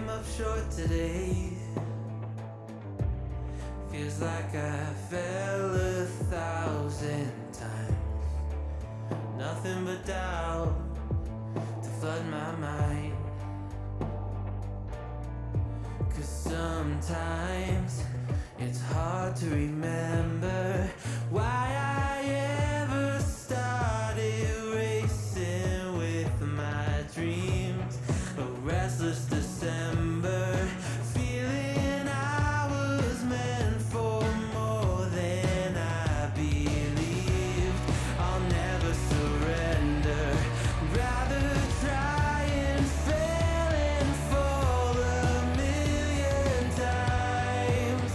came up short today. Feels like I fell 1,000 times. Nothing but doubt to flood my mind. 'Cause sometimes it's hard to remember why I ever started racing with my dreams. A restless December, feeling I was meant for more than I believed. I'll never surrender, rather try and fail and fall 1,000,000 times.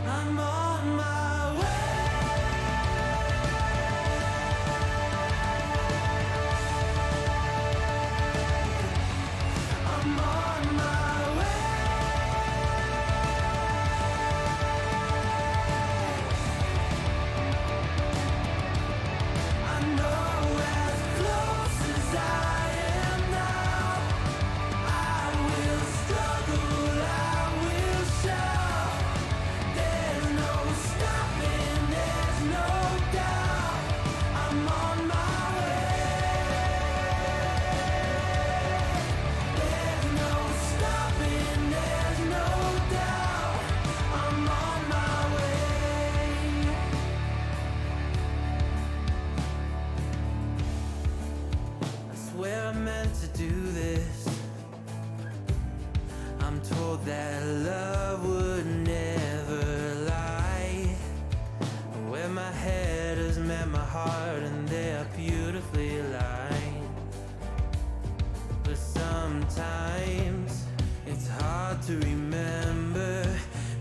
I'm on my way. I'm on my way. I know as close as I am now, I will struggle, I will shout. There's no stopping, there's no doubt. I'm on my way. There's no stopping, there's no doubt. I'm on my way. I swear I meant to do this. I'm told that love would never lie. Where my head has met my heart and they are beautifully aligned. But sometimes it's hard to remember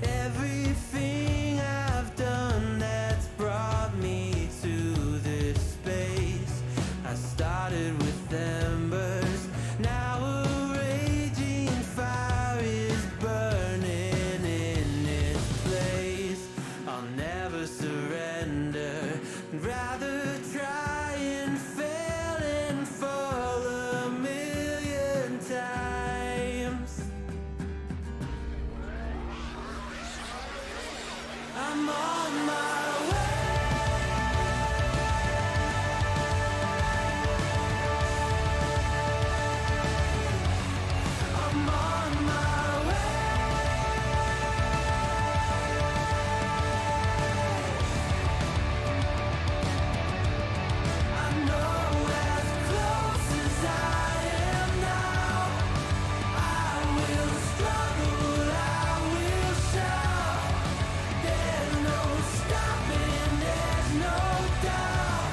everything I've done that's brought me to this space. I started with embers, now a raging fire is burning in its place. I'll never surrender, rather try and fail and fall 1,000,000 times. I'm on my way. I'm on my way. I know as close as I am now, I will struggle, I will shout. There's no stopping, there's no doubt.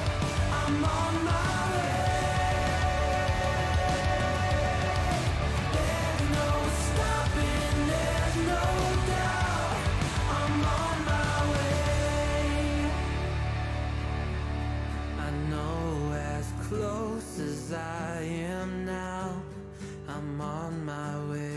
I'm on my way. There's no stopping, there's no doubt. I'm on my way. I know as close as I am now, I'm on my way.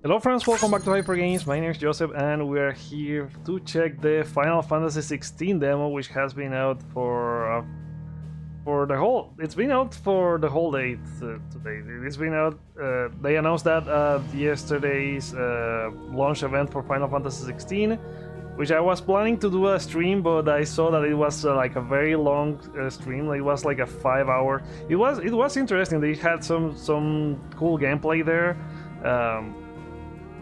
Hello friends, welcome back to Hyper Games. My name is Joseph and we are here to check the Final Fantasy 16 demo, which has been out for the whole. It's been out for the whole day today. It's been out. They announced that at yesterday's launch event for Final Fantasy 16, which I was planning to do a stream, but I saw that it was like a very long stream. Like, it was like a 5-hour. It was interesting. They had some cool gameplay there.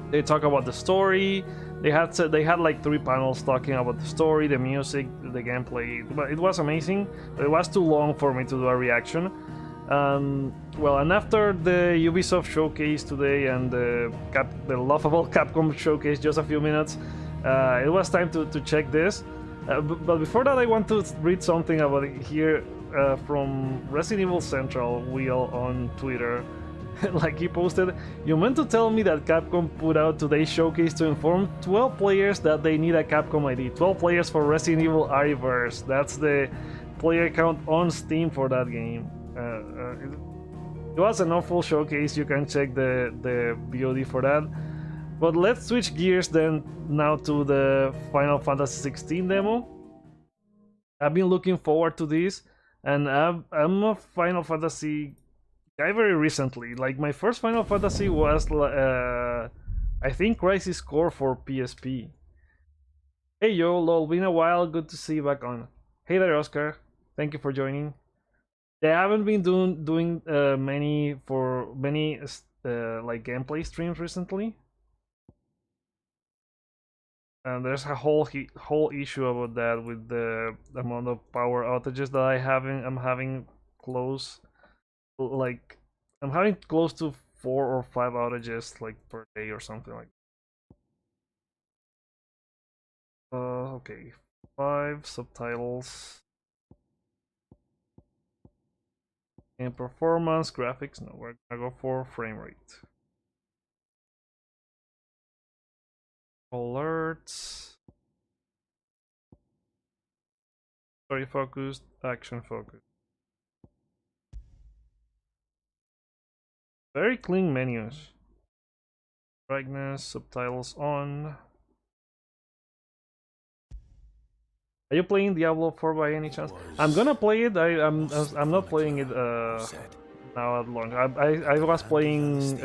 They talk about the story. They had like 3 panels talking about the story, the music, the gameplay. But it was amazing. But it was too long for me to do a reaction. Well, and after the Ubisoft showcase today and the laughable Capcom showcase just a few minutes, it was time to check this. But before that, I want to read something about it here from Resident Evil Central Wheel on Twitter. Like he posted, "You meant to tell me that Capcom put out today's showcase to inform 12 players that they need a Capcom ID. 12 players for Resident Evil Reverse." That's the player count on Steam for that game. It was an awful showcase. You can check the VOD for that. But let's switch gears then now to the Final Fantasy 16 demo. I've been looking forward to this, and I'm a Final Fantasy guy very recently. Like my first Final Fantasy was I think Crisis Core for PSP. Hey yo, lol, been a while, good to see you back on. Hey there, Oscar. Thank you for joining. They haven't been doing many like gameplay streams recently, and there's a whole issue about that with the amount of power outages that I'm having close, like I'm having close to 4 or 5 outages like per day or something like that. Okay, 5 subtitles. And performance, graphics, no, we're gonna go for frame rate. Alerts. Story focused, action focused. Very clean menus. Brightness, subtitles on. Are you playing Diablo 4 by any chance? I'm gonna play it. I'm not playing it now at long. I was playing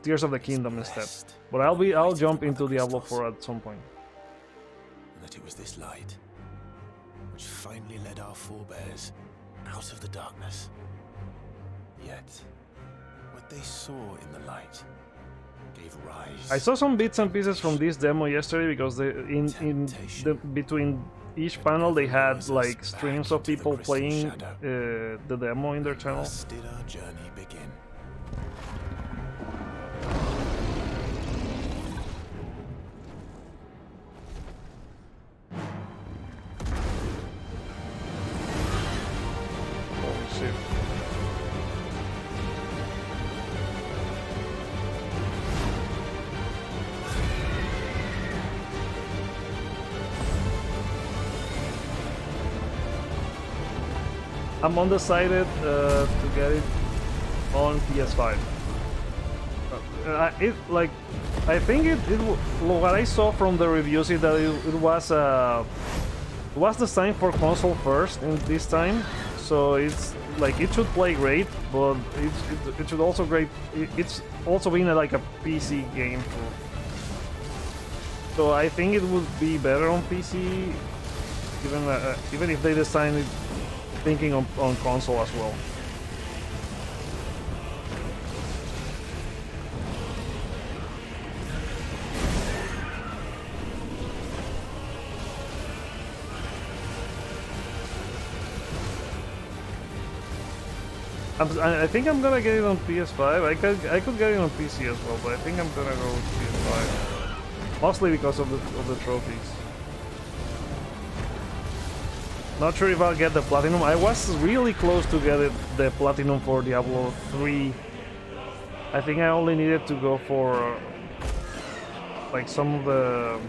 Tears of the Kingdom instead, but I'll jump into Diablo 4 at some point. That it was this light which finally led our forebears out of the darkness. Yet, what they saw in the light gave rise. I saw some bits and pieces from this demo yesterday because between each panel they had like streams of people playing the demo in their channel. Thus did our journey begin. Holy shit. I'm undecided to get it on PS5. I think what I saw from the reviews is that it was designed for console first in this time, so it's like it should play great, but it should also it's also been like a PC game. So I think it would be better on PC, even if they design it thinking on console as well. I think I'm gonna get it on PS5. I could get it on PC as well, but I think I'm gonna go with PS5, mostly because of the trophies. Not sure if I'll get the platinum. I was really close to get the platinum for Diablo 3. I think I only needed to go for like some of the.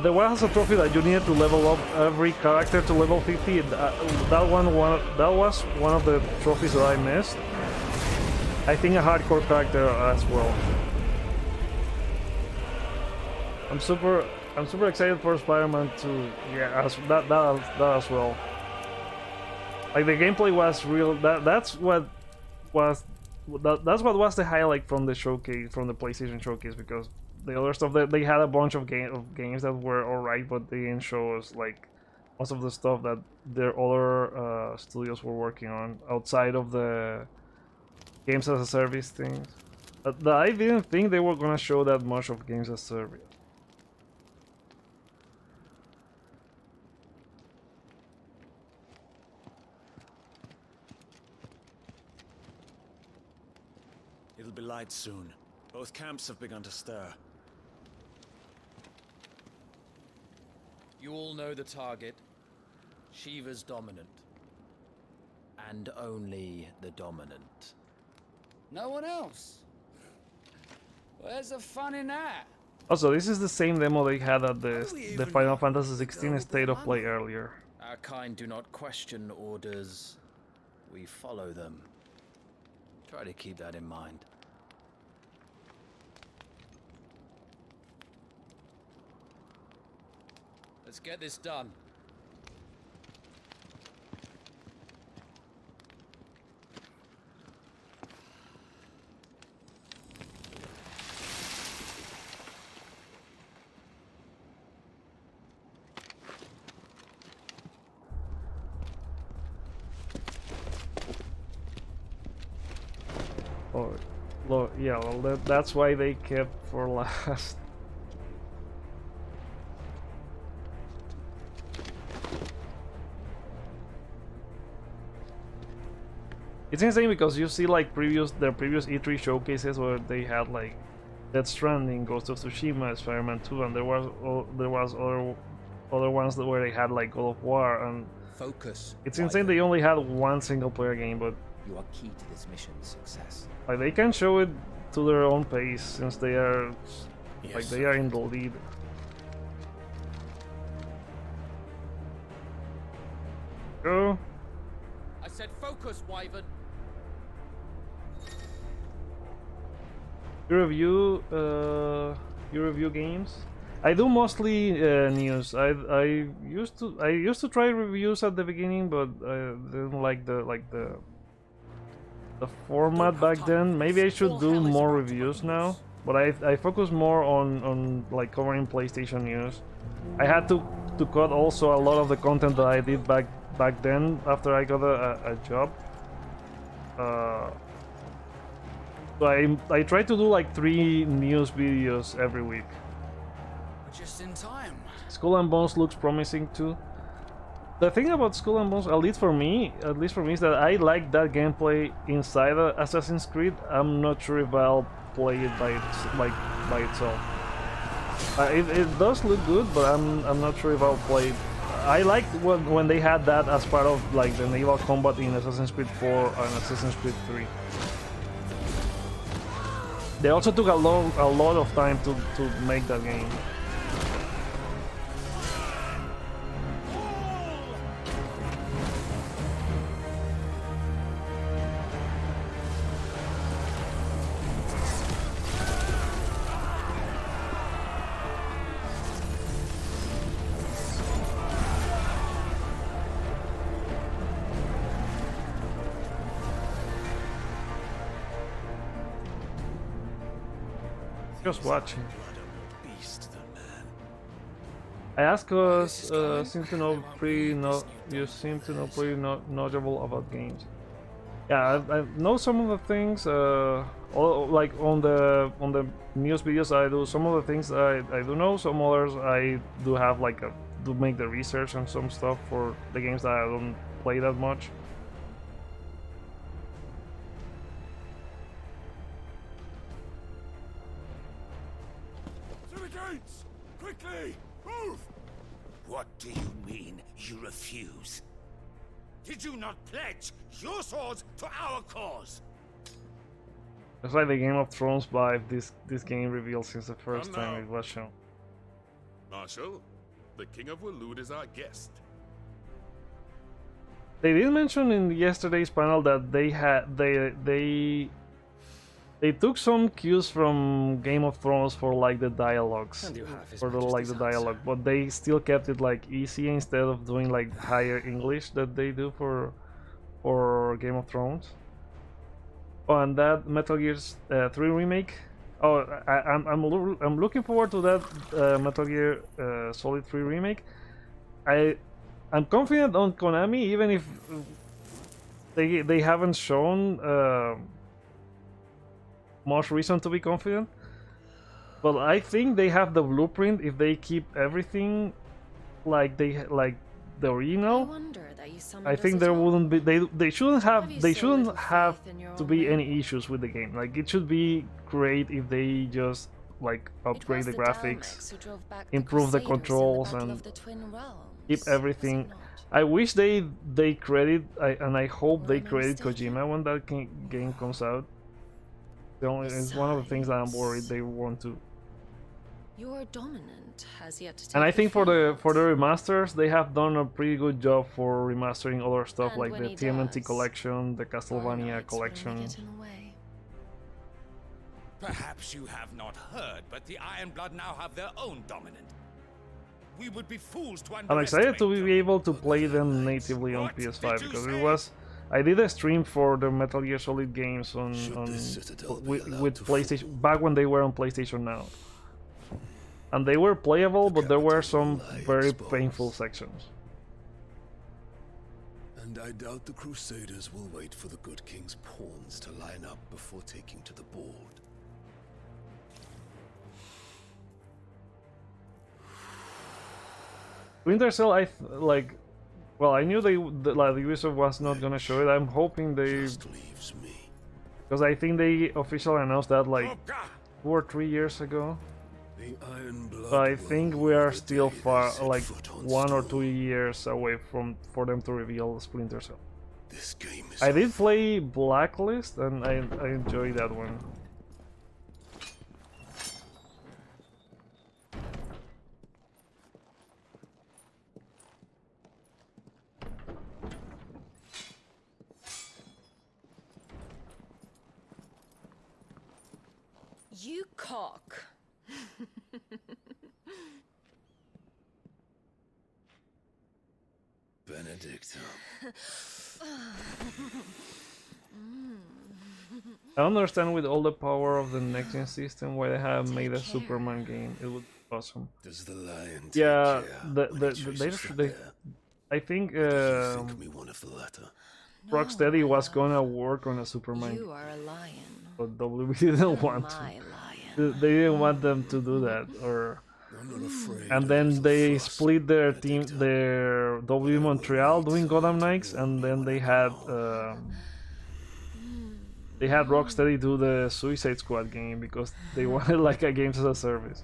There was a trophy that you needed to level up every character to level 50. That was one of the trophies that I missed. I think a hardcore character as well. I'm super excited for Spider-Man 2. Yeah, that as well. Like the gameplay was real. That's what was the highlight from the showcase, from the PlayStation showcase, because the other stuff that they had a bunch of games that were alright, but they didn't show us like most of the stuff that their other studios were working on outside of the games as a service things. I didn't think they were gonna show that much of games as a service. It'll be light soon. Both camps have begun to stir. You all know the target. Shiva's dominant. And only the dominant. No one else? Where's the fun in that? Also, this is the same demo they had at the Final Fantasy 16 State of Play earlier. Our Our kind do not question orders. We follow them. Try to keep that in mind. Let's get this done. Oh, yeah, well, that's why they kept for last. It's insane because you see like their previous E3 showcases where they had like Death Stranding, Ghost of Tsushima, Spider-Man 2, and there was other ones where they had like God of War, and Focus. it's insane they only had one single player game, but You are key to this mission's success. like they can show it to their own pace since they are like Yes, they are in the lead. Go. I said focus, Wyvern. You review games? I do mostly news. I used to try reviews at the beginning, but I didn't like the format back then. Maybe I should do more reviews now, but I focus more on like covering PlayStation news. I had to cut also a lot of the content that I did back then after I got a job. So I try to do like 3 news videos every week. Just in time. Skull and Bones looks promising too. The thing about Skull and Bones, at least for me, is that I like that gameplay inside Assassin's Creed. I'm not sure if I'll play it by itself. It does look good, but I'm not sure if I'll play it. I liked when they had that as part of like the naval combat in Assassin's Creed 4 and Assassin's Creed 3. They also took a lot of time to make that game. Just watching. I ask us, seem to know you seem to know pretty knowledgeable about games. Yeah, I know some of the things. Like on the news videos I do, some of the things I do know. Some others I do have like to make the research on some stuff for the games that I don't play that much. Quickly! Move! What do you mean, you refuse? Did you not pledge your swords to our cause? It's like the Game of Thrones vibe this game revealed since the first time it was shown. Marshal, the King of Waloed is our guest. They did mention in yesterday's panel that they took some cues from Game of Thrones for like the dialogues, but they still kept it like easy instead of doing like higher English that they do for Game of Thrones. Oh, and that Metal Gear 3 remake. Oh, I'm looking forward to that Metal Gear Solid 3 remake. I'm confident on Konami, even if they haven't shown much reason to be confident, but I think they have the blueprint if they keep everything like the original. I think there wouldn't be they shouldn't have to be any issues with the game. Like it should be great if they just like upgrade the graphics, improve the controls, and keep everything. I wish they credit and I hope they credit Kojima when that game comes out. It's one of the things that I'm worried they want to. Your dominant has yet to take And I think for the field. remasters, they have done a pretty good job for remastering other stuff And like when the he TMNT does, collection, the our Castlevania knights will only collection. get in the way. Perhaps you have not heard, but the Ironblood now have their own dominant. We would be fools to I'm excited to underestimate be them. able to play them natively on What PS5 did you because say? it was. I did a stream for the Metal Gear Solid games on this citadel be with, allowed to PlayStation back when they were on PlayStation Now, and they were playable, but there were some very painful sections. And I doubt the Crusaders will wait for the good king's pawns to line up before taking to the board. Splinter Cell, well, I knew the Ubisoft was not gonna show it. I'm hoping they, Just leaves me. because I think they officially announced that like Oh, God. 2 or 3 years ago. The Ironblood But I will think rule we are the still day they far, set like foot on 1 or stone. 2 years away for them to reveal Splinter Cell. This game is I did play Blacklist and I enjoyed that one. You cock. Benedictum. I don't understand with all the power of the next gen system why they have made a Superman game. It would be awesome. Does the lion take Yeah, care when he chases they the bear? I think Or does he think me one of the latter? Rocksteady No, was love. gonna work on a Superman, You are a lion. but WB didn't want to. My lion. They didn't want them to do that, or I'm not afraid and of then the they frost, split their team, Benedictum. their W Montreal doing Gotham Knights, and then they had Rocksteady do the Suicide Squad game because they wanted like a games as a service.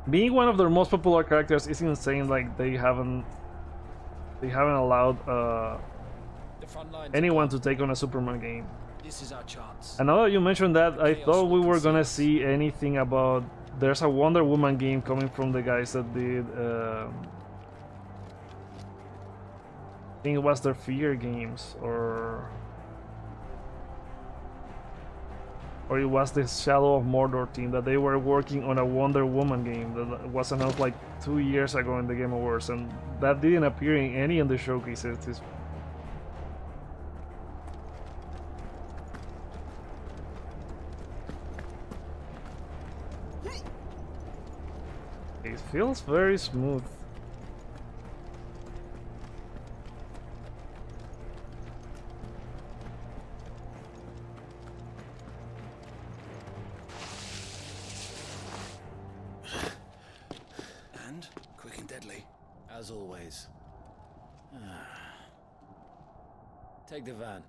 Being one of their most popular characters is insane. Like they haven't allowed The front lines anyone are to take on a Superman game. This is our chance. And now that you mentioned that, I thought we were gonna see anything about. There's a Wonder Woman game coming from the guys that did. I think it was their Fear games, or it was the Shadow of Mordor team that they were working on a Wonder Woman game that was announced like 2 years ago in the Game Awards, and that didn't appear in any of the showcases. It feels very smooth. And quick and deadly. As always. Take the van.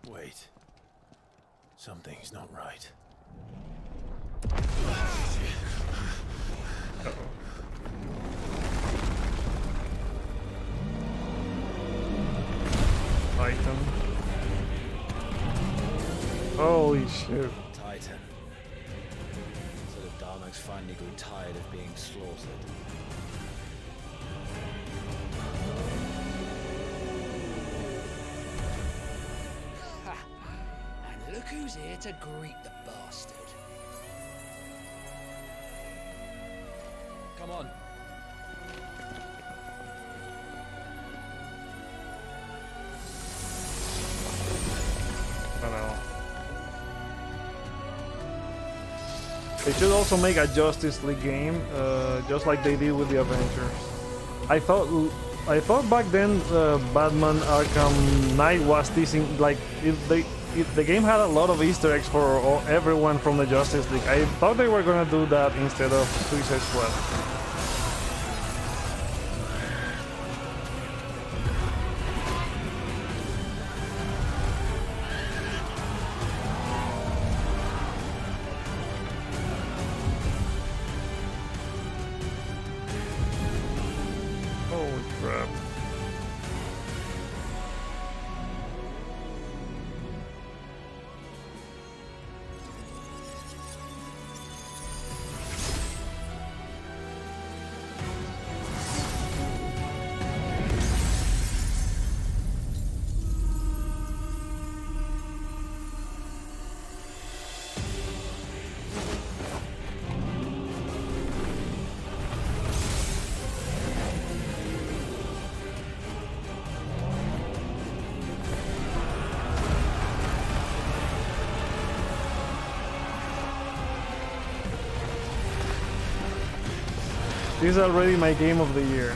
Wait. Something's not right. Titan. Holy shit. Titan. So the Daleks finally grew tired of being slaughtered. And look who's here to greet the bastard. Come on. I know. They should also make a Justice League game, just like they did with the Avengers. I thought back then Batman Arkham Knight was teasing, like if the game had a lot of Easter eggs for everyone from the Justice League. I thought they were gonna do that instead of Suicide Squad. Holy crap. This is already my game of the year.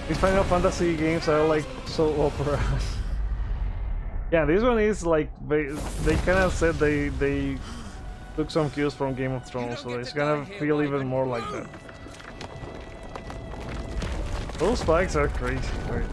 These Final Fantasy games are like so opera. Yeah, this one is like they kind of said they took some cues from Game of Thrones, so it's gonna feel even more like that. Those spikes are crazy, right?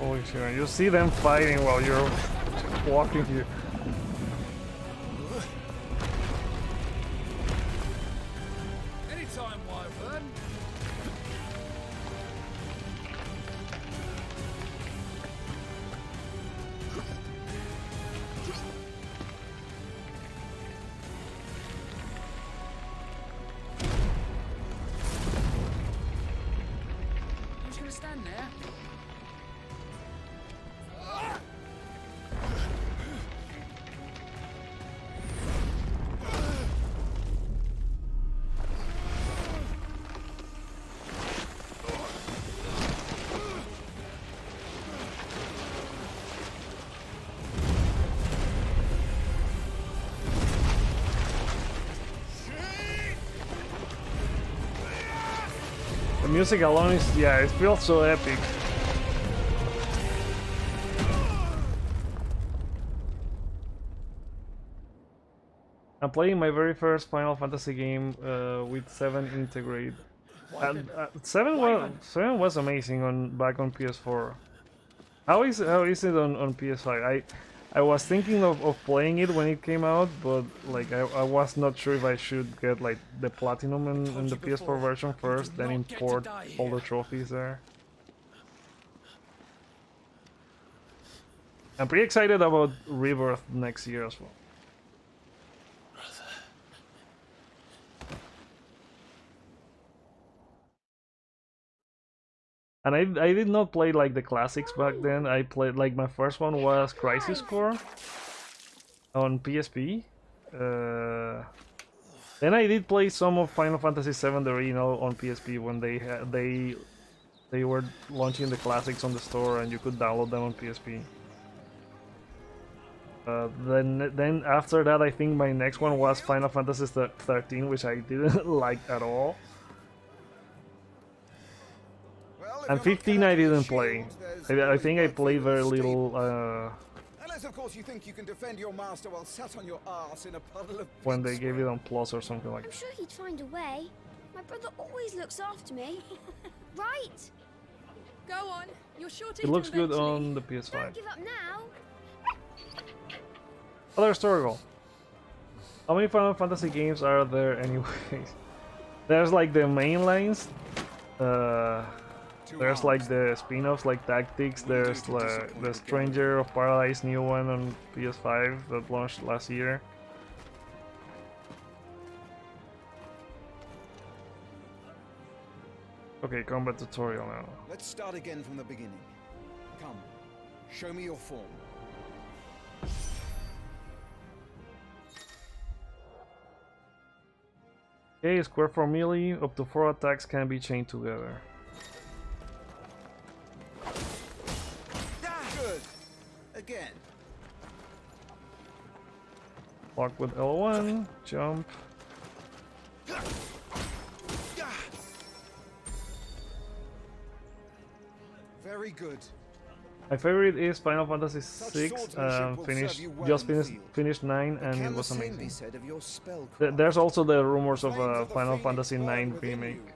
Holy shit, you see them fighting while you're walking here. Anytime, Wyvern. I'm just gonna stand there. The music alone is, yeah, it feels so epic. I'm playing my very first Final Fantasy game with 7 integrated. And, 7 was amazing back on PS4. How is it on PS5? I was thinking of playing it when it came out, but like I was not sure if I should get like the platinum in the PS4 version first, then import all the trophies there. I'm pretty excited about Rebirth next year as well. And I did not play like the classics back then. I played like my first one was Crisis Core on PSP. Then I did play some of Final Fantasy VII the original on PSP when they were launching the classics on the store and you could download them on PSP. Then after that, I think my next one was Final Fantasy 13, which I didn't like at all. And 15 I didn't play. I think I played very little Unless of course you think you can defend your master while sat on your ass in a puddle of when they gave it on Plus or something like I'm that. sure he'd find a way. My brother always looks after me. Right? Go on. You're sure to It looks good eventually. on the PS5. Don't give up now. Other story goal. How many Final Fantasy games are there anyways? There's like the main lines. There's like the spin-offs like Tactics, there's the Stranger of Paradise new one on PS5 that launched last year. Okay, combat tutorial now. Let's start again from the beginning. Come, show me your form. Okay, square for melee, up to 4 attacks can be chained together. Good. Again. Block with L1, jump. Very good. My favorite is Final Fantasy VI. Finished 9 and it was amazing. There's also the rumors of a Final Fantasy 9 remake.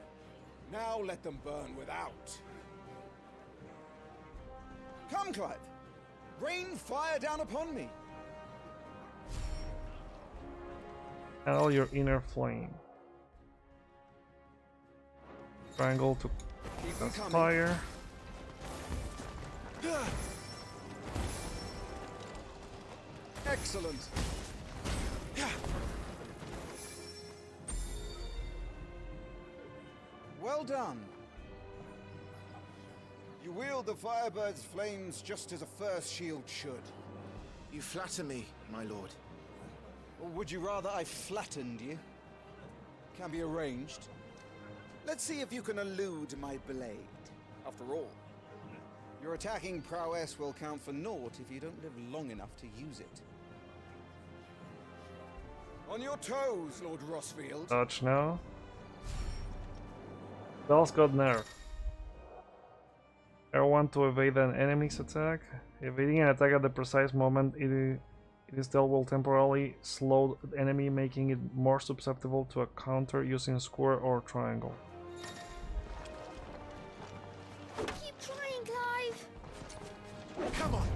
Now let them burn without. Come, Clive. Rain fire down upon me. Channel your inner flame. Triangle to fire. Excellent. Well done. You wield the Firebird's flames just as a first shield should. You flatter me, my lord. Or would you rather I flattened you? Can be arranged. Let's see if you can elude my blade. After all, your attacking prowess will count for naught if you don't live long enough to use it. On your toes, Lord Rossfield. Dodge now. Spells got nerfed. R1 to evade an enemy's attack. Evading an attack at the precise moment it is dealt will temporarily slow the enemy, making it more susceptible to a counter using square or triangle. Keep trying, Clive. Come on!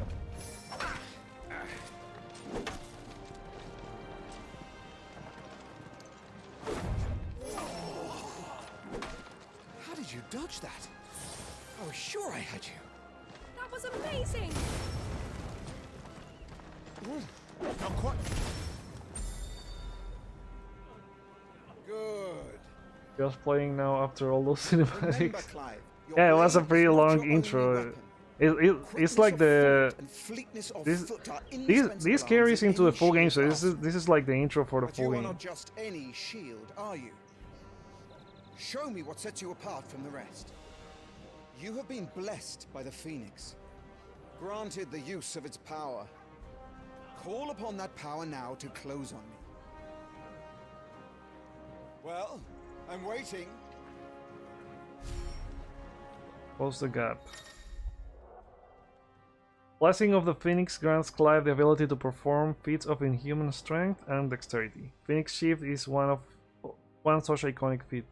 How did you dodge that? I was sure I had you. That was amazing! Not quite. Good. Just playing now after all those Remember, cinematics. Clive, your Yeah, it was a blade pretty is not long your only intro. weapon. It's Quickness like of the foot and fleetness of this foot are this indispensable carries arms in into the any full game, so shield this is like the intro for the But full you are game. not just any shield, are you? Show me what sets you apart from the rest. You have been blessed by the Phoenix, granted the use of its power. Call upon that power now to close on me. Well, I'm waiting. Close the gap. Blessing of the Phoenix grants Clive the ability to perform feats of inhuman strength and dexterity. Phoenix Shift is one such iconic feat.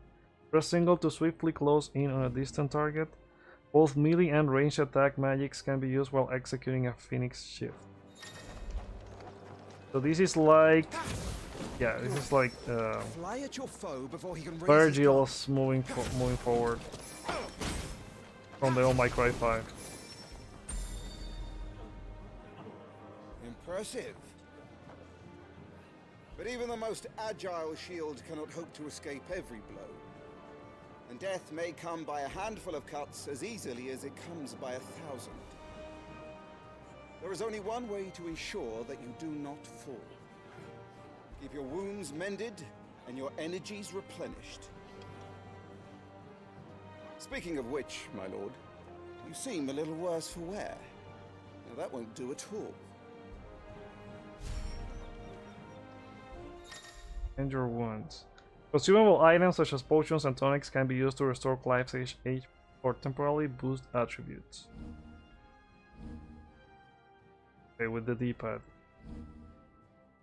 Press single to swiftly close in on a distant target. Both melee and ranged attack magics can be used while executing a Phoenix Shift. So this is like, yeah, this is like Fly at your foe before he can raise his Virgil's moving forward from the Oh My Cry 5. Impressive. But even the most agile shield cannot hope to escape every blow. And death may come by a handful of cuts as easily as it comes by 1,000. There is only one way to ensure that you do not fall. Keep your wounds mended and your energies replenished. Speaking of which, my lord, you seem a little worse for wear. Now that won't do at all. And your wounds. Consumable items such as potions and tonics can be used to restore Clive's HP or temporarily boost attributes. Okay, with the D-pad.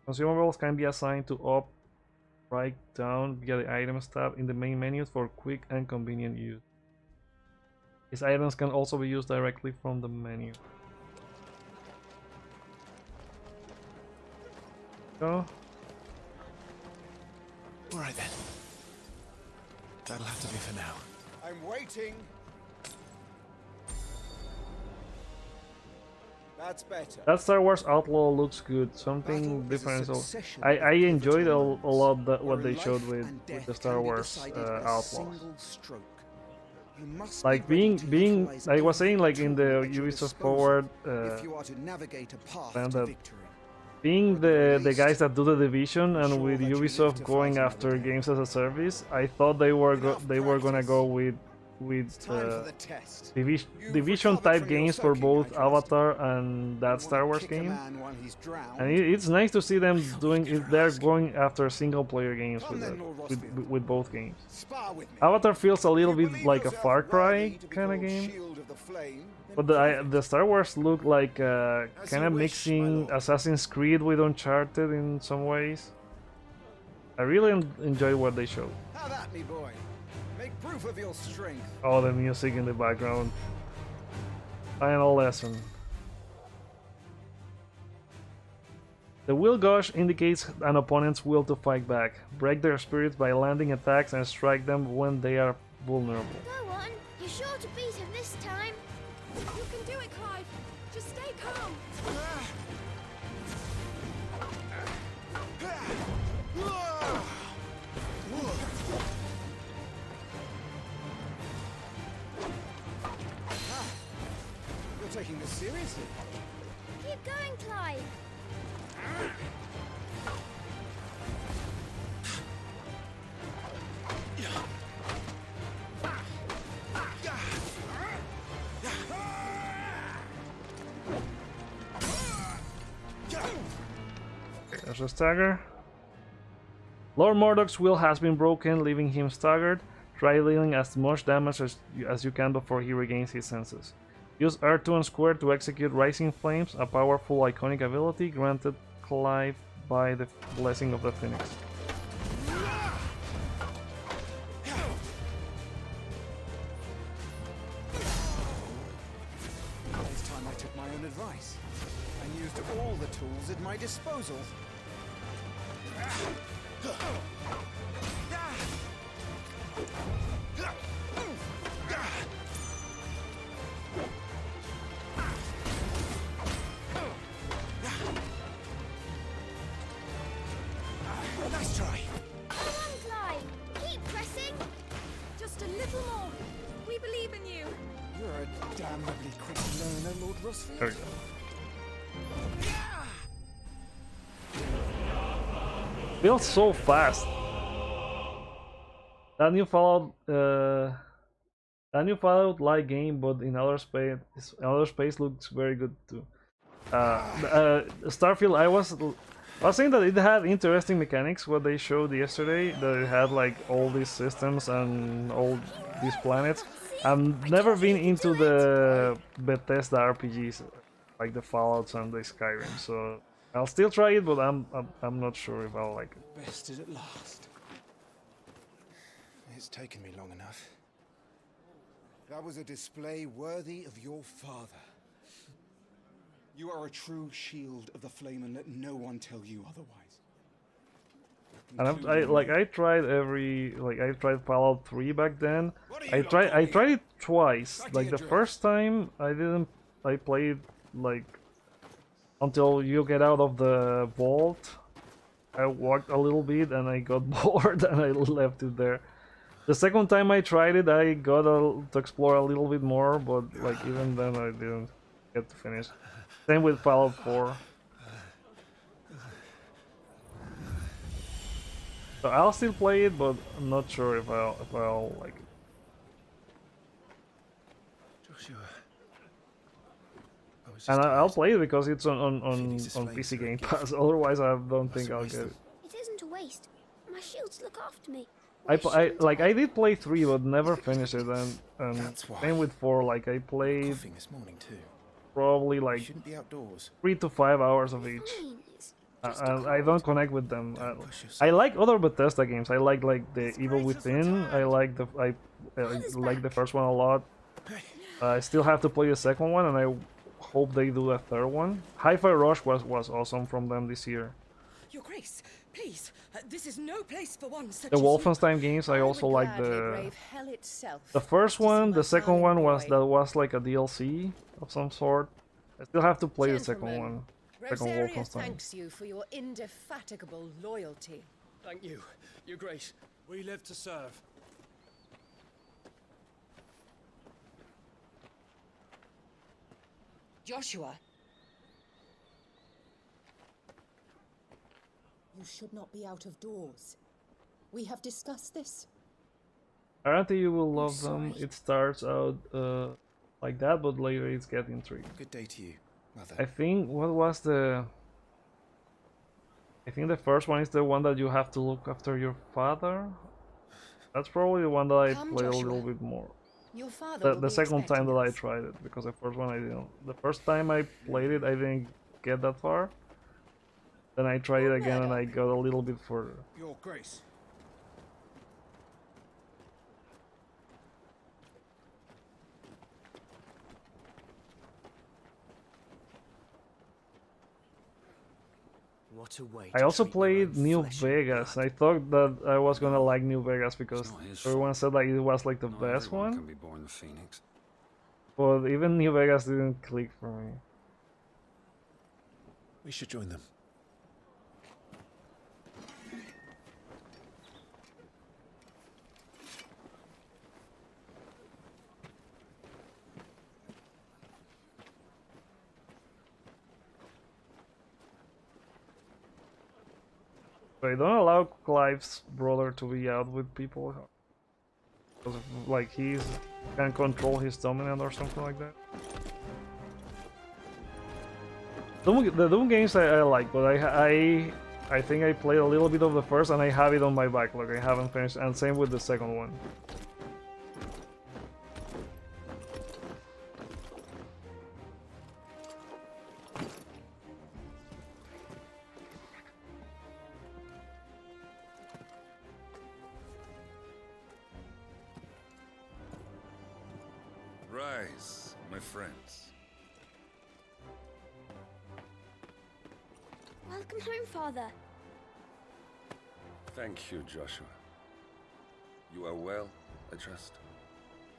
Consumables can be assigned to up, right, down via the items tab in the main menu for quick and convenient use. These items can also be used directly from the menu. Go. Alright then. That'll have to be for now. I'm waiting. That's better. That Star Wars Outlaw looks good. Something Battle is a different. So succession I of enjoyed pivotal a lot moments what where they showed life with and the death Star can be Wars decided in a Outlaws. single stroke. You must Like be ready to being utilize I was saying, like every in tool the at your Ubisoft disposal Forward if you are to navigate a path and to that victory. being the guys that do the Division, and Sure with that you live Ubisoft to going fight after another day. games as a service, I thought they were Enough gonna practice. go with Time for the test. You've Division recovered type from your games for soaking, both I trust. Avatar and that You Star wanna Wars kick a game. man while he's drowned? And it's nice to see them doing it. They're going after single player games Come with, then, it, Lord with, Rossfield. with both games. Spar with me. Avatar feels a little You bit believe like a yourself Far Cry worthy to be kind of called game. Shield of the Flame, then But prove the it. Star Wars look like As kind you of wish, my mixing lord. Assassin's Creed with Uncharted in some ways. I really enjoy what they showed. Have at me, boy. Make proof of your strength. Oh, the music in the background. Final lesson. The will gush indicates an opponent's will to fight back. Break their spirits by landing attacks and strike them when they are vulnerable. Go on. You're sure to beat him this time. You can do it, Clive. Just stay calm. Seriously? Keep going, Clive. There's a stagger. Lord Mordok's will has been broken, leaving him staggered. Try dealing as much damage as you can before he regains his senses. Use R2 and square to execute Rising Flames, a powerful iconic ability granted Clive by the blessing of the Phoenix. This time I took my own advice and used all the tools at my disposal. Nice try. Come on, Clive. Keep pressing. Just a little more. We believe in you. You're a damnably quick learner, Lord Rusfield. There we go. Feels so fast. That new Fallout-like game, but in outer space looks very good too. Starfield, I was saying that it had interesting mechanics. What they showed yesterday, that it had like all these systems and all these planets. I've never been into the Bethesda RPGs, like the Fallouts and the Skyrim. So I'll still try it, but I'm not sure if I'll like it. Bested at last. It's taken me long enough. That was a display worthy of your father. You are a true shield of the flame, and let no one tell you otherwise. And I tried Fallout 3 back then. I tried it twice. Like the first time I played like until you get out of the vault. I walked a little bit and I got bored and I left it there. The second time I tried it, I got to explore a little bit more, but like even then I didn't get to finish. Same with Fallout 4. So I'll still play it, but I'm not sure if I'll like it. Joshua. And I'll play it because it's on PC Game Pass. Otherwise, I don't think I'll get it. It isn't a waste. My shields look after me. I did play 3, but never finished it, and same with 4. Like I played Coughing this morning too. probably like Shouldn't be outdoors. 3 to 5 hours of each. Fine. It's just a And I don't connect with them. Push yourself. I like other Bethesda games. I like the Evil Within. I like the first one a lot. I still have to play the second one, and I hope they do a third one. Hi-Fi Rush was awesome from them this year. Your Grace, please, this is no place for one such The as Wolfenstein games, I also like the first one. The second one was like a DLC of some sort. I still have to play the second one. Second Rosaria Wolfenstein. thanks you for your indefatigable loyalty. Thank you, Your Grace. We live to serve. Joshua. You should not be out of doors. We have discussed this. Apparently you will love them. It starts out like that, but later it's getting intriguing. Good day to you, Mother. I think I think the first one is the one that you have to look after your father. That's probably the one that I Come, played a Joshua. little bit more. Your father will The be second time that I expecting us. tried it, because the first one I didn't. The first time I played it, I didn't get that far. Then I tried it again and I got a little bit further. Your Grace. What a way I to also treat your own played New flesh and Vegas. blood. I thought that I was gonna like New Vegas because It's not his everyone fault. said like it was like the Not best everyone one. can be born the Phoenix. But even New Vegas didn't click for me. We should join them. They don't allow Clive's brother to be out with people because of, like he can control his dominant or something like that. The Doom games I like, but I think I played a little bit of the first and I have it on my backlog. I haven't finished, and same with the second one. Rise, my friends. Welcome home, Father. Thank you, Joshua. You are well, I trust.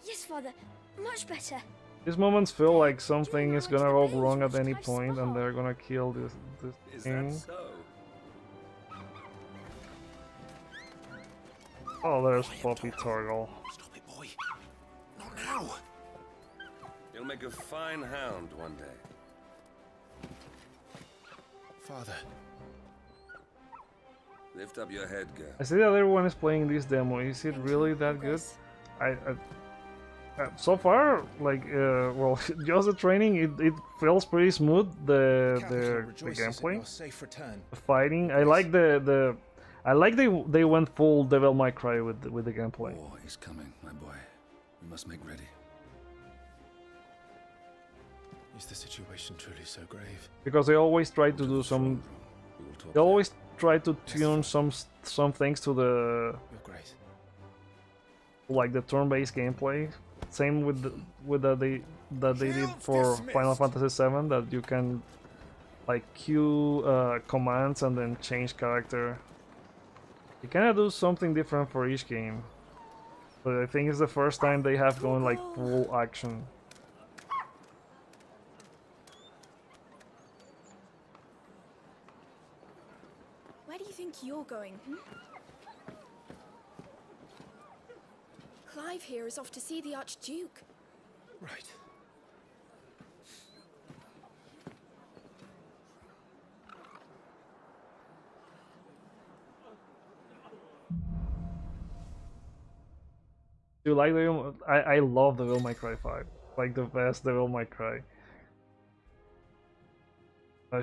Yes, Father. Much better. These moments feel like something is gonna go wrong at any point and they're gonna kill this thing. Is that so? Oh, there's Poppy Torgal. Stop it, boy. Not now. You'll make a fine hound one day. Father. Lift up your head, girl. I see that everyone is playing this demo. Is it really that good? So far, like, well, just the training, it feels pretty smooth. The gameplay, the fighting. I like they went full Devil May Cry with the gameplay. War is coming, my boy. We must make ready. Is the situation truly so grave? Because they always try to do some. They always try to tune some things to the. Like the turn-based gameplay. Same with that they did for Final Fantasy VII, that you can like queue commands and then change character. You kind of do something different for each game, but I think it's the first time they have gone like full action. Where do you think you're going? Clive here is off to see the Archduke. Right. Do you like the? I love the Devil May Cry 5, like the best Devil May Cry.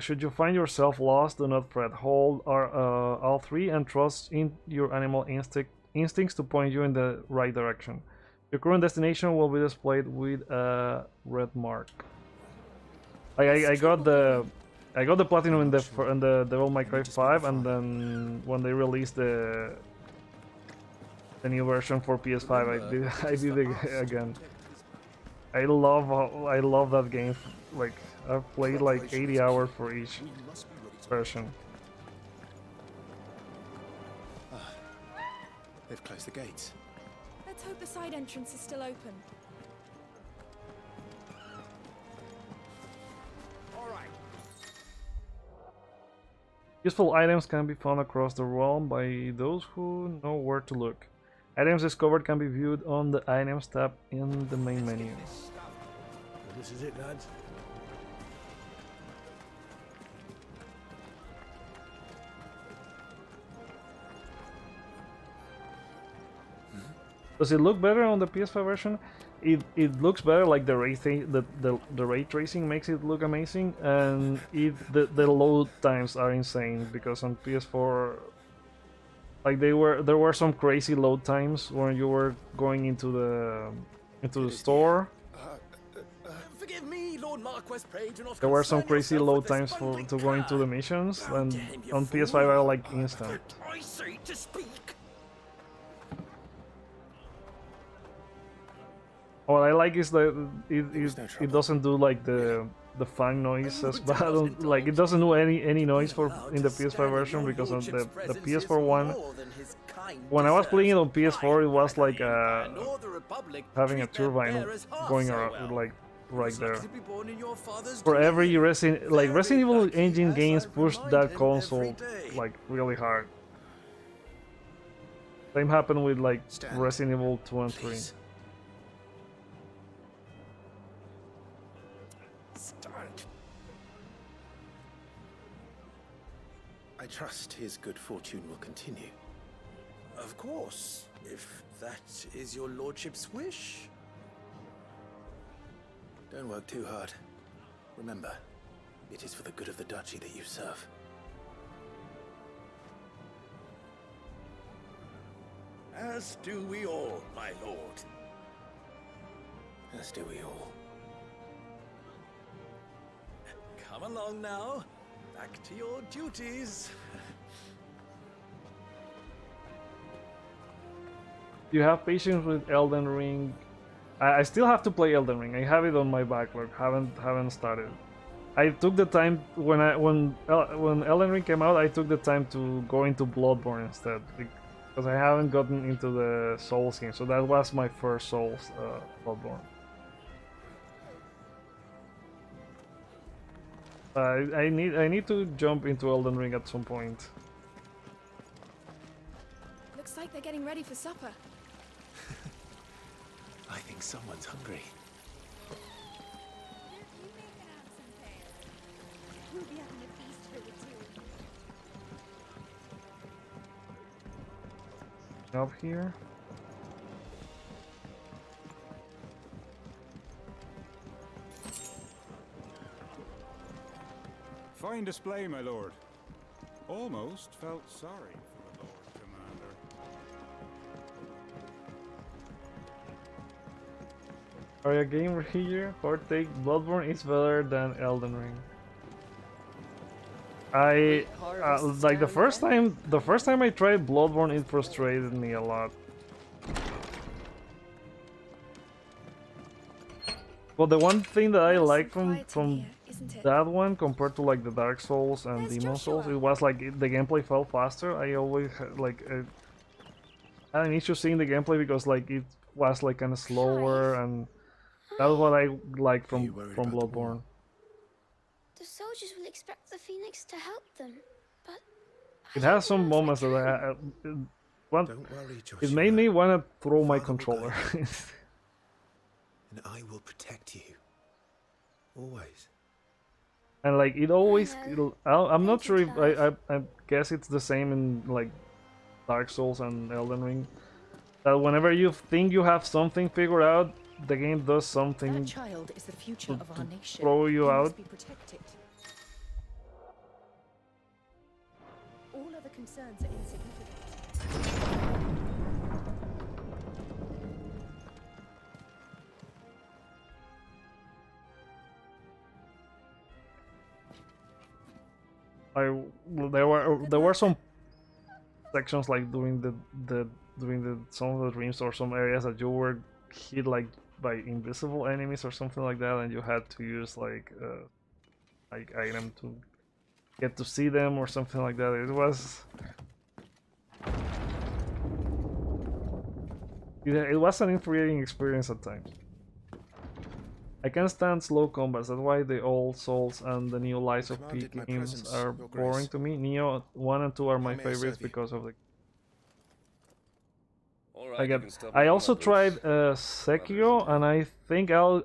Should you find yourself lost, do not fret. Hold L3 and trust in your animal instincts to point you in the right direction. Your current destination will be displayed with a red mark. I got the platinum in the Devil May Cry 5, and then when they released the new version for PS5, I did it again. I love that game. Like I've played like 80 hours for each version. They've closed the gates. Let's hope the side entrance is still open. Useful items can be found across the realm by those who know where to look. Items discovered can be viewed on the Items tab in the main menu. Well, this is it, lads. Does it look better on the PS5 version? It looks better. Like the ray tracing makes it look amazing, and the load times are insane because on PS4, like there were some crazy load times when you were going into the store. Forgive me, Lord Marquess Pray, do not There were some concern crazy yourself load with this times bungling to go into the cur. missions, How and dare him, you on fool. PS5 I like instant. I say to speak. What I like is that it doesn't do like the fan noise as bad. Like it doesn't do any noise for in the PS5 version, because on the PS4 one, when I was playing it on PS4, it was like having a turbine going around, like right there. For every Resident Evil engine games push that console like really hard. Same happened with like Resident Evil 2 and 3. I trust his good fortune will continue. Of course, if that is your lordship's wish. Don't work too hard. Remember, it is for the good of the duchy that you serve. As do we all, my lord. As do we all. Come along now. Back to your duties. You have patience with Elden Ring. I still have to play Elden Ring. I have it on my backlog. Haven't started. I took the time when Elden Ring came out. I took the time to go into Bloodborne instead because I haven't gotten into the Souls game. So that was my first Souls, Bloodborne. I need to jump into Elden Ring at some point. Looks like they're getting ready for supper. I think someone's hungry. We'll be having a feast for the two. Up here. Fine display, my lord. Almost felt sorry for the Lord Commander. Are you a gamer here? Hot take, Bloodborne is better than Elden Ring. I like the first time I tried Bloodborne, it frustrated me a lot. Well, the one thing that I like from that one compared to like the Dark Souls and Demon Souls, it was like the gameplay felt faster. I always had like I had an issue seeing the gameplay because like it was like kind of slower, and that was what I like from Bloodborne. The soldiers will expect the Phoenix to help them, but It has some moments that it made me want to throw my controller. And I will protect you. Always. And like it always, I'm not sure if I guess it's the same in like Dark Souls and Elden Ring. That whenever you think you have something figured out, the game does something. That child is the future of our nation. Throw you out. Must be protected. All other concerns are insignificant. There were some sections like doing some of the dreams or some areas that you were hit like by invisible enemies or something like that, and you had to use like item to get to see them or something like that. It was an infuriating experience at times. I can't stand slow combats, that's why the old Souls and the new Lies of P games are boring to me. Neo 1 and 2 are my favorites because of the... I also tried Sekiro, and I think I'll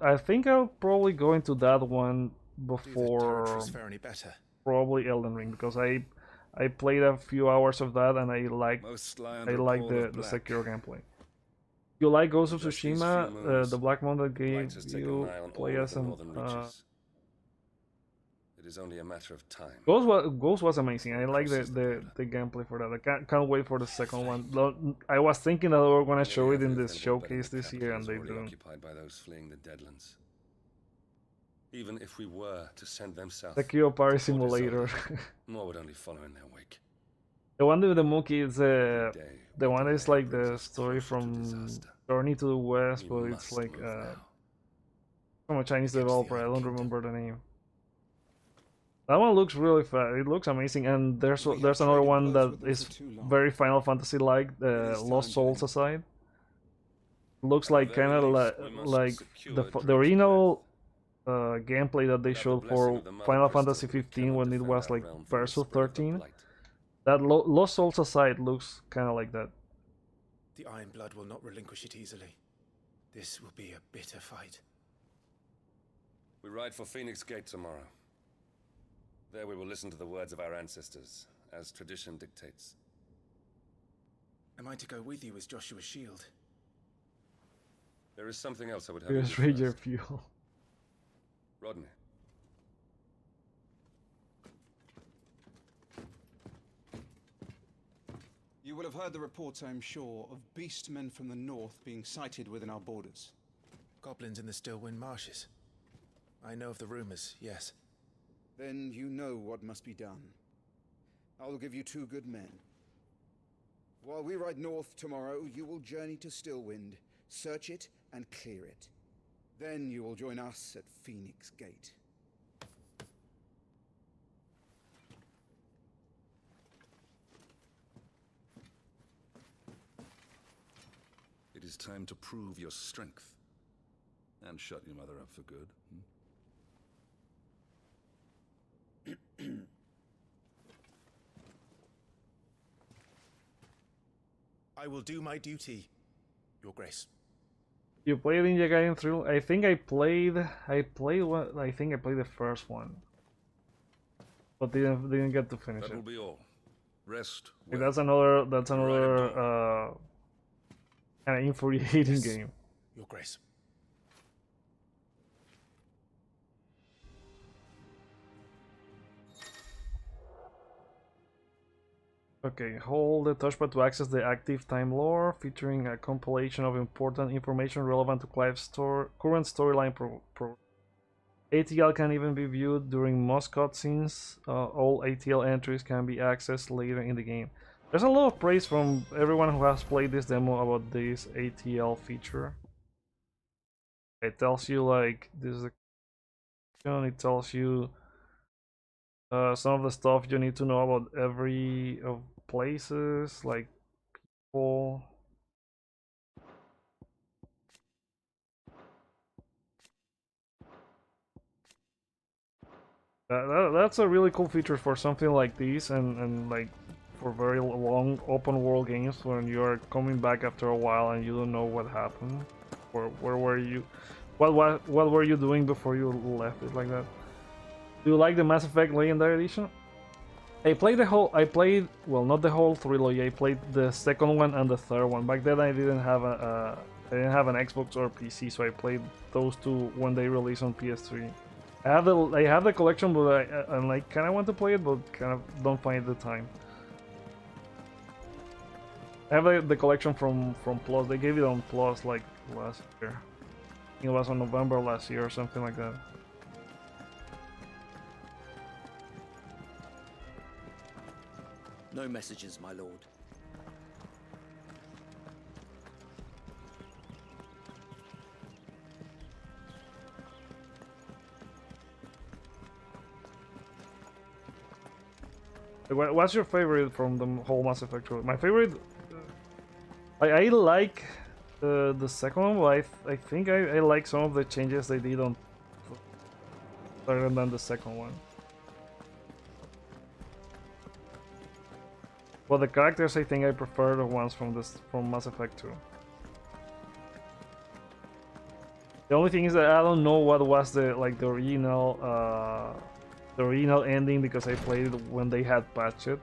probably go into that one before probably Elden Ring, because I played a few hours of that and I like the Sekiro gameplay. You like Ghost of Tsushima, the Black Moon that gave you play as an... It is only a matter of time. Ghost was amazing. I like the gameplay for that. I can't wait for the second one. I was thinking that they were going to show it in this showcase this year, and they didn't. Occupied by those fleeing the Deadlands. Even if we were to send them south, Sekiro Party Simulator. more would only follow in their wake. The one with the monkey is the one that is like the story from Journey to the West, but it's like from a Chinese developer. I don't remember the name. That one looks really fun. It looks amazing, and there's another one that is very Final Fantasy like, the Lost Souls Aside. Looks like kind of like the original gameplay that they showed for Final Fantasy 15 when it was like Versus 13. That Lost Souls Aside looks kind of like that. The Iron Blood will not relinquish it easily. This will be a bitter fight. We ride for Phoenix Gate tomorrow. There we will listen to the words of our ancestors as tradition dictates. Am I to go with you as Joshua's shield? There is something else I would have you Here's do Ranger first. Fuel. Rodney. You will have heard the reports, I'm sure, of beastmen from the north being sighted within our borders. Goblins in the Stillwind marshes. I know of the rumors, yes. Then you know what must be done. I will give you 2 good men. While we ride north tomorrow, you will journey to Stillwind, search it and clear it. Then you will join us at Phoenix Gate. It is time to prove your strength. And shut your mother up for good. I will do my duty, Your Grace. You played Ninja Gaiden 3? I think I played one. I think I played the first one, but didn't get to finish That it. will be all. Rest. Like, that's another kind of infuriating Yes, game. Your Grace. Okay, hold the touchpad to access the active time lore, featuring a compilation of important information relevant to Clive's current storyline. ATL can even be viewed during most cutscenes. All ATL entries can be accessed later in the game. There's a lot of praise from everyone who has played this demo about this ATL feature. It tells you like this is it tells you some of the stuff you need to know about every of places, like people. That's a really cool feature for something like this, and like for very long open world games when you're coming back after a while and you don't know what happened, or where were you, what were you doing before you left it like that. Do you like the Mass Effect Legendary Edition? I played well, not the whole trilogy. I played the second one and the third one. Back then I didn't have I didn't have an Xbox or PC, so I played those two when they released on PS3. I have the collection, but I'm like kind of want to play it, but kind of don't find the time. I have the collection from Plus. They gave it on Plus like last year. I think it was on November last year or something like that. No messages, my lord. What's your favorite from the whole Mass Effect trilogy? My favorite, I like the second one, but I think I like some of the changes they did on better than the second one. But the characters, I think I prefer the ones from Mass Effect 2. The only thing is that I don't know what was the original ending, because I played it when they had patched it.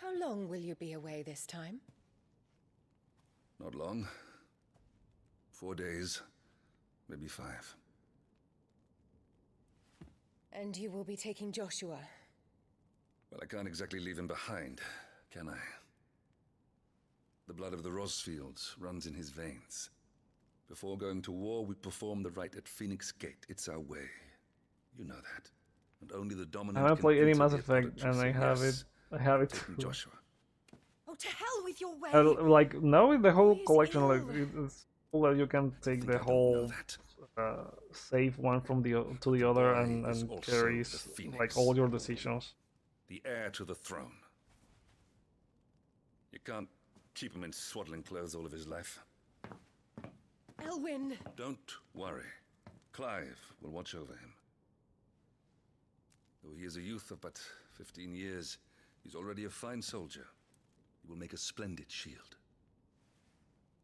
How long will you be away this time? Not long. 4 days, maybe 5. And you will be taking Joshua? Well, I can't exactly leave him behind, can I? The blood of the Rosfields runs in his veins. Before going to war, we perform the rite at Phoenix Gate. It's our way. You know that. And only the dominant. I haven't played any enter Mass the Effect, and I have it. I have it. Joshua. Oh, to hell with your way! Like now with the whole collection, like it's cool that you can take the whole save one from the to the other and carries like all your decisions. The heir to the throne. You can't keep him in swaddling clothes all of his life. Elwyn! Don't worry. Clive will watch over him. Though he is a youth of but 15 years, he's already a fine soldier. He will make a splendid shield.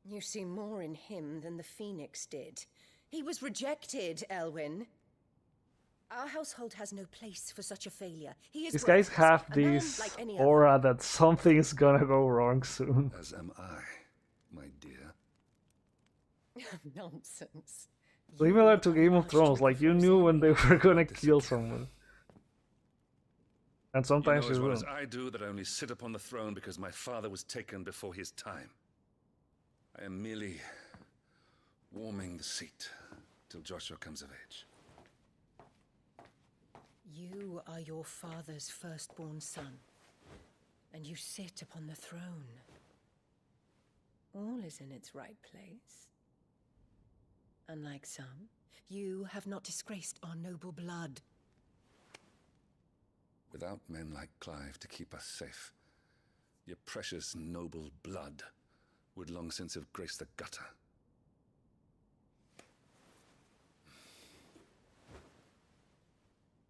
You see more in him than the Phoenix did. He was rejected, Elwyn. Our household has no place for such a failure. He is These guys worthless, have a man this like any other. aura that something's gonna go wrong soon. As am I, my dear. Nonsense. Similar to Game of Thrones, like you knew when they were gonna kill someone. And sometimes you know as you well will. as I do that I only sit upon the throne because my father was taken before his time. I am merely warming the seat till Joshua comes of age. You are your father's firstborn son, and you sit upon the throne. All is in its right place. Unlike some, you have not disgraced our noble blood. Without men like Clive to keep us safe, your precious noble blood would long since have graced the gutter.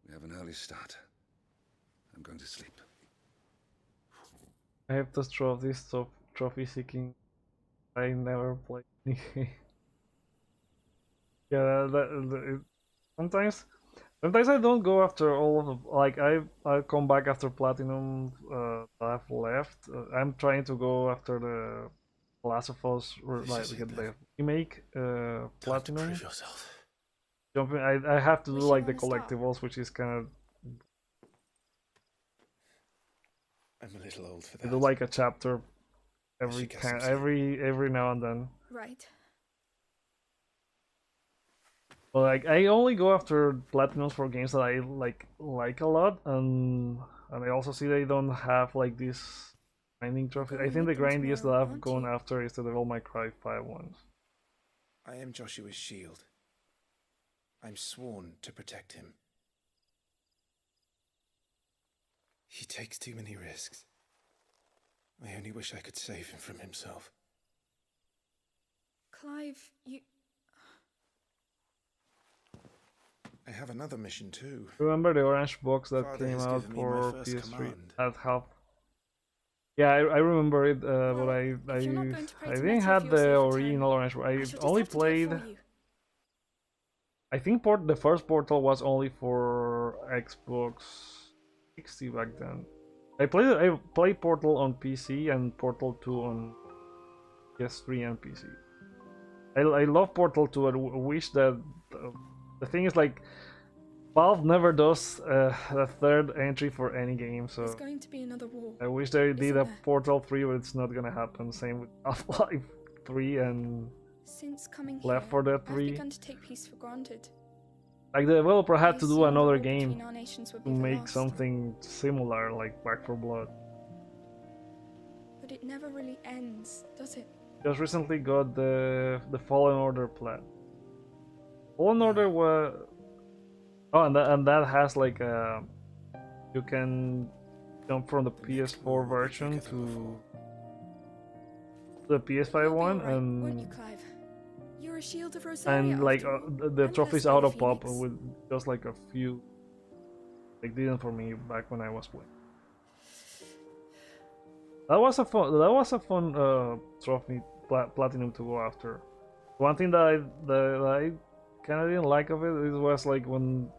We have an early start. I'm going to sleep. I have to stop this trophy seeking. I never played any game. Yeah, sometimes I don't go after all of the, like I come back after platinum that I've left. I'm trying to go after the Last of Us like get the remake platinum. Prove yourself. Jumping, I have to do like the collectibles, which is kind of. I'm a little old for I that. do like a chapter every now and then. Right. But like I only go after platinums for games that I like a lot, and I also see they don't have like this grinding trophy. I think the grindiest that I've gone after is the Devil May Cry 5 ones. I am Joshua's shield. I'm sworn to protect him. He takes too many risks. I only wish I could save him from himself. Clive, you... I have another mission too. Remember the orange box that Father came has out given me for my first PS3 command. at half? Yeah, I remember it, but I didn't have the original orange. I only played. I think the first Portal was only for Xbox 60 back then. I played Portal on PC and Portal 2 on PS3 and PC. I love Portal 2. I wish that the thing is like Valve never does a third entry for any game, so There's going to be another war. I wish they did a Portal 3, but it's not gonna happen. Same with Half-Life 3 and Since coming Left 4 Dead I've 3. begun to take peace for granted. Like the developer had to do I another assumed the war game between our nations would to be the make last. something similar, like Back 4 Blood. But it never really ends, does it? Just recently got the Fallen Order plan. Fallen Order was and that has like you can jump from the PS4 version to the PS5 one, Won't you, Clive? You're a shield of Rosaria. and like after all. the And trophies less auto than pop Phoenix. with just like a few. Like didn't for me back when I was playing. That was a fun trophy platinum to go after. One thing that I kind of didn't like of it was like when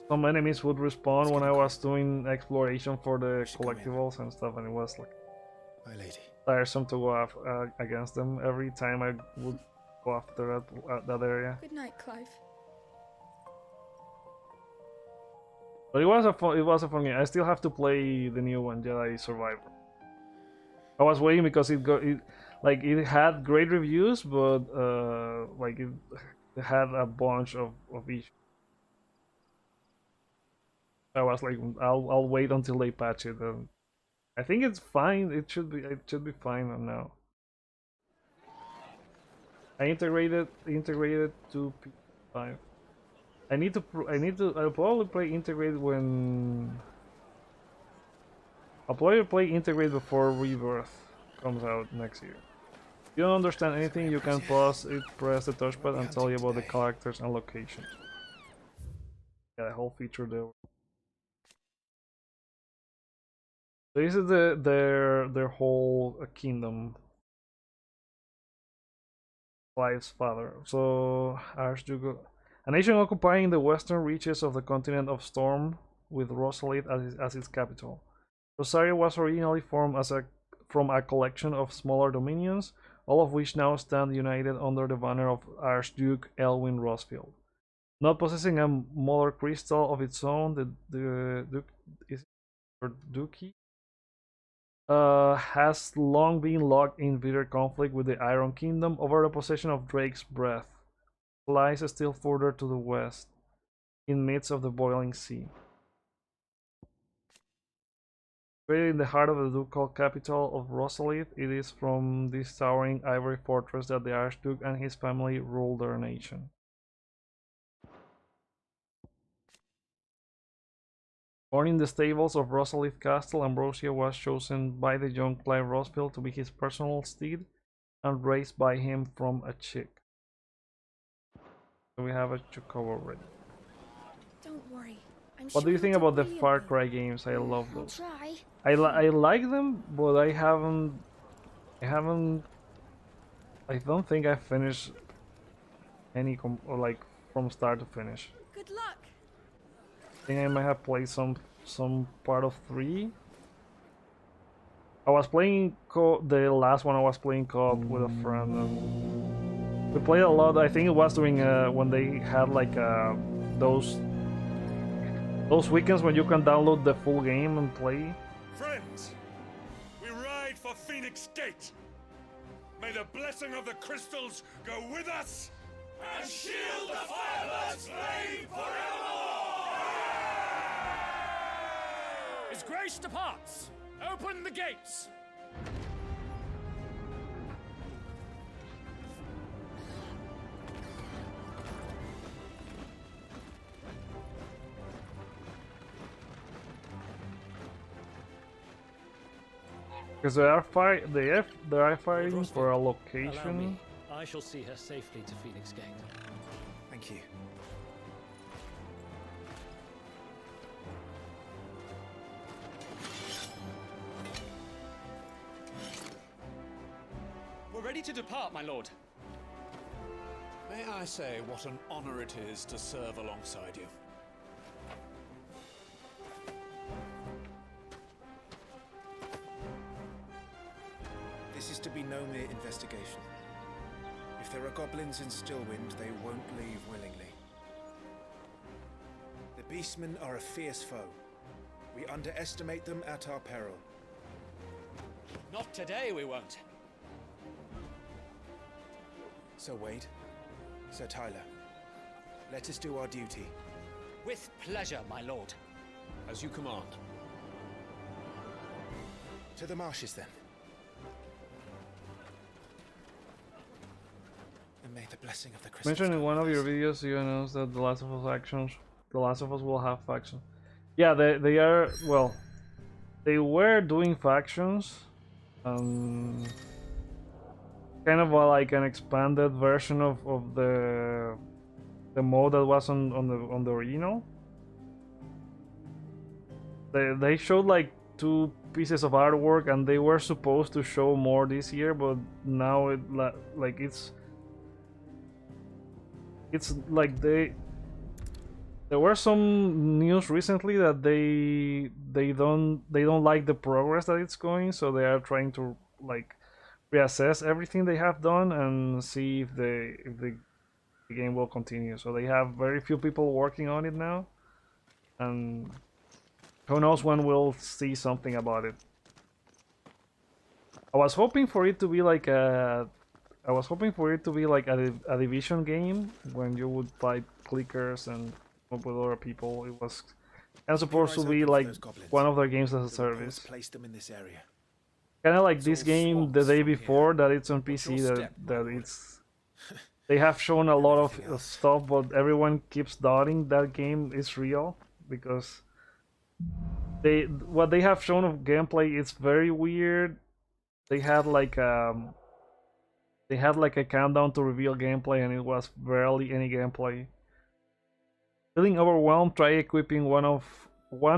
some enemies would respawn when I was doing exploration for the collectibles and stuff, and it was like My lady. tiresome to go against them every time I would go after that area. Good night, Clive. But it was a fun game. I still have to play the new one, Jedi Survivor. I was waiting because it had great reviews, but like it had a bunch of issues. I was like, I'll wait until they patch it. And I think it's fine. It should be fine now. I integrated to PS5. I'll probably play integrated when. I'll probably play integrated before Rebirth comes out next year. you don't understand anything, you can pause it, press the touchpad, and tell you about the characters and locations. Yeah, the whole feature there. This is their whole kingdom. Clive's father. So Archduke, a nation occupying the western reaches of the continent of Storm, with Rosalith as its capital. Rosario was originally formed from a collection of smaller dominions, all of which now stand united under the banner of Archduke Elwin Rosfield. Not possessing a mother crystal of its own, the Duchy has long been locked in bitter conflict with the Iron Kingdom over the possession of Drake's Breath. It lies still further to the west, in midst of the boiling sea. Situated in the heart of the ducal capital of Rosalith, it is from this towering ivory fortress that the Archduke and his family rule their nation. Born in the stables of Rosalith Castle, Ambrosia was chosen by the young Clive Rosfield to be his personal steed and raised by him from a chick. So we have a Chocobo ready. Don't worry. What do you think about the Far Cry games? I love those. I like them, but I don't think I finished any like from start to finish. Good luck. I think I might have played some part of 3. I was playing the last one. I was playing co-op with a friend, and we played a lot. I think it was during when they had like those weekends when you can download the full game and play. Friends, we ride for Phoenix Gate. May the blessing of the crystals go with us and shield the Firebird's flame forevermore! His Grace departs. Open the gates. Because they are fighting for a Allow location. me. I shall see her safely to Phoenix Gate. Thank you. We're ready to depart, my lord. May I say what an honor it is to serve alongside you? This is to be no mere investigation. If there are goblins in Stillwind, they won't leave willingly. The Beastmen are a fierce foe. We underestimate them at our peril. Not today, we won't. Sir Wade, Sir Tyler, let us do our duty. With pleasure, my lord. As you command. To the marshes, then. And may the blessing of the crystals Mentioned in one of your videos, you announced that The Last of Us will have factions. Yeah, they are, well, they were doing factions. Kind of like an expanded version of the mode that was on the original. They showed like 2 pieces of artwork, and they were supposed to show more this year, but now it's like there were some news recently that they don't like the progress that it's going, so they are trying to like reassess everything they have done and see if the game will continue. So they have very few people working on it now, and who knows when we'll see something about it. I was hoping for it to be like a Division game when you would fight clickers and up with other people. It was kind of supposed to be like one of their games as a service. Place them in this area. Kind of like this game the day before that it's on PC, that it's they have shown a lot of stuff, but everyone keeps doubting that game is real because what they have shown of gameplay is very weird. They had like They had like a countdown to reveal gameplay, and it was barely any gameplay. Feeling overwhelmed? Try equipping one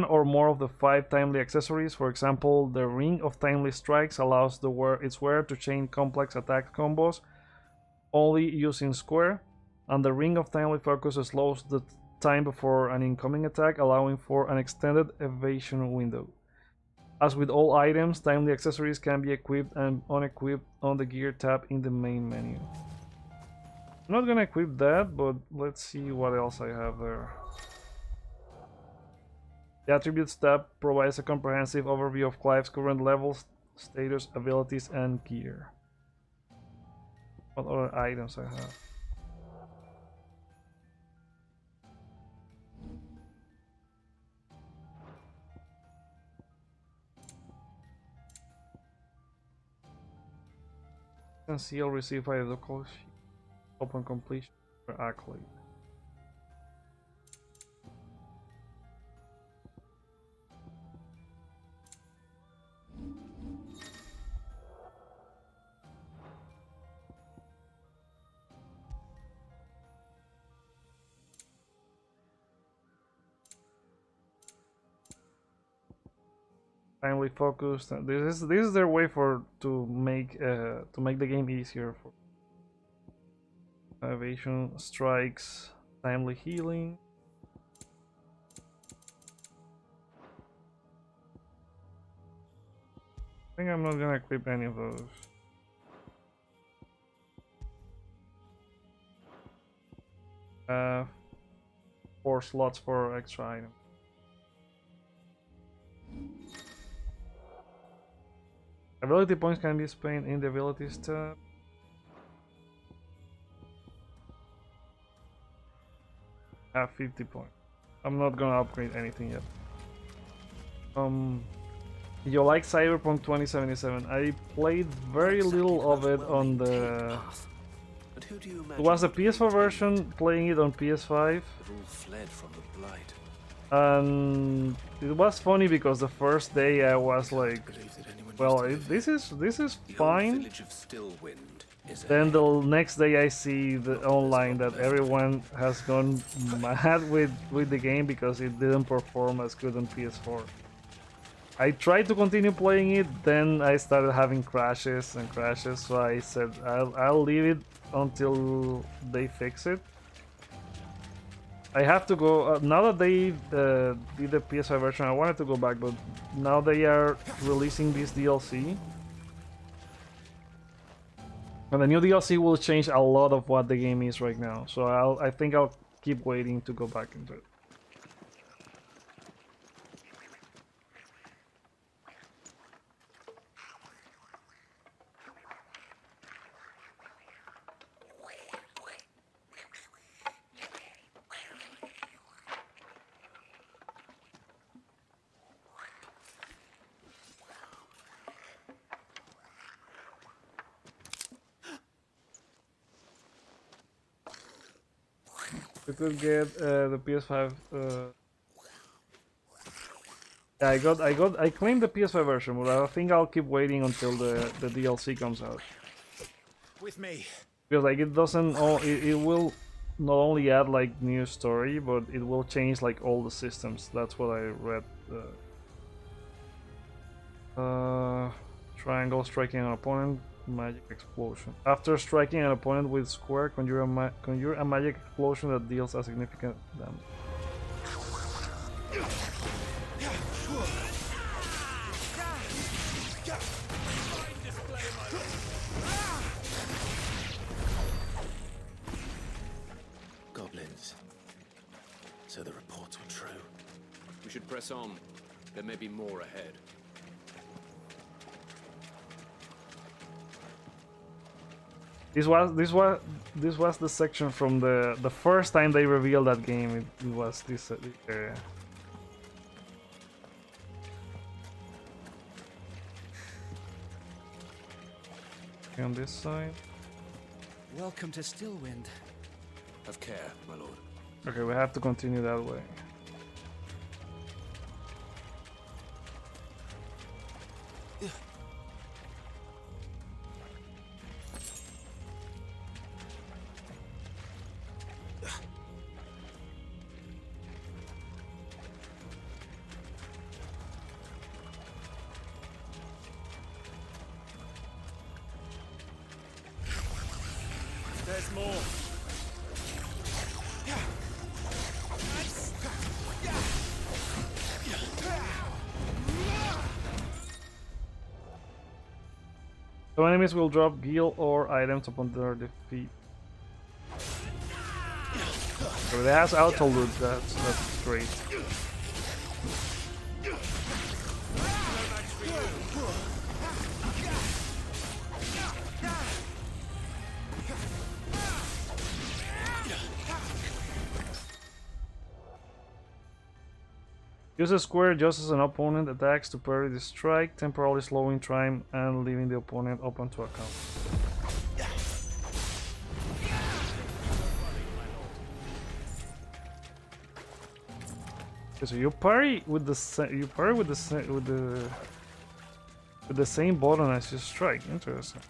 or more of the 5 timely accessories. For example, the Ring of Timely Strikes allows its wearer to chain complex attack combos only using square, and the Ring of Timely Focus slows the time before an incoming attack, allowing for an extended evasion window. As with all items, timely accessories can be equipped and unequipped on the gear tab in the main menu. I'm not gonna equip that, but let's see what else I have there. The Attributes tab provides a comprehensive overview of Clive's current levels, status, abilities, and gear. What other items I have? Conceal, receive by the call sheet. Open completion for accolade. Timely focused. This is their way to make the game easier for evasion strikes, timely healing. I think I'm not gonna equip any of those. 4 slots for extra items. Ability points can be spent in the abilities tab. Have 50 points. I'm not gonna upgrade anything yet. You like Cyberpunk 2077? I played very little of it on the... It was the PS4 version, playing it on PS5. And it was funny because the first day I was like, well, this is fine. Then the next day I see the online that everyone has gone mad with the game because it didn't perform as good on PS4. I tried to continue playing it, then I started having crashes and crashes, so I said I'll leave it until they fix it. I have to go, now that they did the PS5 version, I wanted to go back, but now they are releasing this DLC. And the new DLC will change a lot of what the game is right now, so I think I'll keep waiting to go back into it. We could get the PS5. Yeah, I claimed the PS5 version, but I think I'll keep waiting until the DLC comes out. With me. Because like it doesn't, it will not only add like new story, but it will change like all the systems. That's what I read. Triangle, striking an opponent. Magic explosion. After striking an opponent with square, conjure a magic explosion that deals a significant damage. Goblins. So the reports were true. We should press on. There may be more ahead. This was the section from the first time they revealed that game. It was this area. On this side. Welcome to Stillwind. Have care, my lord. Okay, we have to continue that way. There's more. So enemies will drop gil or items upon their defeat. So it has auto loot, that's great. Use a square just as an opponent attacks to parry the strike, temporarily slowing time and leaving the opponent open to a counter. Okay, so you parry with the same button as your strike. Interesting.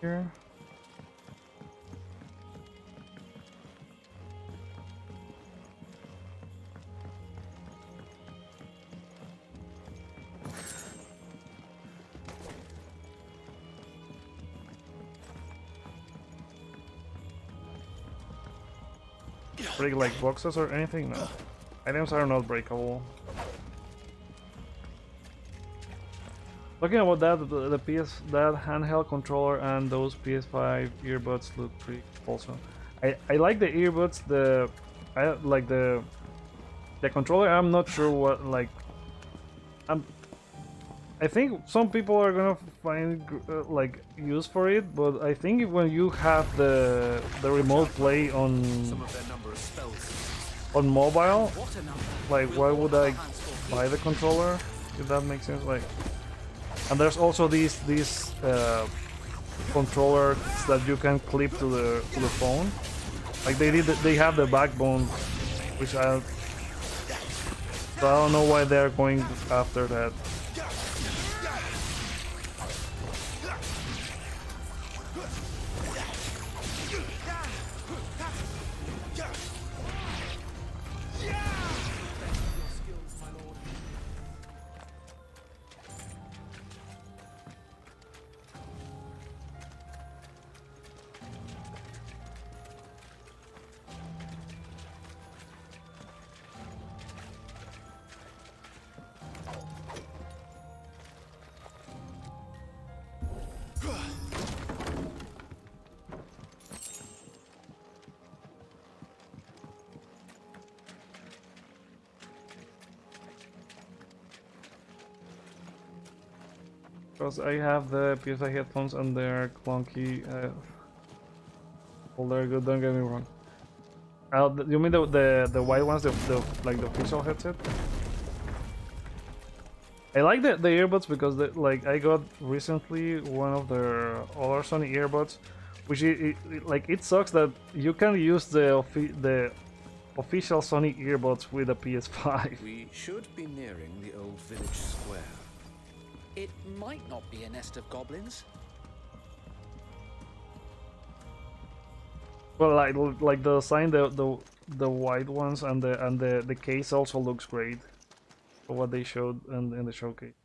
Here. Break like boxes or anything? No. Items are not breakable. Talking about that, that handheld controller and those PS5 earbuds look pretty awesome. I like the earbuds. I like the controller. I'm not sure what like. I think some people are gonna find like use for it, but I think when you have the remote play on mobile, like why would I buy the controller? If that makes sense, like. And there's also these controllers that you can clip to the phone. Like they have the backbone, which so I don't know why they're going after that. Because I have the PS5 headphones and they're clunky. Well, they're good. Don't get me wrong. You mean the white ones, the like the official headset? I like the earbuds because I got recently one of their other Sony earbuds, which it sucks that you can use the official Sony earbuds with a PS5. We should be nearing the old village square. It might not be a nest of goblins. Well, like the sign, the white ones and the case also looks great for what they showed in the showcase.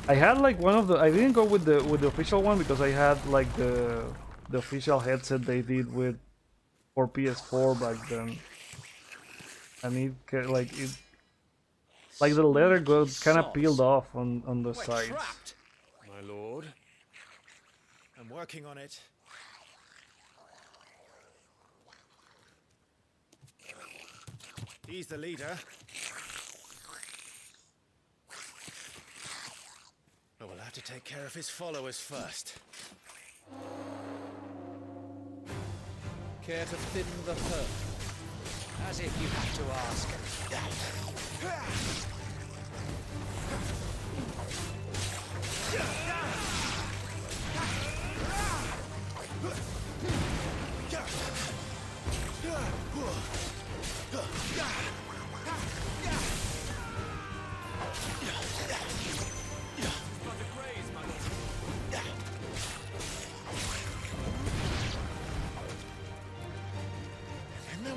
I had like one of the. I didn't go with the official one because I had like the official headset they did for PS4 back then. And like the leather got kind of peeled off on the sides. Trapped. My lord, I'm working on it. He's the leader. But we'll have to take care of his followers first. Care to thin the herd? As if you have to ask.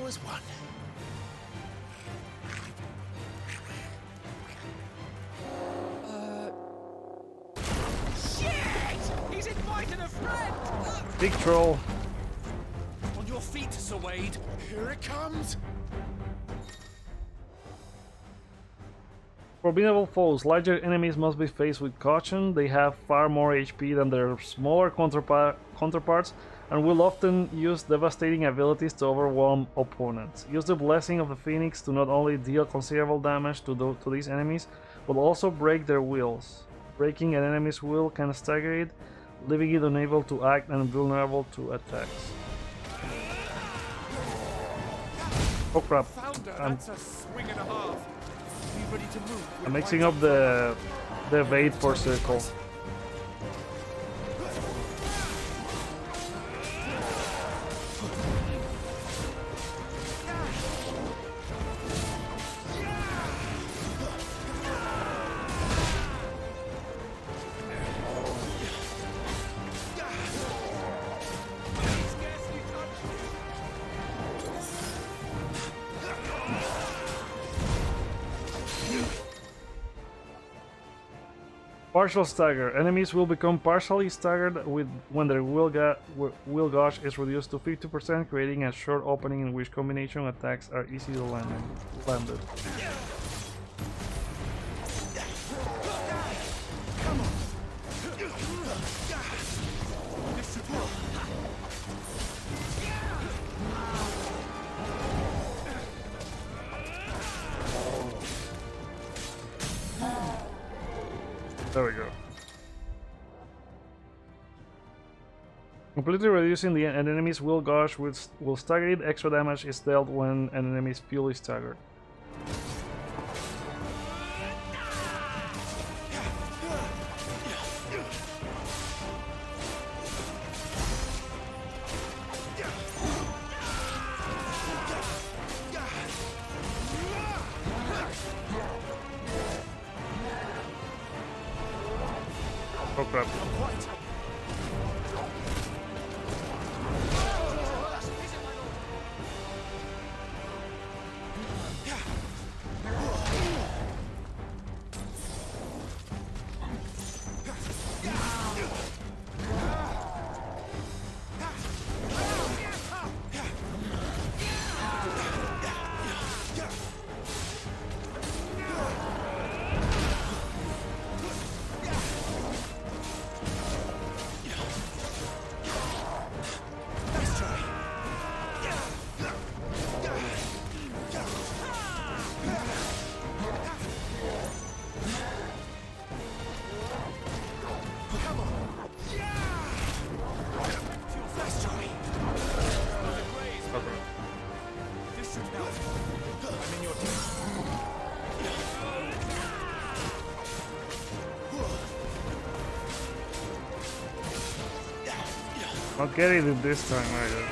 now as one. Shit! He's invited a friend! Big troll. On your feet, Sir Wade. Here it comes. Formidable foes. Larger enemies must be faced with caution. They have far more HP than their smaller counterparts and will often use devastating abilities to overwhelm opponents. Use the Blessing of the Phoenix to not only deal considerable damage to these enemies, but also break their wills. Breaking an enemy's will can stagger it, leaving it unable to act and vulnerable to attacks. Oh crap. That's a swing and a half. Be ready to move. I'm mixing up the evade for circle. Partial stagger. Enemies will become partially staggered when their will gauge is reduced to 50%, creating a short opening in which combination attacks are easy to landed. There we go. Completely reducing an enemy's will gauge will stagger it. Extra damage is dealt when an enemy's fuel is staggered. Oh crap. I'll get it this time either.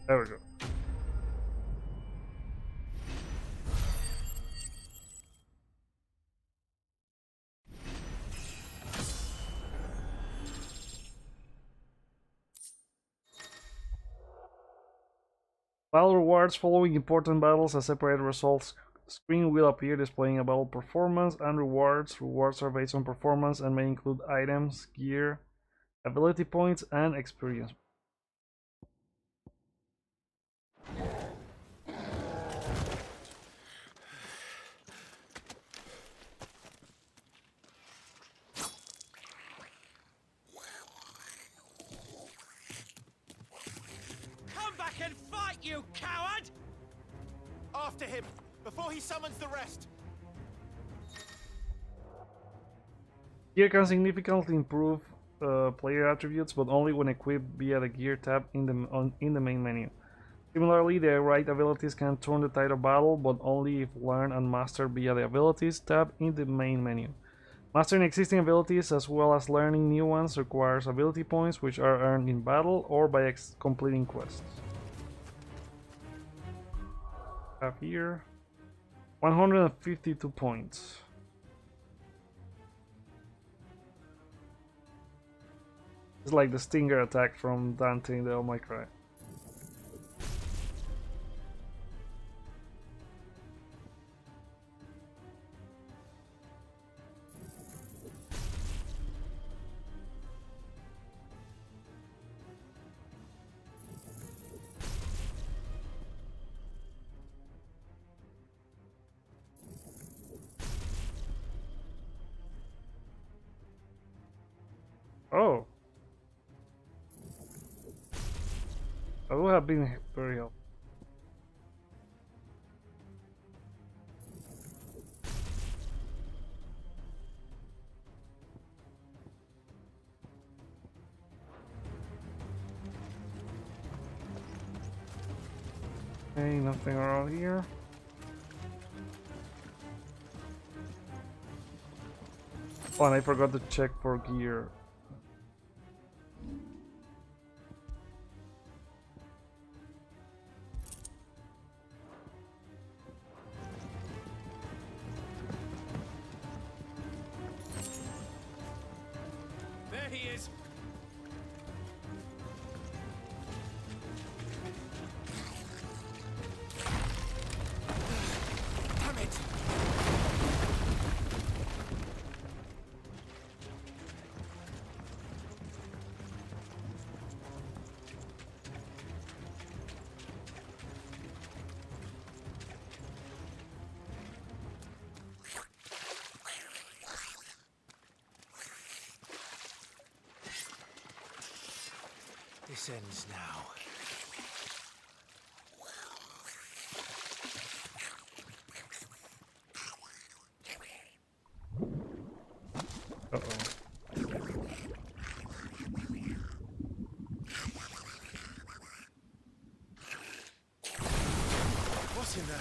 There we go. Battle rewards. Following important battles, a separate results screen will appear displaying a battle performance and rewards. Rewards are based on performance and may include items, gear, ability points, and experience. Come back and fight, you coward! After him, before he summons the rest. Gear can significantly improve player attributes, but only when equipped via the gear tab in the main menu. Similarly, the right abilities can turn the tide of battle, but only if learned and mastered via the abilities tab in the main menu. Mastering existing abilities as well as learning new ones requires ability points, which are earned in battle or by completing quests. Have here 152 points. It's like the stinger attack from Dante in the Oh My Cry. Oh. That would have been very helpful. Okay, nothing around here. Oh, and I forgot to check for gear. There he is. Damn it. This ends now. What's in there?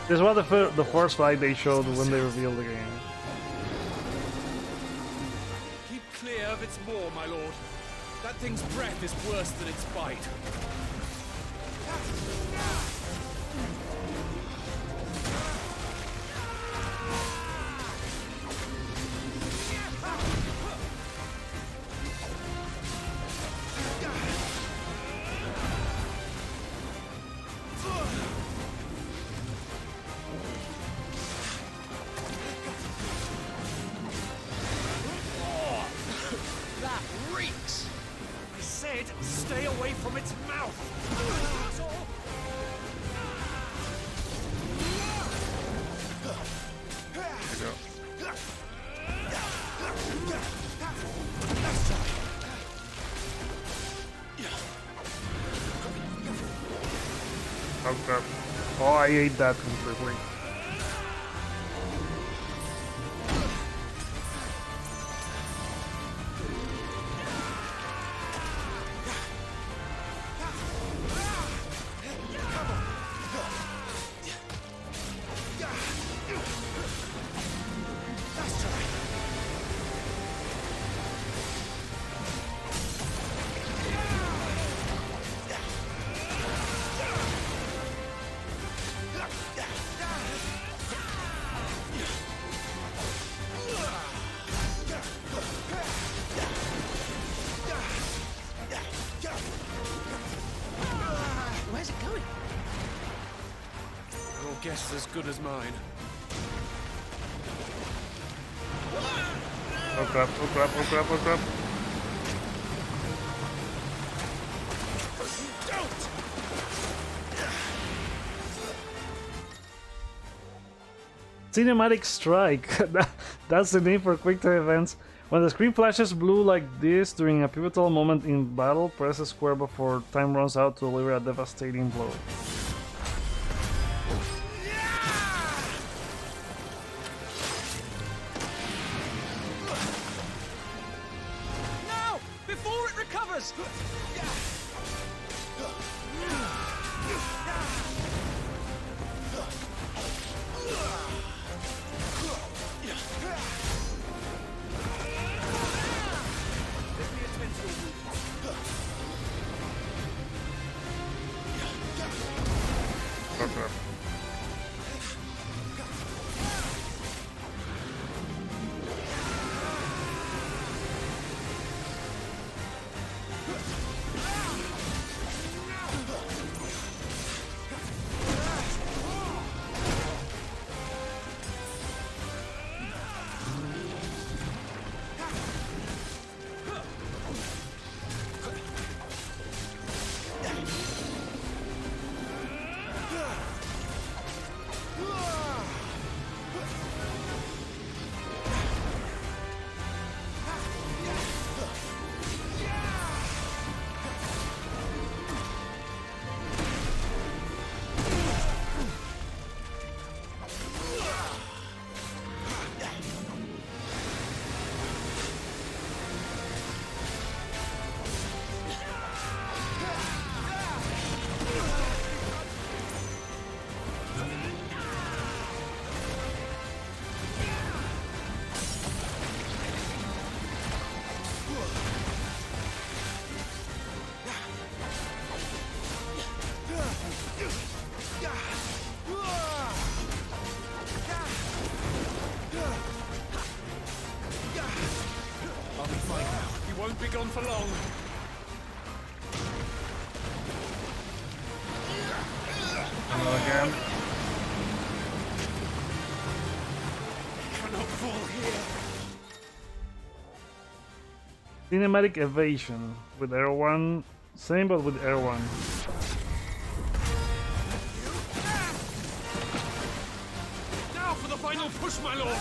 This was the first fight they showed when they revealed the game. Keep clear of its maw, my lord. That thing's breath is worse than its bite. That reeks! I said, stay away from its mouth! Oh crap. Oh, I ate that completely. Where's it going? Your guess is as good as mine. Oh crap, oh crap, oh crap, oh crap. Cinematic Strike. That's the name for quick time events. When the screen flashes blue like this during a pivotal moment in battle, press square before time runs out to deliver a devastating blow. No! Before it recovers! Oh crap. man. Cannot fall here. Cinematic evasion with Air 1. Same but with Air 1. Now for the final push, my lord.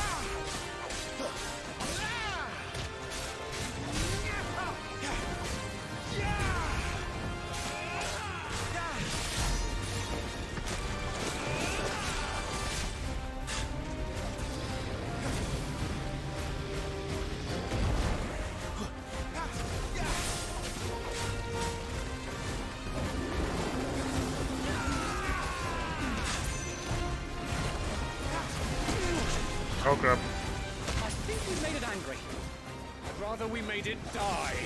Oh crap. I think we made it angry. I'd rather we made it die.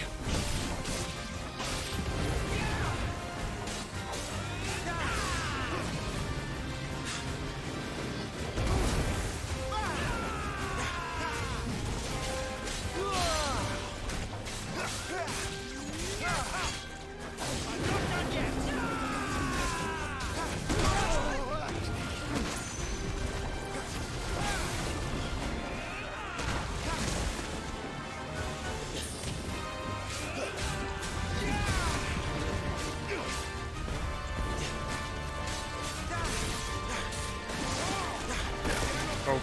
Oh.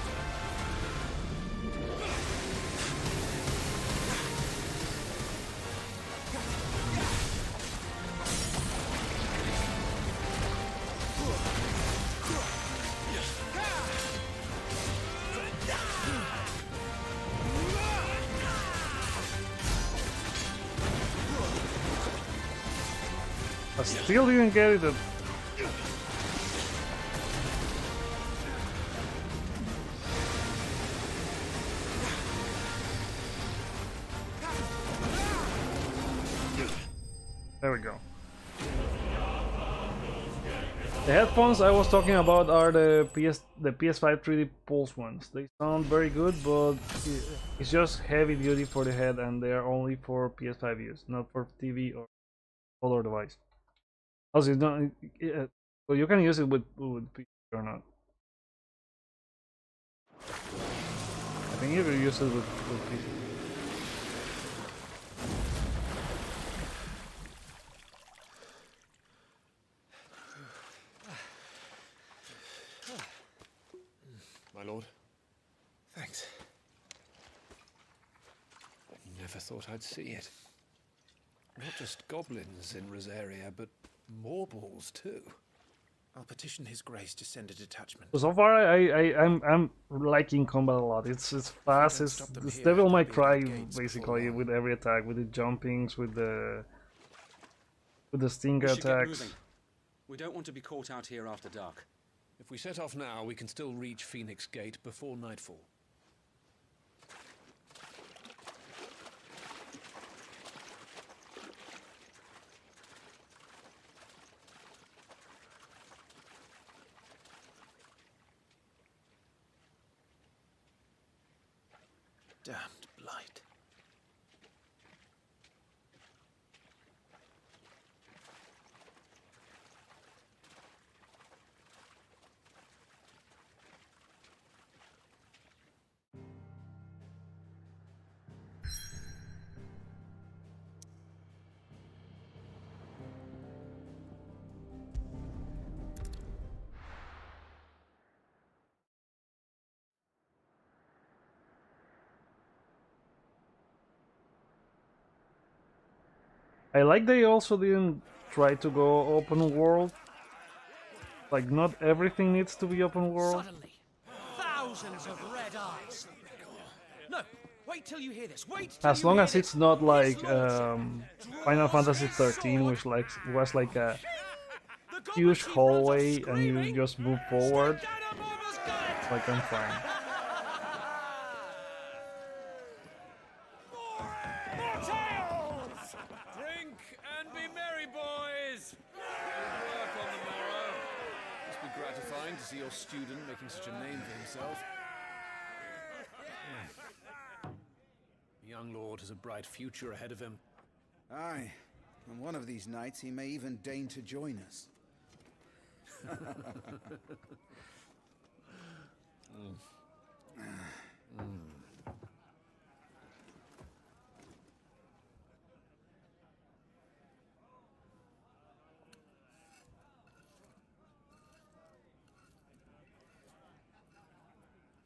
I still didn't get it. There we go. The headphones I was talking about are the PS5 3D Pulse ones. They sound very good, but it's just heavy duty for the head, and they are only for PS5 use, not for TV or other device. Also, you don't, so you can use it with PC or not. I think you can use it with PC. My lord. Thanks. Never thought I'd see it. Not just goblins in Rosaria, but Morbles too. I'll petition His Grace to send a detachment. So far, I'm liking combat a lot. It's fast. It's Devil May Cry basically with every attack, with the jumpings, with the stinger attacks. We don't want to be caught out here after dark. If we set off now, we can still reach Phoenix Gate before nightfall. Damned blight. I like they also didn't try to go open world. Like, not everything needs to be open world. Suddenly, thousands of red eyes. No, wait till you hear this. Wait till As long as it's not like Final Fantasy 13, which was like a huge hallway and you just move forward. Like, I'm fine. Drink and be merry, boys. Good work on the morrow. Must be gratifying to see your student making such a name for himself. The young lord has a bright future ahead of him. Aye, and one of these nights he may even deign to join us.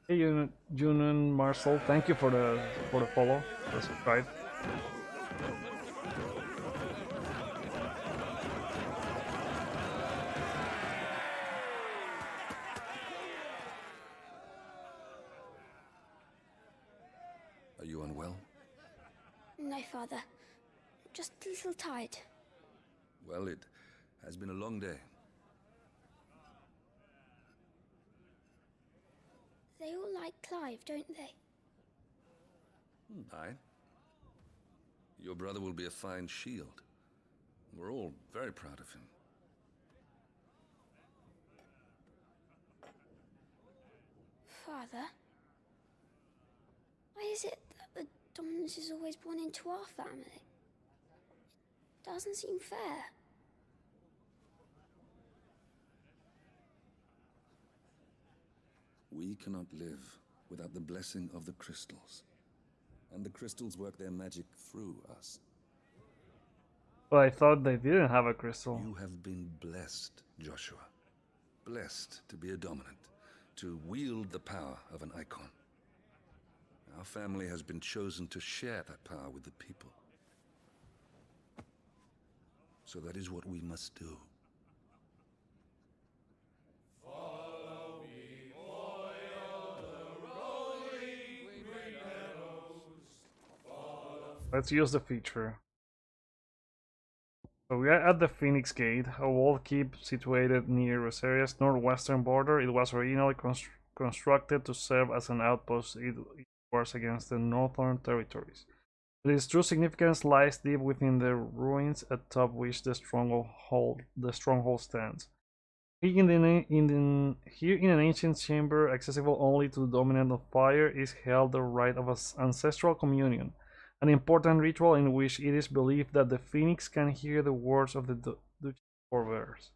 Hey, Junon Marcel, thank you for the follow, the subscribe. Are you unwell? No, Father. Just a little tired. Well, it has been a long day. They all like Clive, don't they? Aye. Your brother will be a fine shield. We're all very proud of him. Father? Why is it that the dominance is always born into our family? It doesn't seem fair. We cannot live without the blessing of the crystals. And the crystals work their magic through us. Well, I thought they didn't have a crystal. You have been blessed, Joshua. Blessed to be a dominant, to wield the power of an icon. Our family has been chosen to share that power with the people. So that is what we must do. Let's use the feature. So we are at the Phoenix Gate, a wall keep situated near Rosaria's northwestern border. It was originally constructed to serve as an outpost in wars against the northern territories. Its true significance lies deep within the ruins atop which the stronghold stands. Here in an ancient chamber, accessible only to the dominant of fire, is held the rite of ancestral communion, an important ritual in which it is believed that the Phoenix can hear the words of the Duchess forebears.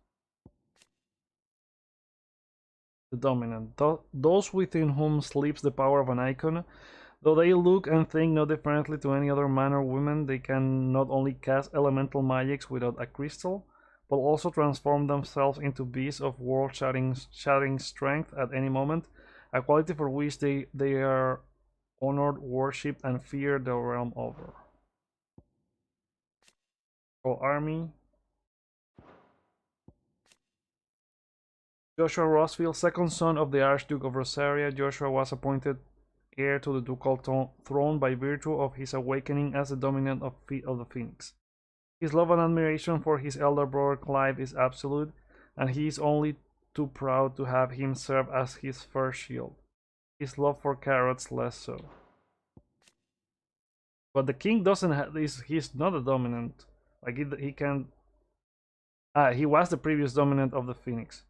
The dominant, those within whom sleeps the power of an icon, though they look and think no differently to any other man or woman, they can not only cast elemental magics without a crystal, but also transform themselves into beasts of world-shattering strength at any moment, a quality for which they are honored, worshipped, and feared the realm over. Army. Joshua Rossfield, second son of the Archduke of Rosaria, Joshua was appointed heir to the ducal throne by virtue of his awakening as the dominant of the Phoenix. His love and admiration for his elder brother Clive is absolute, and he is only too proud to have him serve as his first shield. His love for Carrots less so. But the king doesn't have this. He's not a dominant. Like he can. He was the previous dominant of the Phoenix.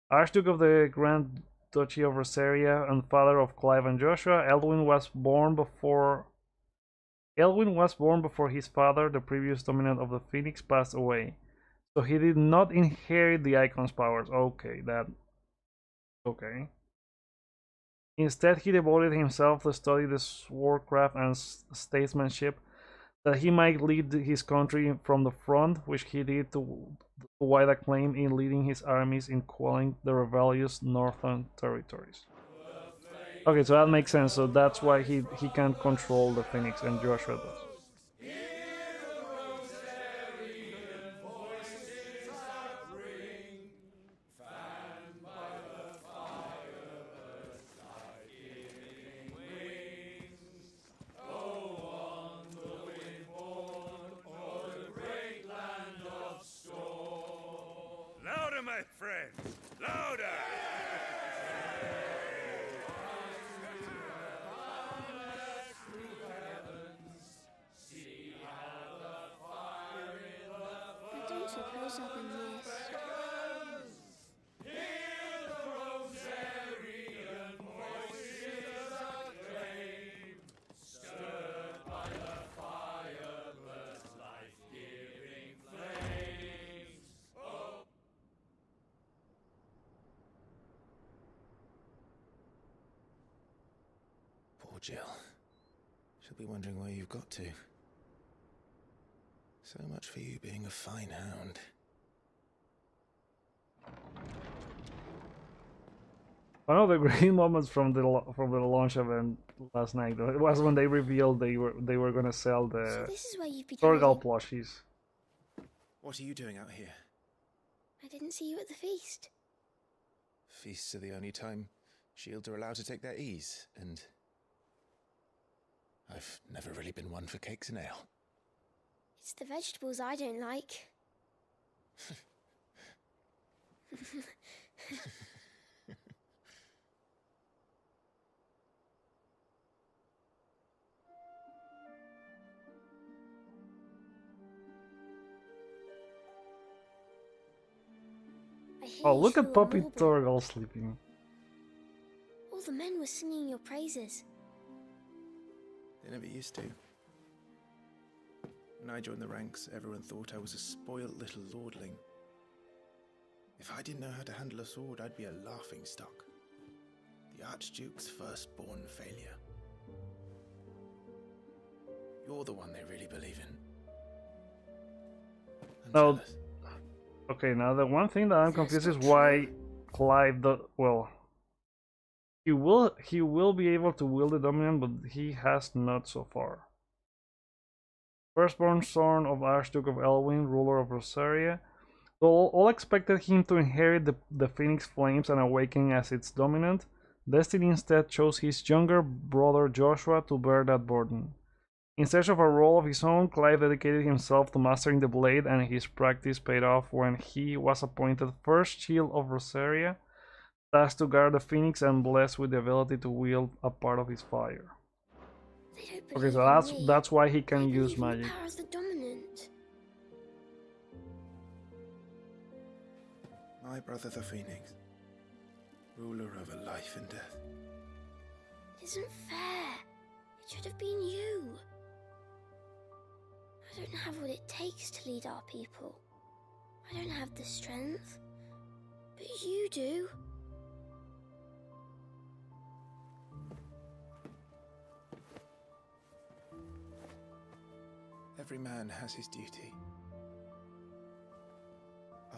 Archduke of the Grand Duchy of Rosaria and father of Clive and Joshua, Elwyn was born before his father, the previous dominant of the Phoenix, passed away. So he did not inherit the icon's powers. Okay. Instead, he devoted himself to study the swordcraft and statesmanship, that he might lead his country from the front, which he did to wide acclaim in leading his armies in quelling the rebellious northern territories. Okay, so that makes sense. So that's why he can't control the Phoenix, and Joshua does. Louder, my friends! Louder! I don't suppose I've been missed. Poor Jill. She'll be wondering where you've got to. So much for you being a fine hound. One of the great moments from the launch event last night though, it was when they revealed they were gonna sell the So this is where you've been Torgal hiding. plushies. What are you doing out here? I didn't see you at the feast. Feasts are the only time shields are allowed to take their ease, and I've never really been one for cakes and ale. It's the vegetables I don't like. Oh, look at Puppy Torgal sleeping. All the men were singing your praises. They never used to. When I joined the ranks, everyone thought I was a spoiled little lordling. If I didn't know how to handle a sword, I'd be a laughingstock. The Archduke's firstborn failure. You're the one they really believe in. No. Okay, now the one thing that I'm confused is why Clive he will be able to wield the dominant, but he has not so far. Firstborn son of Archduke of Elwyn, ruler of Rosaria. All expected him to inherit the Phoenix Flames and awaken as its dominant. Destiny instead chose his younger brother Joshua to bear that burden. In search of a role of his own, Clive dedicated himself to mastering the blade, and his practice paid off when he was appointed first Shield of Rosaria, tasked to guard the Phoenix and blessed with the ability to wield a part of his fire. Okay, so that's why he can use magic. Power is the dominant. My brother the Phoenix, ruler over life and death. It isn't fair. It should have been you. I don't have what it takes to lead our people. I don't have the strength. But you do. Every man has his duty.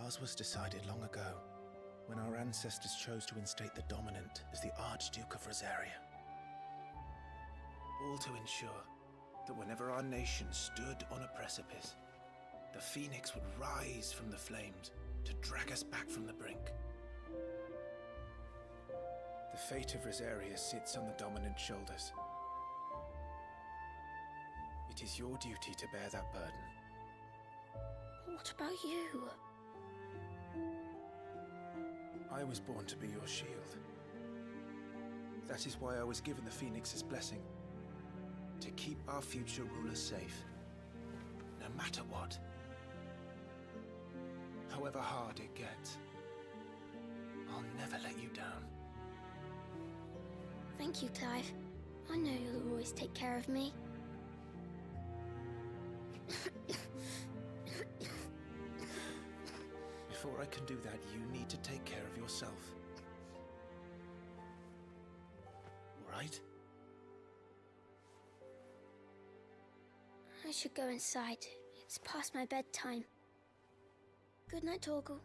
Ours was decided long ago, when our ancestors chose to instate the dominant as the Archduke of Rosaria. All to ensure that whenever our nation stood on a precipice, the Phoenix would rise from the flames to drag us back from the brink. The fate of Rosaria sits on the dominant's shoulders. It is your duty to bear that burden. What about you? I was born to be your shield. That is why I was given the Phoenix's blessing. To keep our future rulers safe. No matter what. However hard it gets. I'll never let you down. Thank you, Clive. I know you'll always take care of me. Before I can do that, you need to take care of yourself. All right? I should go inside. It's past my bedtime. Good night, Torgal.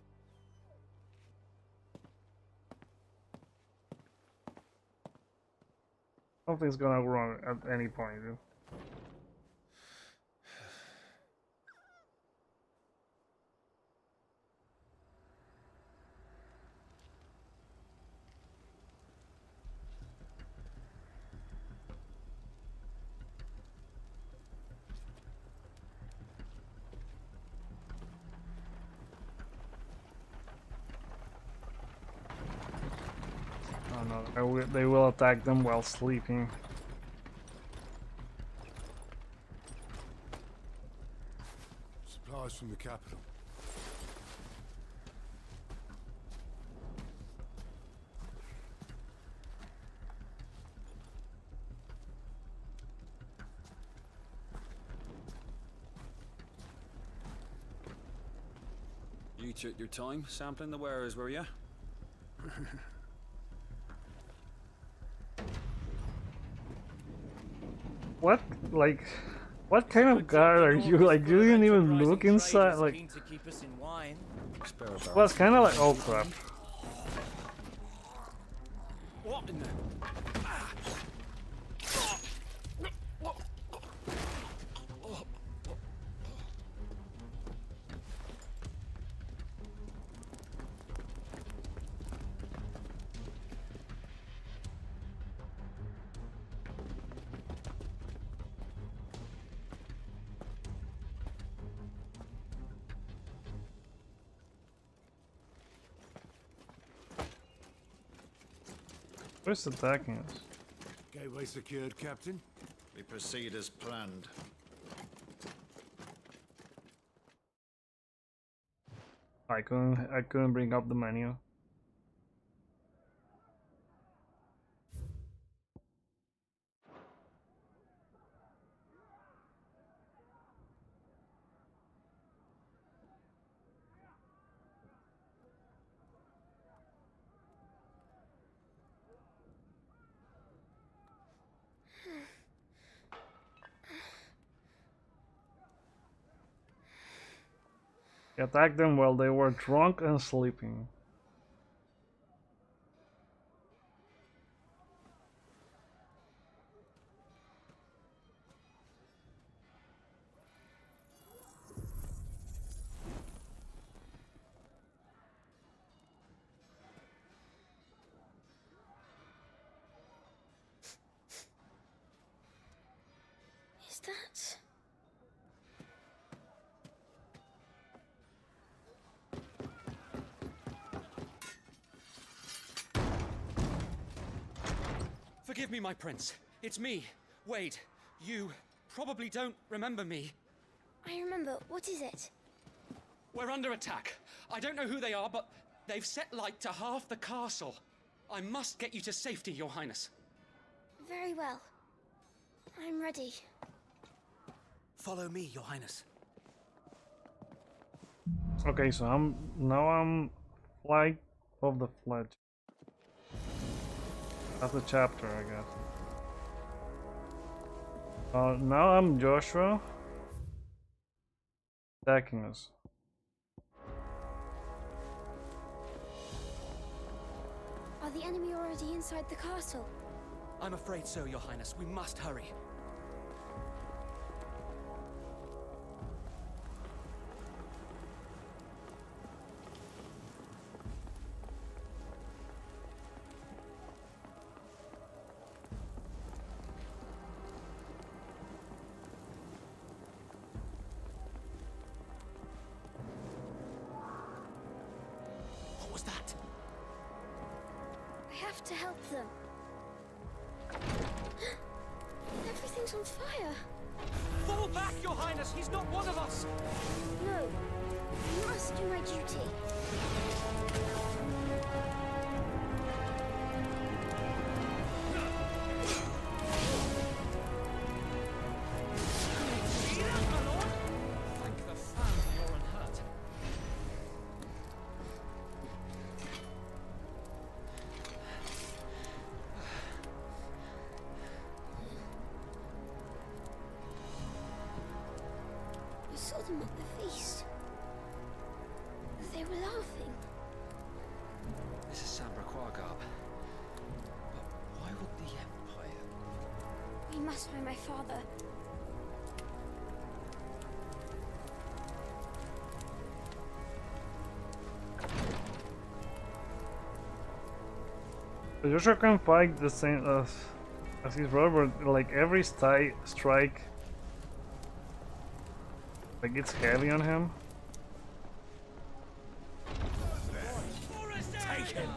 Something's gonna go wrong at any point. Oh no, they will attack them while sleeping. Supplies from the capital. You took your time sampling the wares, were you? What? Like, what kind of guard are you? Like, you didn't even look inside. Like, To keep us in wine. well, it's kind of like, oh crap. What in the... Who's attacking us? Gateway secured, Captain. We proceed as planned. I couldn't bring up the menu. He attacked them while they were drunk and sleeping. Is that... Forgive me, my prince. It's me, Wade. You probably don't remember me. I remember. What is it? We're under attack. I don't know who they are, but they've set light to half the castle. I must get you to safety, Your Highness. Very well. I'm ready. Follow me, Your Highness. Okay, so I'm Flight of the Fledge. That's the chapter, I guess. Now I'm Joshua. Attacking us. Are the enemy already inside the castle? I'm afraid so, Your Highness. We must hurry. What was that? I have to help them. Everything's on fire. Fall back, Your Highness! He's not one of us! No, I must do my duty. Thank the fan you're unhurt. I saw them at the feast. They were laughing. This is Sambra Quagab. But why would the Empire? We must find my father. So Joshua can fight the same as his brother, but like every strike, like it's heavy on him. Take him!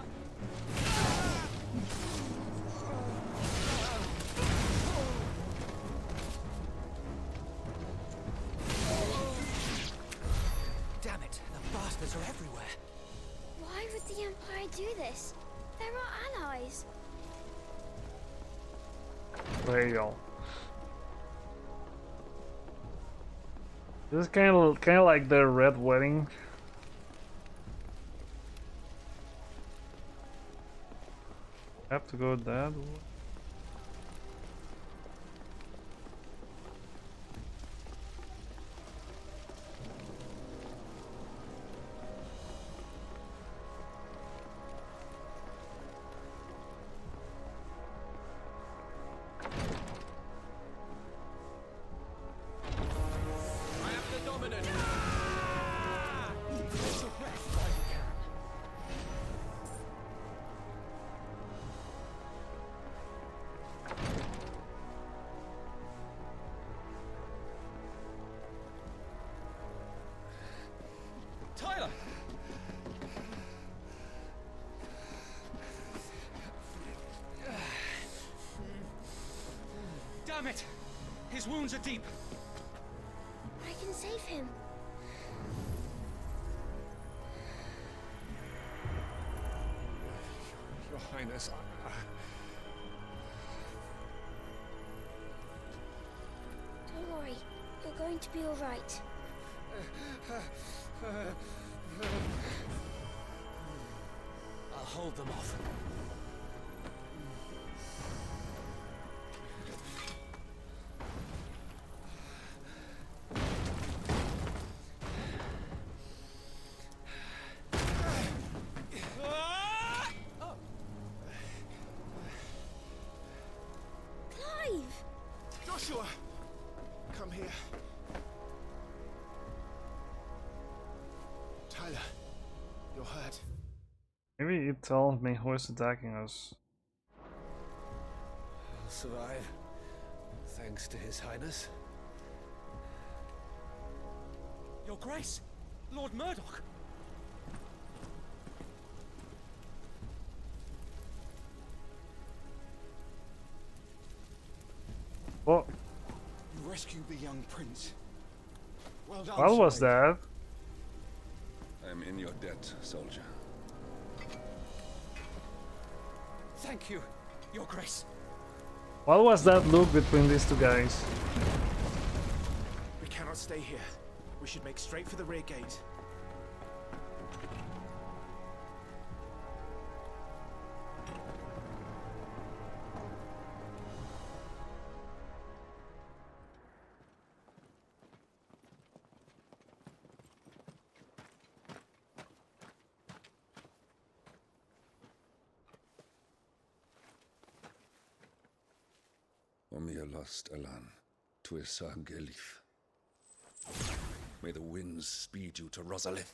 Damn it, the bastards are everywhere. Why would the Empire do this? They're our allies. Fail. This is kind of like the Red Wedding. Have to go that way. it! His wounds are deep. I can save him. Your Highness, Don't worry. You're going to be all right. I'll hold them off. Clive! Joshua! Come here. Tyler, you're hurt. Maybe it tells me who is attacking us. I'll survive, thanks to His Highness. Your Grace! Lord Murdoch! What? You rescued the young prince. Well done. What was Slade. that? I'm in your debt, soldier. Thank you, Your Grace. What was that look between these two guys? We cannot stay here. We should make straight for the rear gate. Omia lost Alan, Tuisa Gelith. May the winds speed you to Rosalith.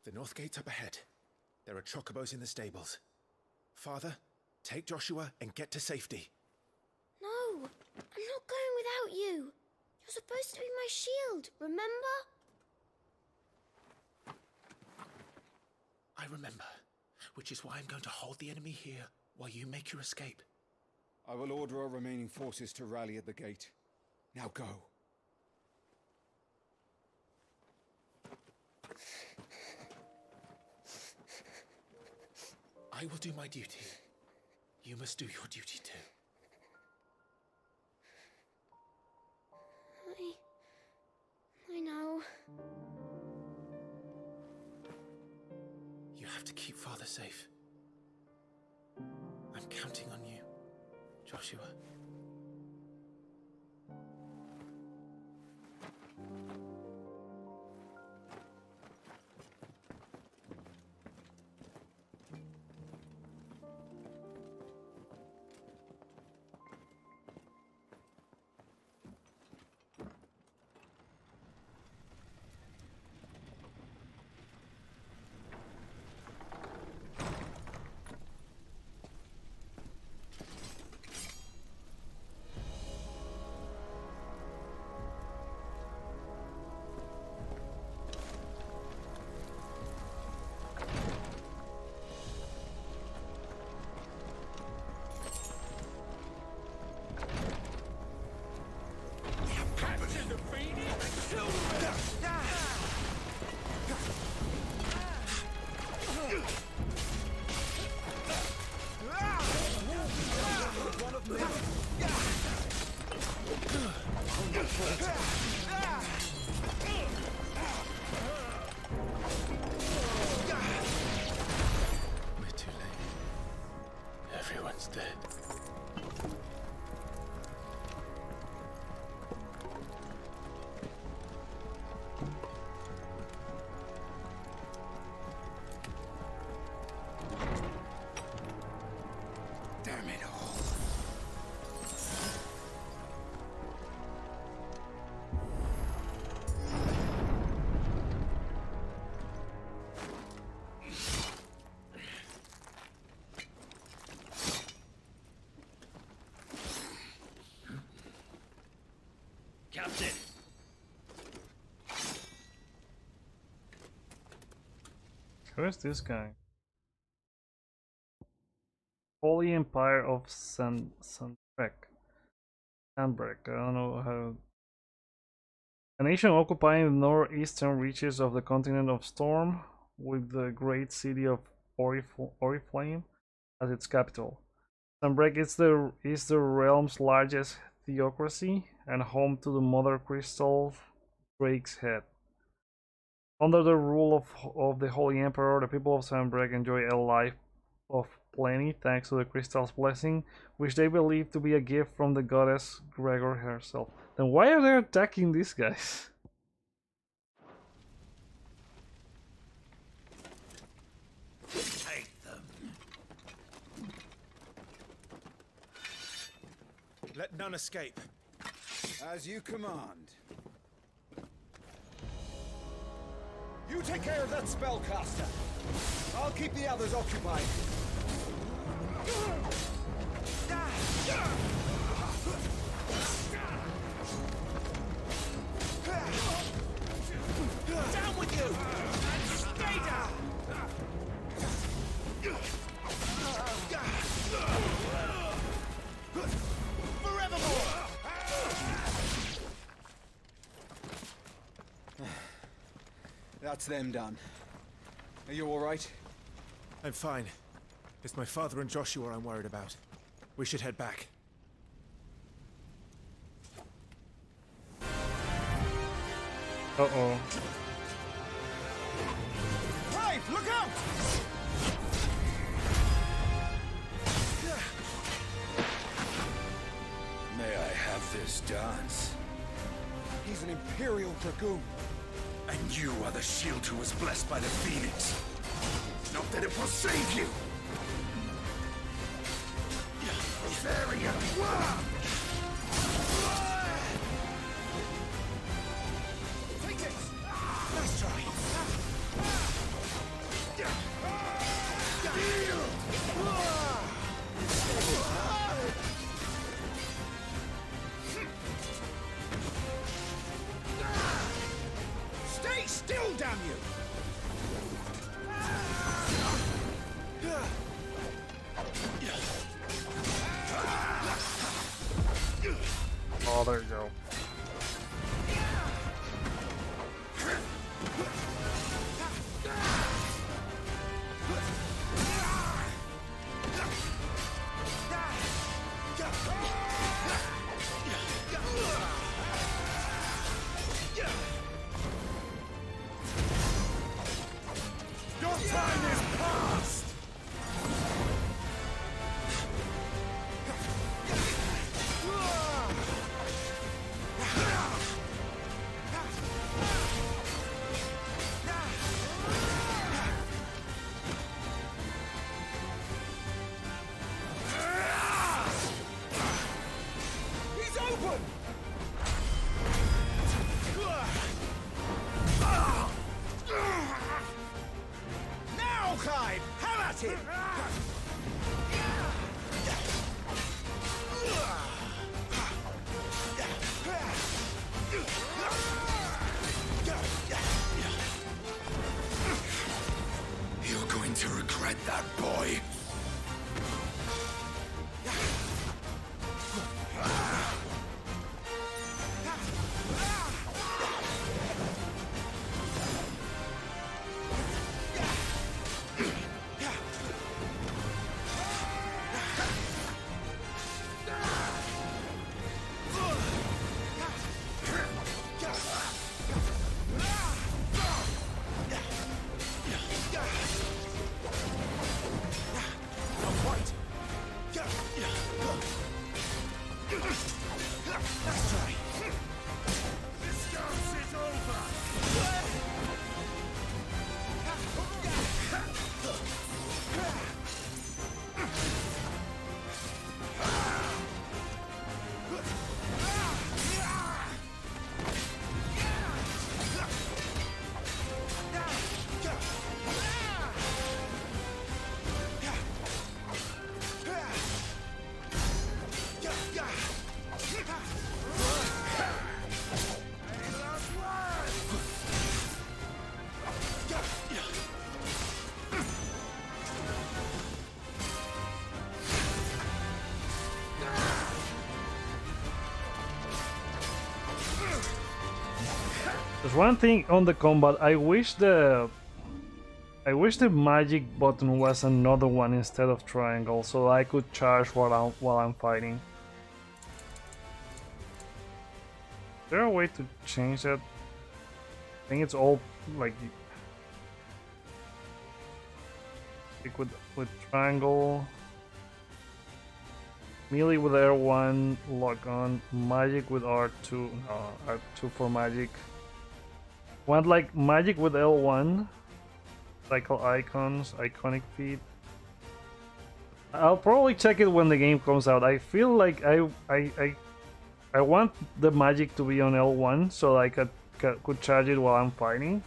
The north gate's up ahead. There are chocobos in the stables. Father, take Joshua and get to safety. No, I'm not going without you. You're supposed to be my shield, remember? I remember, which is why I'm going to hold the enemy here while you make your escape. I will order our remaining forces to rally at the gate. Now go. I will do my duty. You must do your duty too. I know. You have to keep Father safe. I'm counting on you, Joshua. We're too late. Everyone's dead. Damn it all. Where's this guy? Holy Empire of Sandbrek. I don't know how. A nation occupying the northeastern reaches of the continent of Storm, with the great city of Oriflame as its capital. Sandbrek is the realm's largest theocracy and home to the Mother Crystal Drake's Head. Under the rule of the Holy Emperor, the people of Sandbrek enjoy a life of plenty thanks to the crystal's blessing, which they believe to be a gift from the goddess Gregor herself. Then why are they attacking these guys? Take them. Let none escape. As you command. You take care of that spellcaster. I'll keep the others occupied. Down with you! And stay down! Forevermore! That's them done. Are you all right? I'm fine. It's my father and Joshua I'm worried about. We should head back. Uh-oh. Clive, look out! May I have this dance? He's an Imperial Dragoon. And you are the shield who was blessed by the Phoenix. Not that it will save you! Varia! Take it! Nice try! Stay still, damn you! Oh, there you go. Your time is past! He's open! Now, Clive! Have at it! You're going to regret that, boy. There's one thing on the combat. I wish the magic button was another one instead of triangle, so I could charge while I'm fighting. Is there a way to change that? I think it's all like with triangle, melee with R1, lock on, magic with R2, no, R2 for magic. Want like magic with L1, cycle icons, iconic feed. I'll probably check it when the game comes out. I feel like I want the magic to be on L1 so I could charge it while I'm fighting.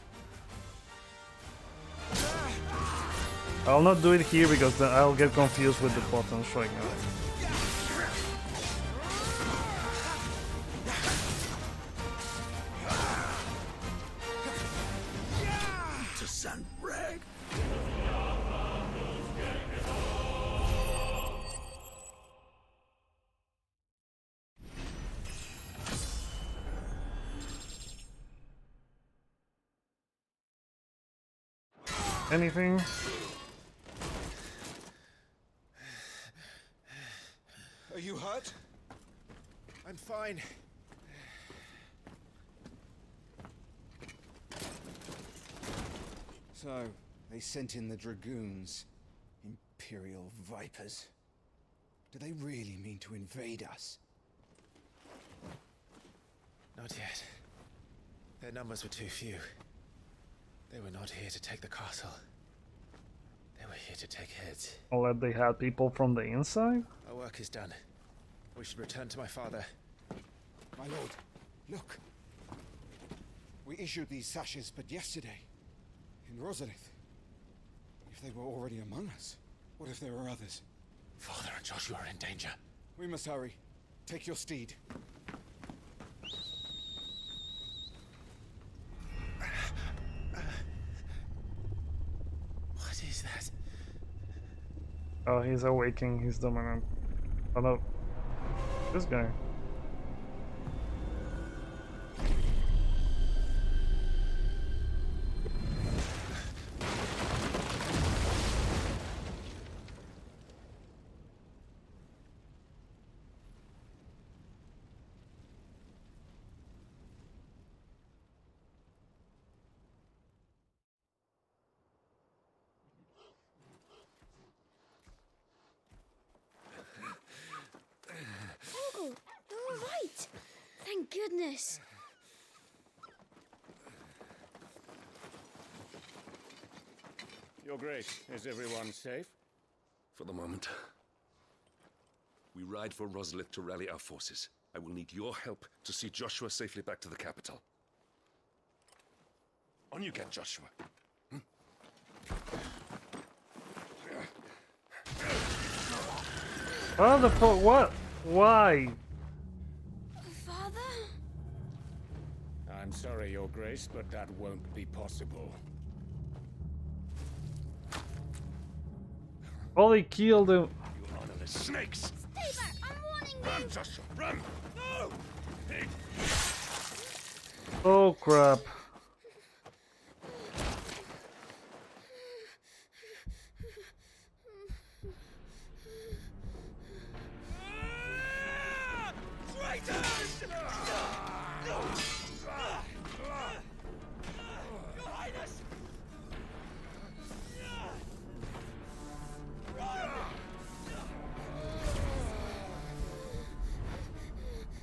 I'll not do it here because then I'll get confused with the buttons right now. Anything? Are you hurt? I'm fine. So, they sent in the Dragoons. Imperial Vipers. Do they really mean to invade us? Not yet. Their numbers were too few. They were not here to take the castle. They were here to take heads. Or that they had people from the inside? Our work is done. We should return to my father. My lord, look. We issued these sashes but yesterday. In Rosalith. If they were already among us, what if there were others? Father and Joshua are in danger. We must hurry. Take your steed. What is that? Oh, he's awaking his dominant. Oh no. This guy. Thank goodness. Your Grace, is everyone safe? For the moment. We ride for Rosalith to rally our forces. I will need your help to see Joshua safely back to the capital. On you get, Joshua. How the fuck? What? Why? Father? I'm sorry, Your Grace, but that won't be possible. Oh, they killed him. You honorless snakes! Stay back! I'm warning you! Run, Joshua, run! No! Oh crap.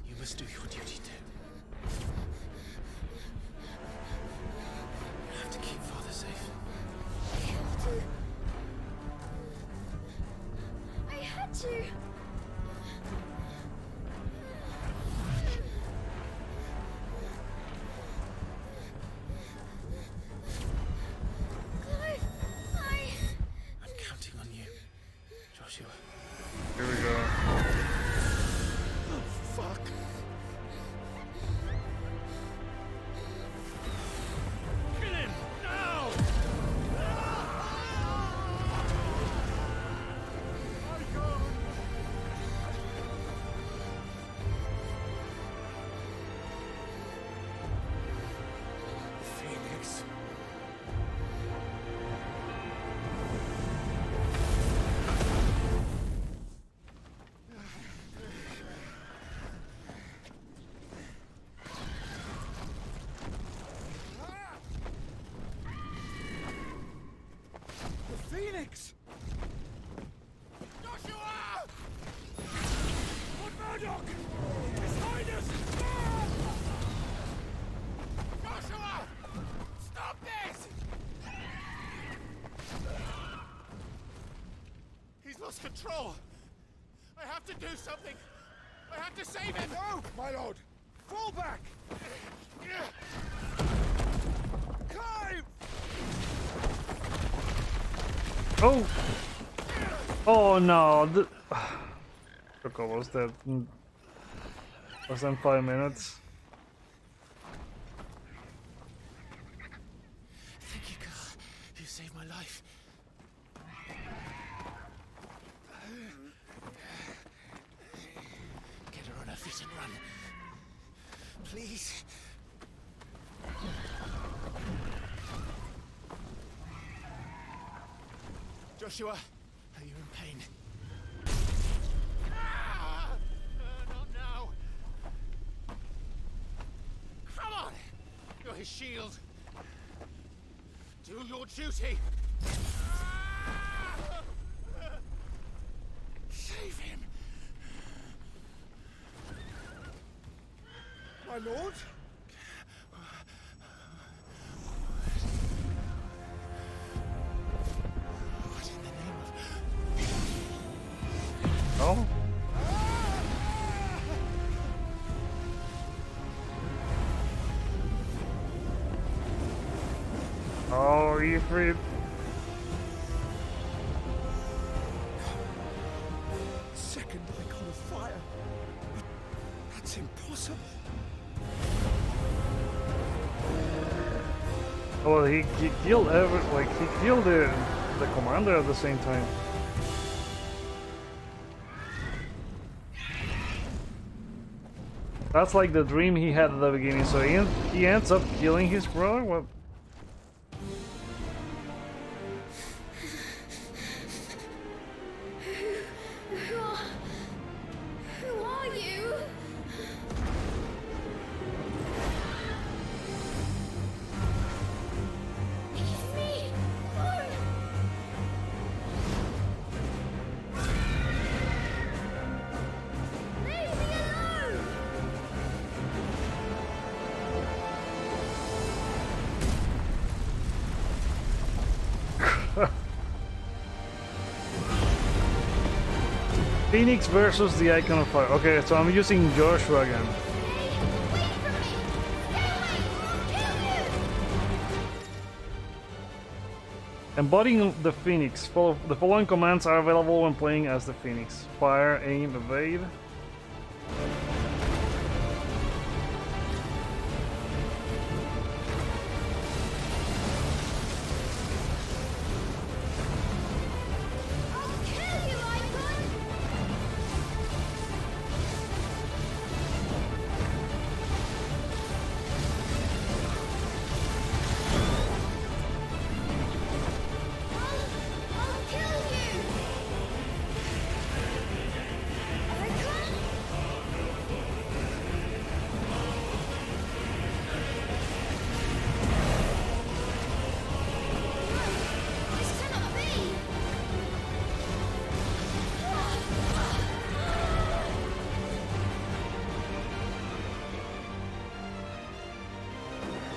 You must do your duty too. You have to keep Father safe. I have to. I had to. Clive, I'm counting on you, Joshua. Here we go. Oh, fuck. Kill him! Now! Phoenix! Joshua! Lord Murdoch! His Highness! Joshua! Stop this! He's lost control. I have to do something. I have to save him. No, my lord. Fall back. Clive! Oh! Oh no! Took almost that. Less than 5 minutes. Thank you, girl. You saved my life. Get her on her feet and run. Please. Joshua, are you in pain? Not now. Come on! You're his shield. Do your duty. Save him. My lord? Oh? Oh, Ifrit. Second icon of fire. That's impossible. Well, he killed he killed the commander at the same time. That's like the dream he had at the beginning. So he ends up killing his brother. What? Who are you? Leave me alone. Leave me alone. Phoenix versus the Icon of Fire. Okay, so I'm using Joshua again. Embodying the Phoenix. The following commands are available when playing as the Phoenix. Fire, aim, evade.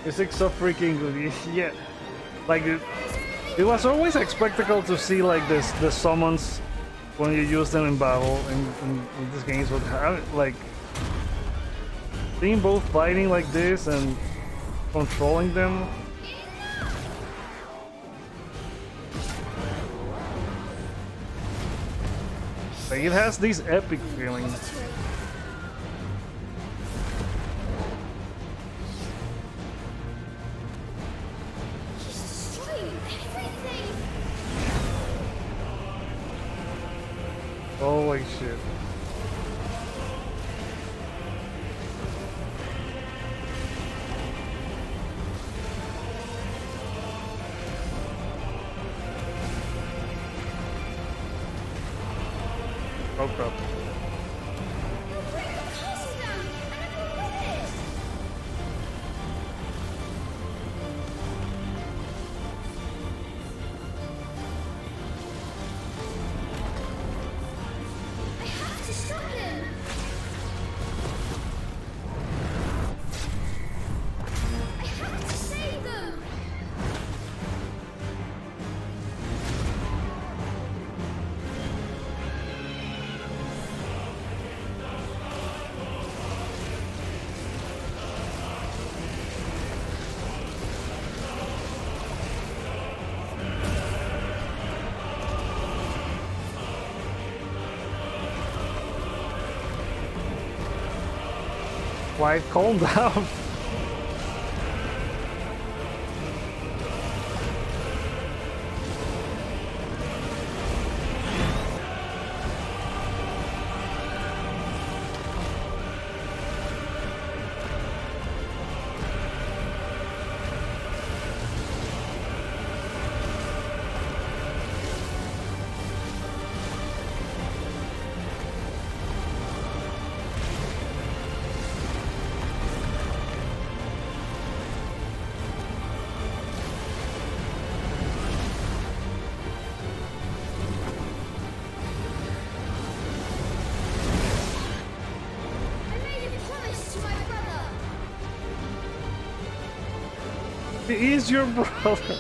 Music's so freaking good. Yeah, like it was always a spectacle to see like the summons when you use them in battle in these games. Would have like seeing both fighting like this and controlling them. Like it has this epic feeling. Holy shit. Oh crap. Clive, calm down. He is your brother.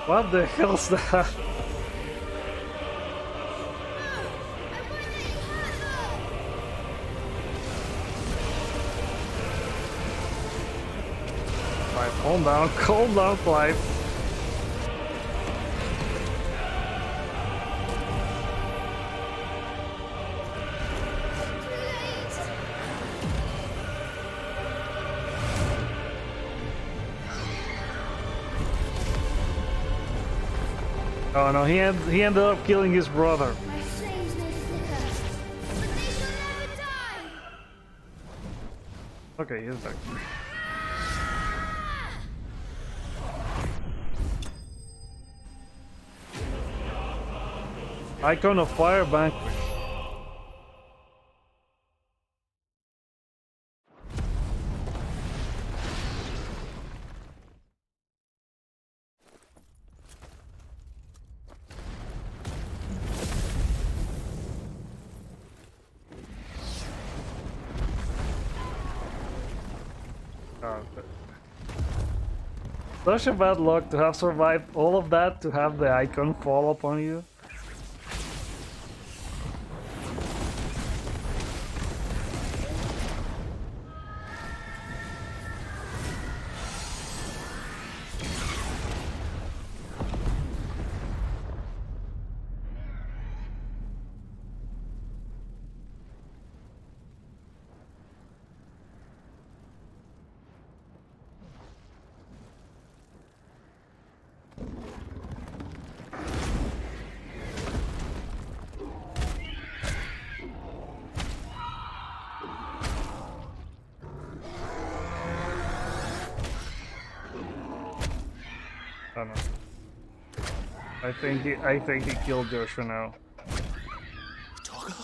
What the hell's that? Clive, calm down, Clive. Oh no, he ended up killing his brother. My flames may flicker, but they shall never die. Okay, he's back. Icon of Fire Banquet. Such a bad luck to have survived all of that, to have the icon fall upon you. I think he killed Joshua now. Toggle?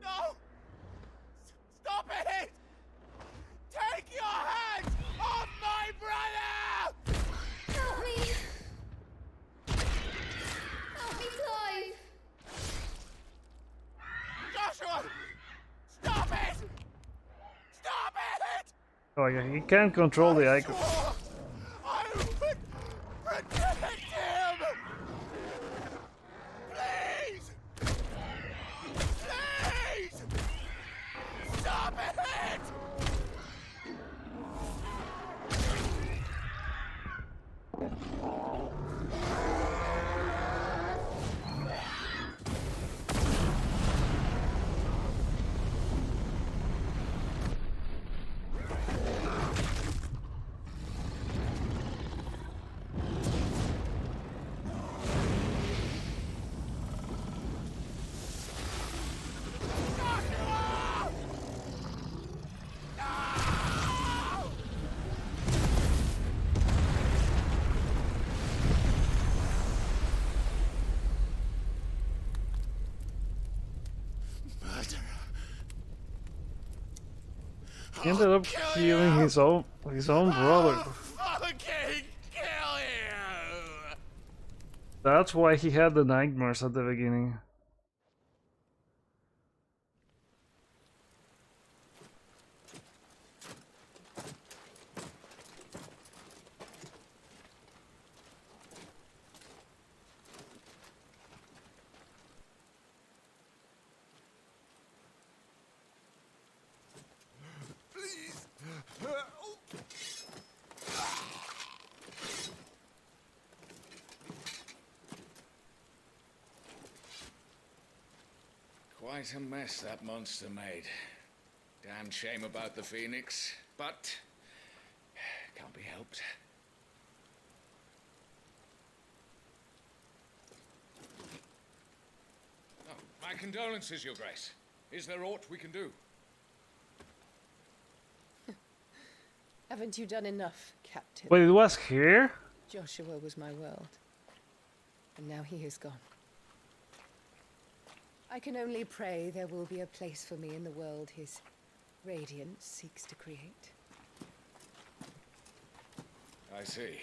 No! Stop it! Take your hands off my brother! Help me! Help me, Clive! Joshua! Stop it! Stop it! Oh yeah, he can't control the icon. I would protect him! Please! Please! Stop it! He ended up killing his own brother. Fucking kill you! That's why he had the nightmares at the beginning. Quite a mess that monster made. Damn shame about the Phoenix, but can't be helped. Oh, my condolences, Your Grace. Is there aught we can do? Haven't you done enough, Captain? Wait, it was here? Joshua was my world. And now he is gone. I can only pray there will be a place for me in the world his radiance seeks to create. I see.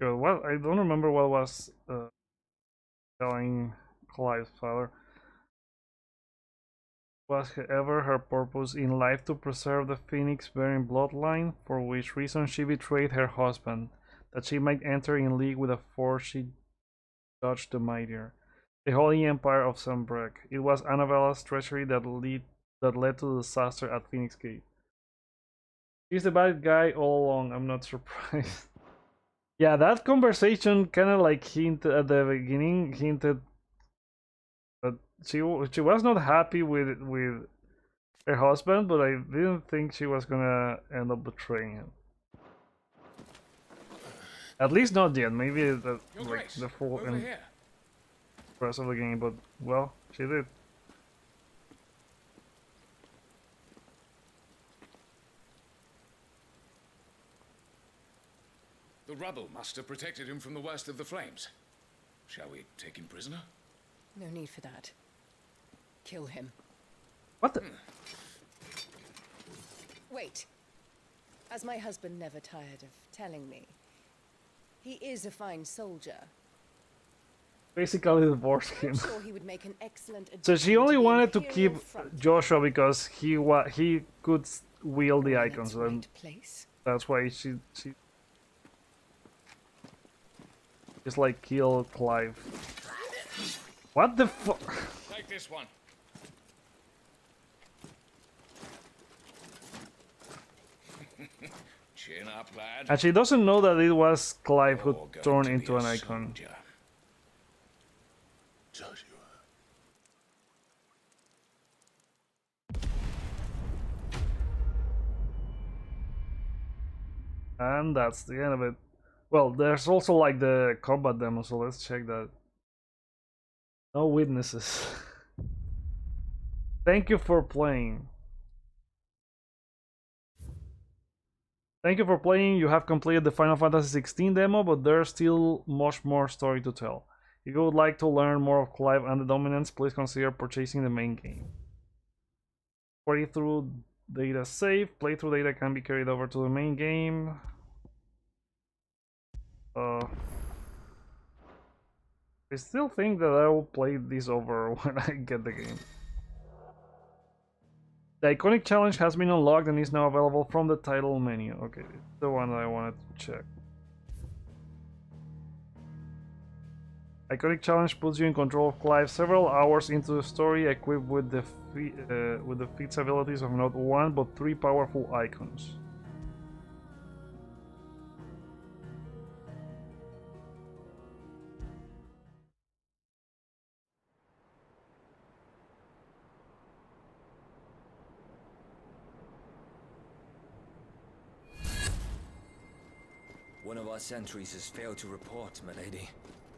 Well, I don't remember what was telling Clive's father. Was ever her purpose in life to preserve the Phoenix-bearing bloodline, for which reason she betrayed her husband, that she might enter in league with a force she judged the mightier, the Holy Empire of Sunbreak. It was Annabella's treachery that led to the disaster at Phoenix Gate. She's the bad guy all along, I'm not surprised. Yeah, that conversation kind of like hinted at the beginning, but she was not happy with her husband, but I didn't think she was gonna end up betraying him. At least not yet. Maybe the full and rest of the game, but well, she did. The rubble must have protected him from the worst of the flames. Shall we take him prisoner? No need for that. Kill him. What the? Wait. As my husband never tired of telling me, he is a fine soldier. Basically divorced him. I'm sure he would make an excellent So she only wanted to keep front. Joshua because he could wield the icons, and that's why she just like kill Clive. What the fuck? Take this one. Chin up, lad. And she doesn't know that it was Clive who turned into an icon. Joshua. And that's the end of it. Well, there's also like the combat demo, so let's check that. No witnesses. Thank you for playing. Thank you for playing. You have completed the Final Fantasy XVI demo, but there's still much more story to tell. If you would like to learn more of Clive and the Dominants, please consider purchasing the main game. Playthrough data saved. Playthrough data can be carried over to the main game. I still think that I will play this over when I get the game. The iconic challenge has been unlocked and is now available from the title menu. Okay, it's the one that I wanted to check. Iconic challenge puts you in control of Clive several hours into the story, equipped with the feat's abilities of not one but 3 powerful icons. One of our sentries has failed to report, milady.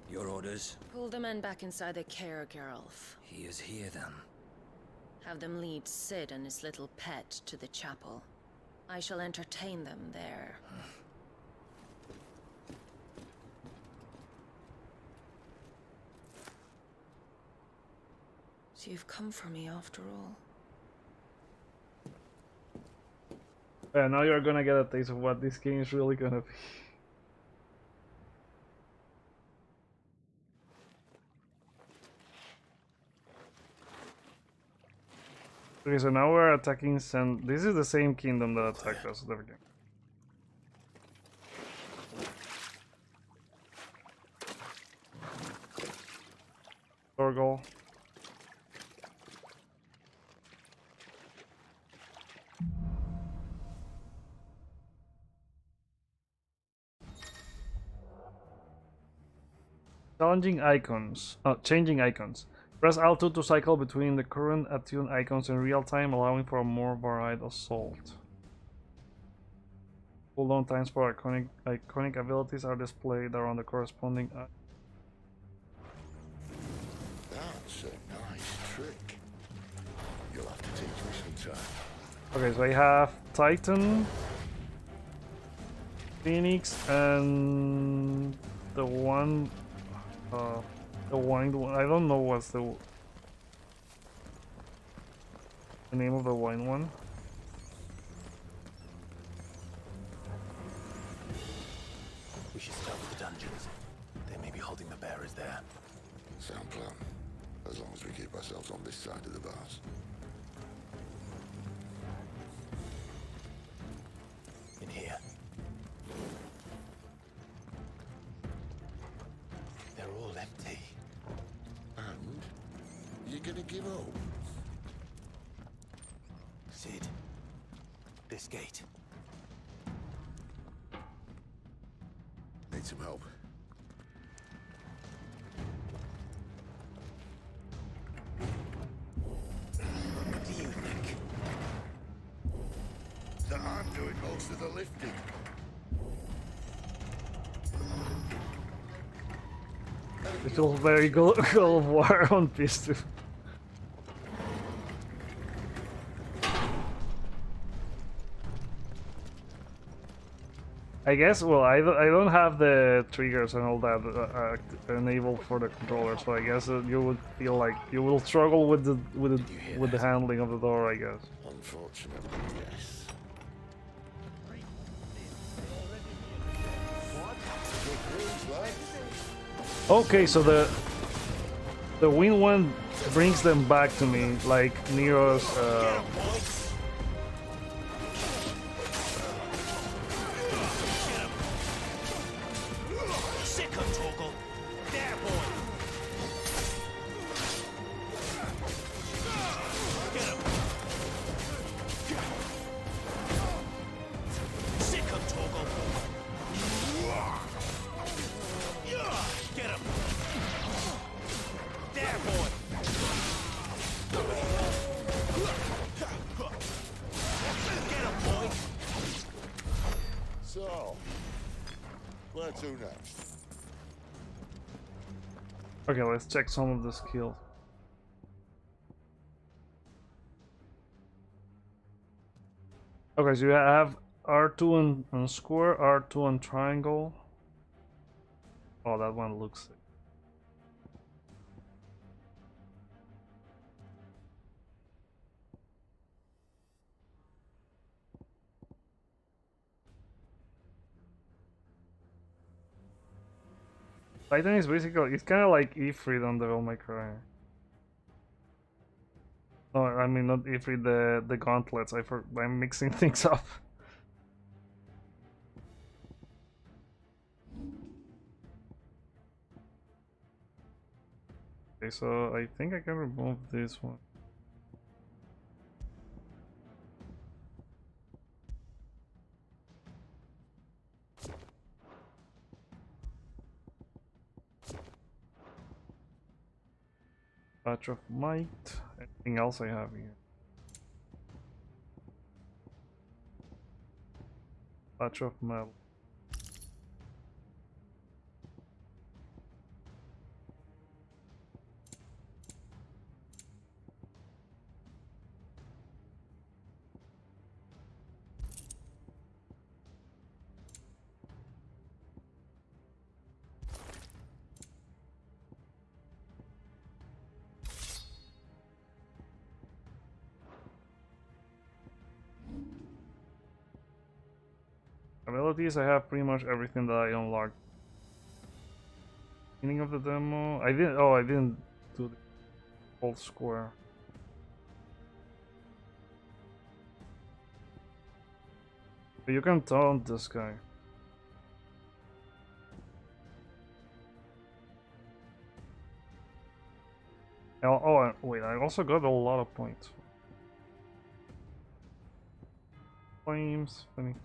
Your orders? Pull the men back inside the care, Geralf. He is here, then. Have them lead Sid and his little pet to the chapel. I shall entertain them there. So you've come for me after all. Yeah, now you're gonna get a taste of what this game is really gonna be. Okay, so now we're attacking Sand. This is the same kingdom that attacked us at the beginning. Torgal. Challenging icons. Changing icons. Press Alt2 to cycle between the current attuned icons in real time, allowing for a more varied assault. Cooldown times for iconic abilities are displayed around the corresponding. That's a nice trick. You'll have to teach me sometime. Okay, so I have Titan, Phoenix, and the one. The winged one. I don't know what's the name of the wine one. We should start with the dungeons. They may be holding the bearers there. Sound plan. As long as we keep ourselves on this side of the bars. In here. They're all empty. And you're gonna give up? Sid. This gate. Need some help. What do you think? That I'm doing most of the lifting. It feels very God of War on PS2. I guess, well, I don't have the triggers and all that enabled for the controller, so I guess you would feel like you will struggle with the handling of the door, I guess. Unfortunately, yes. Okay, so the wing one brings them back to me, like Nero's. So, where to next? Okay, let's check some of the skills. Okay, so you have R2 on square, R2 on triangle. Oh, that one looks sick. Titan is basically, it's kind of like Ifrit on Devil May Cry. No, I mean not Ifrit, the gauntlets. I'm mixing things up. Okay, so I think I can remove this one. Patch of Might. Anything else I have here? Patch of Metal. Abilities, I have pretty much everything that I unlocked. Beginning of the demo, I didn't do the whole square. But you can taunt this guy. Oh, wait, I also got a lot of points. Flames, Phoenix.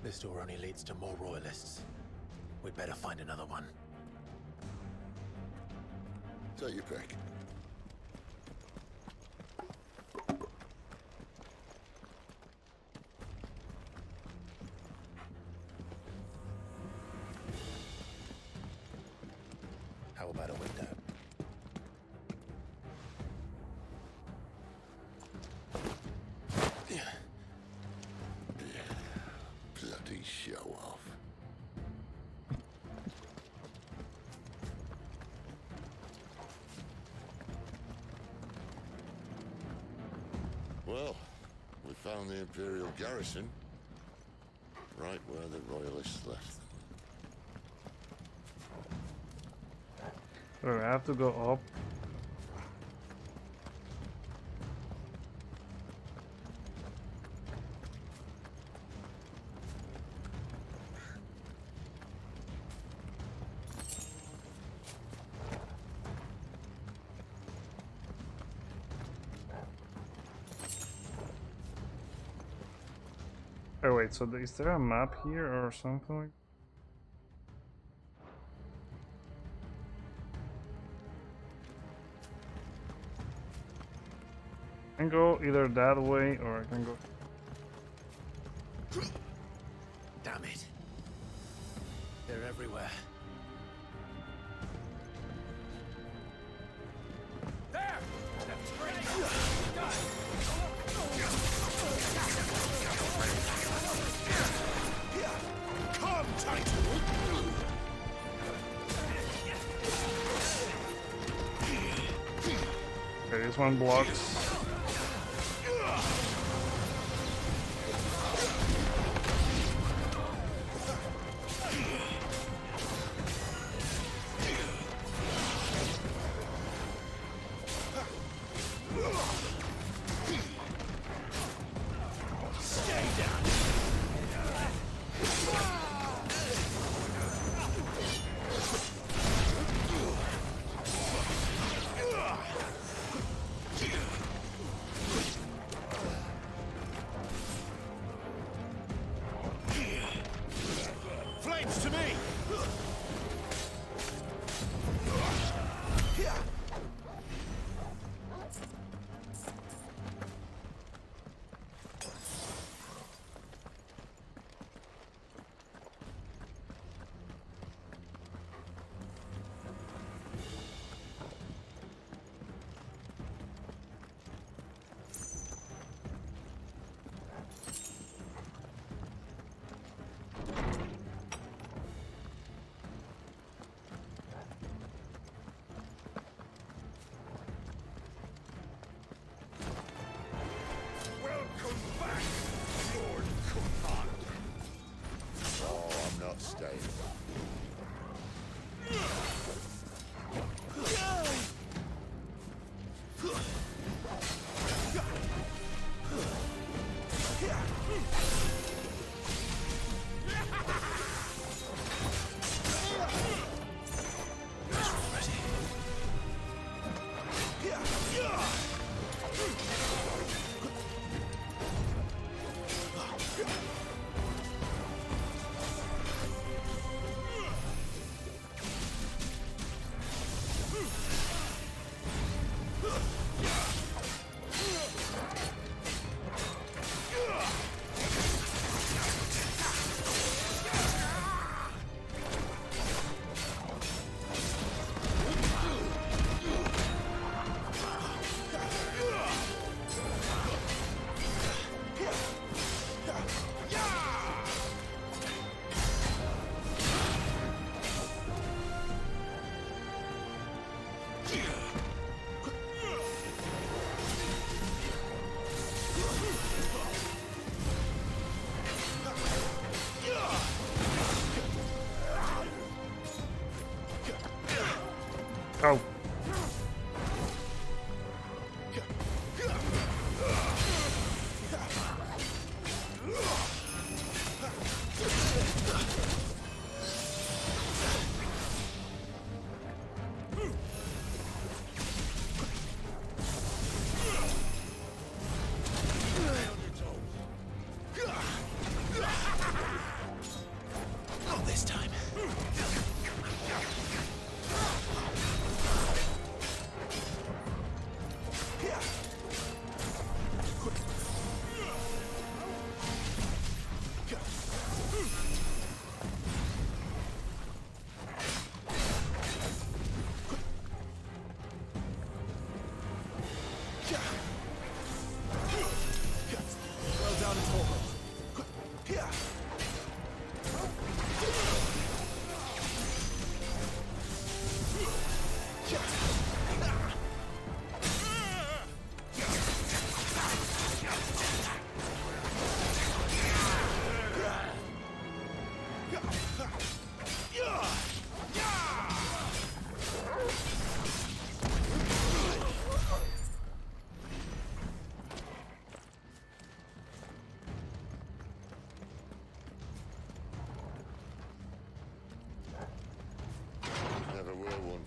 This door only leads to more royalists. We'd better find another one. Take your pick. How about a window? Bloody show off. Well, we found the Imperial garrison, right where the Royalists left. I have to go up. Oh wait, so is there a map here or something like? I can go either that way or I can go. Damn it. They're everywhere. There! That's great! Come, Titan! Okay, this one blocks.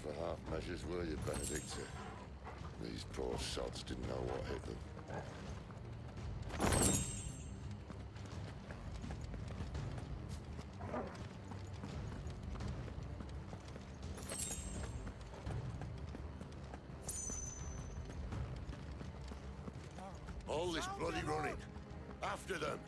for half measures, were you, Benedicta? These poor sods didn't know what hit them. All this bloody running. After them.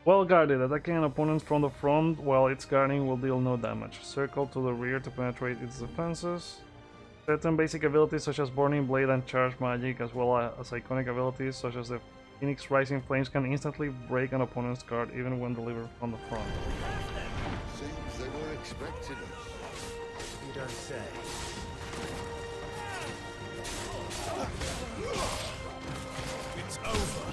Well guarded, attacking an opponent from the front while it's guarding will deal no damage. Circle to the rear to penetrate its defenses. Certain basic abilities such as Burning Blade and Charge Magic, as well as iconic abilities such as the Phoenix Rising Flames, can instantly break an opponent's guard even when delivered from the front. Seems they were expecting us. You don't say. It's over.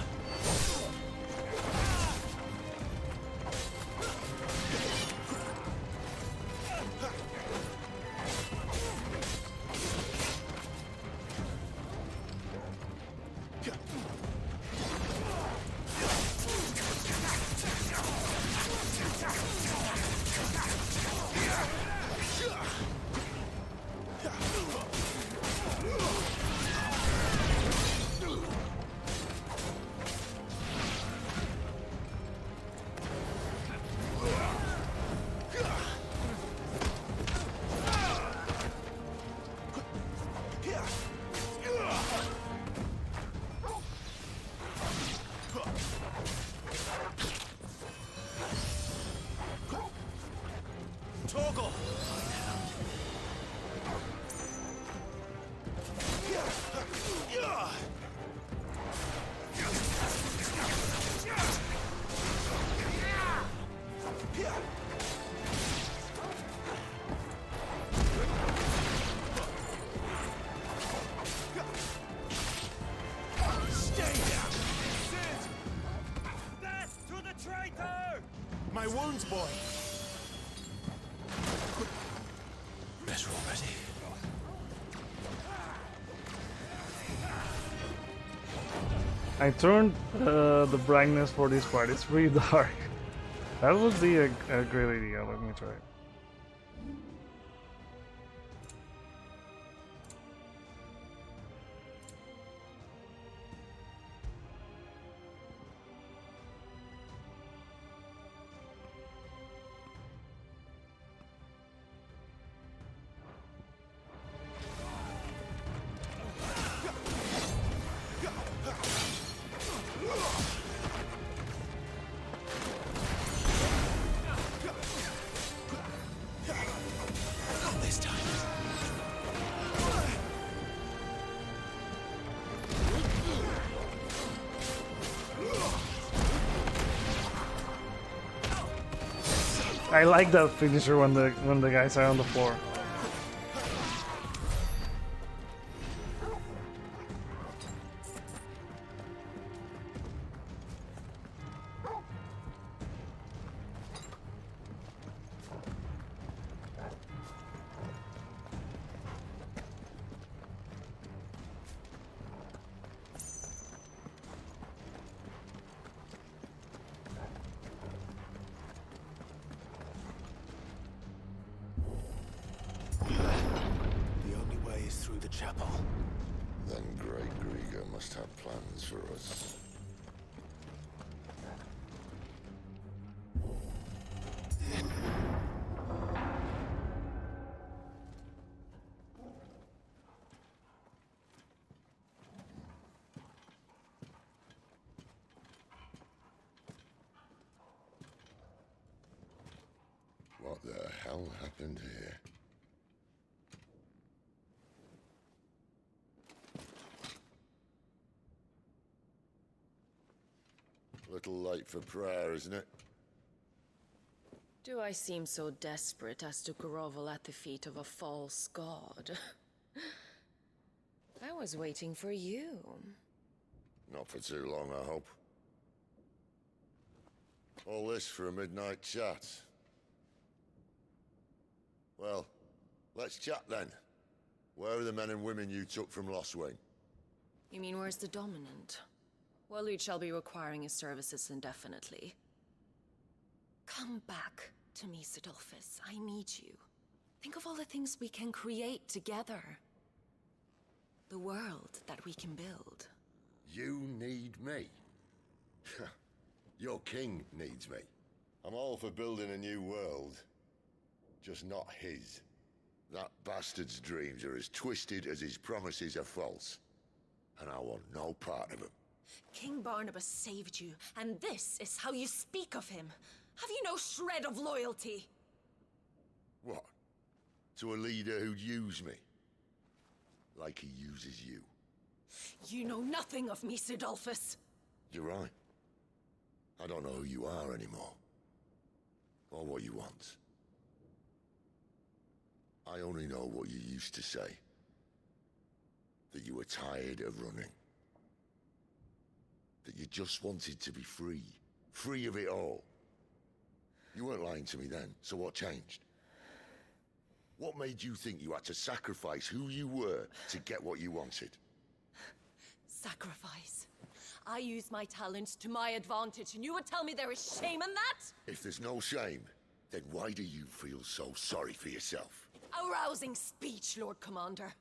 Toggle! Stay down! Sid! Death to the traitor! My wounds, boy! Better already. I turned the brightness for this part, it's really dark. That would be a great idea, let me try it. This time. I like that finisher when the guys are on the floor. The only way is through the chapel. Then Great Grieger must have plans for us. What the hell happened here? Little late for prayer, isn't it? Do I seem so desperate as to grovel at the feet of a false god? I was waiting for you. Not for too long, I hope. All this for a midnight chat. Well, let's chat then. Where are the men and women you took from Lost Wing? You mean where's the dominant? Waleed shall be requiring his services indefinitely. Come back to me, Sidolphus. I need you. Think of all the things we can create together. The world that we can build. You need me? Your king needs me. I'm all for building a new world. Just not his. That bastard's dreams are as twisted as his promises are false. And I want no part of them. King Barnabas saved you, and this is how you speak of him. Have you no shred of loyalty? What? To a leader who'd use me? Like he uses you. You know nothing of me, Sidolphus. You're right. I don't know who you are anymore. Or what you want. I only know what you used to say. That you were tired of running. That you just wanted to be free. Free of it all. You weren't lying to me then, so what changed? What made you think you had to sacrifice who you were to get what you wanted? Sacrifice. I use my talents to my advantage, and you would tell me there is shame in that? If there's no shame, then why do you feel so sorry for yourself? A rousing speech, Lord Commander.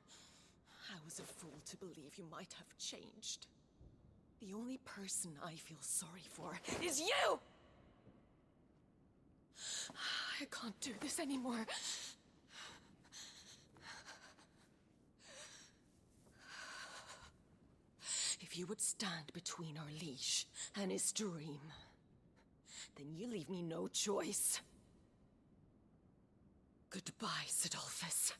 I was a fool to believe you might have changed. The only person I feel sorry for is you! I can't do this anymore. If you would stand between our liege and his dream, then you leave me no choice. Goodbye, Sidolphus.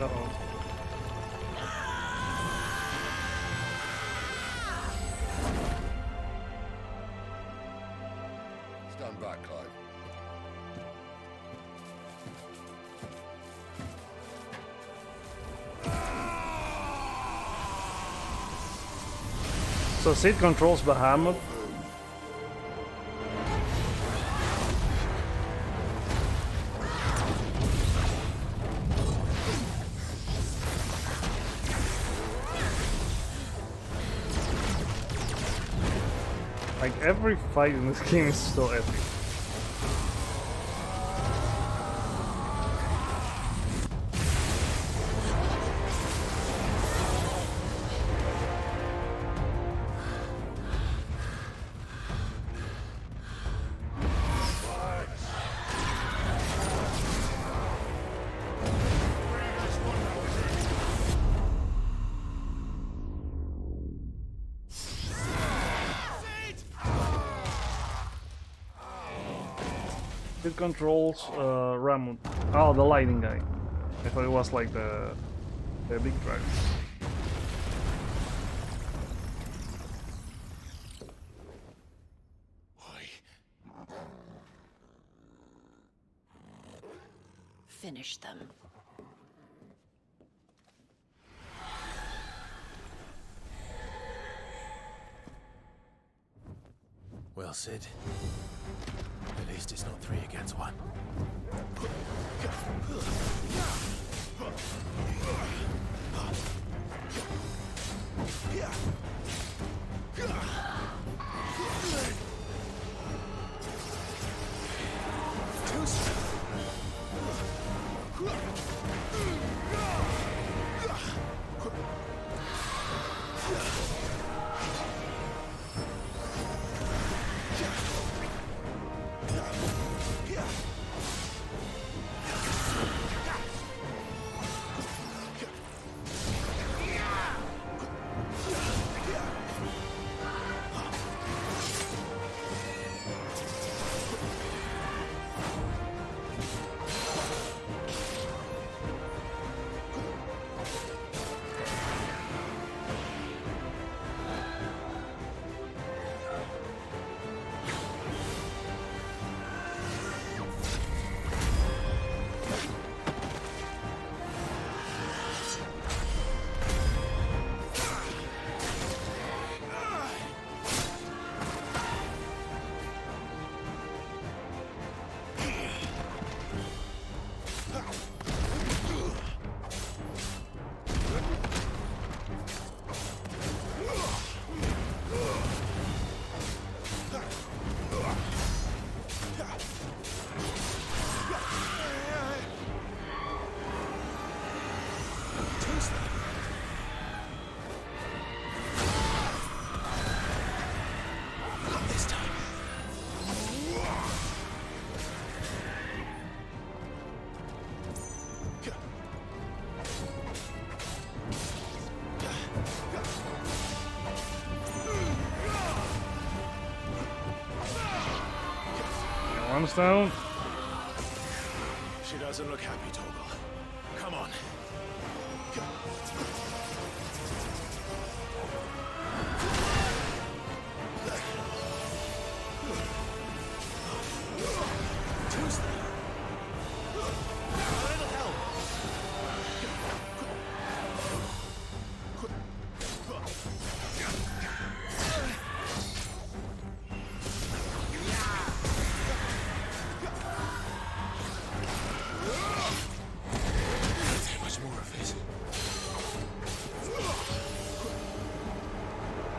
Uh-oh. Stand back, Clive. So Sid controls Bahamut. Like every fight in this game is so epic. It controls Ramut. Oh, the lighting guy. I thought it was like the big dragon. Finish them. Well, Sid. At least it's not 3 against 1. comes down. She doesn't look happy, Torgal. Come on.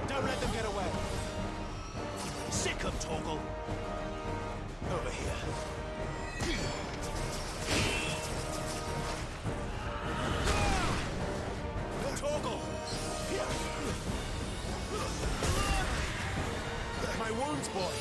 Don't let them get away. Sick 'em, Torgal. Over here. Torgal! My wounds, boy.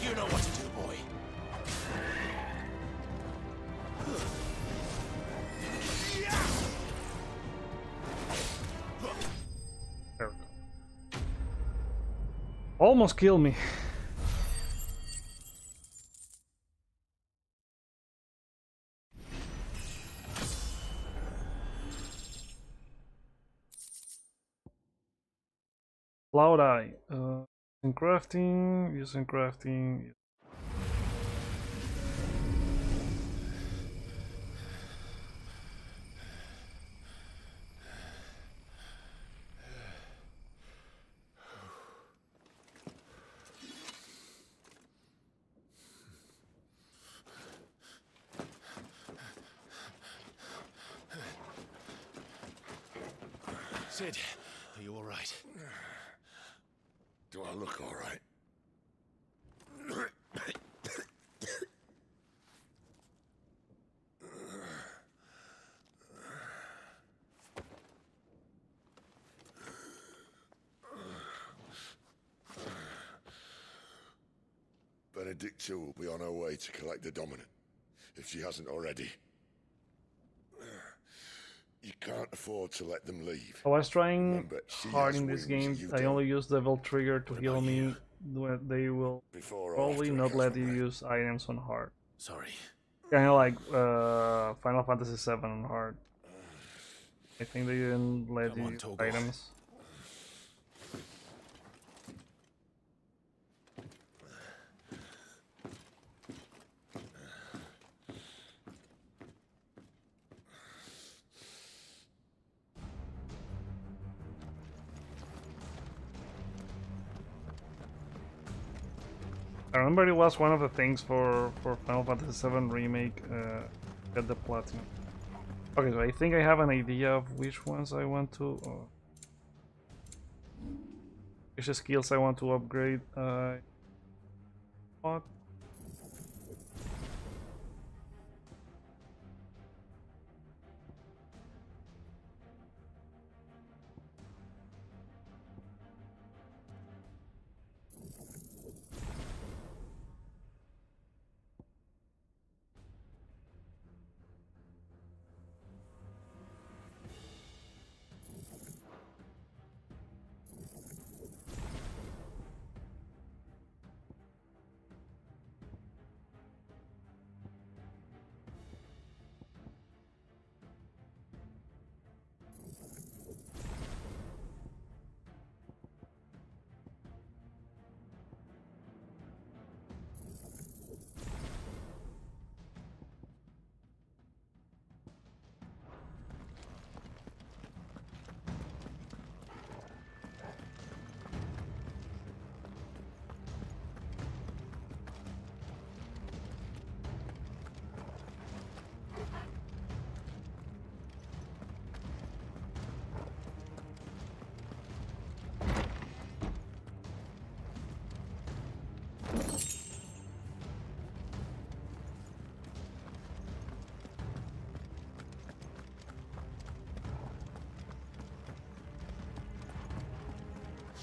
You know what to do, boy. There we go. Almost killed me. Cloud Eye. Using crafting. Sid, are you all right? Do I look all right? Benedicta will be on her way to collect the Dominant, if she hasn't already. You can't afford to let them leave. I was trying Remember, she hard has in this wings, game. you I don't. only use Devil Trigger to heal me. They will Before or probably after not it let has you been use items on hard. Sorry. Kind of like Final Fantasy VII on hard. I think they didn't let you use items. I remember it was one of the things for Final Fantasy VII Remake, get the platinum. Okay, so I think I have an idea of which ones I want to... which skills I want to upgrade. What?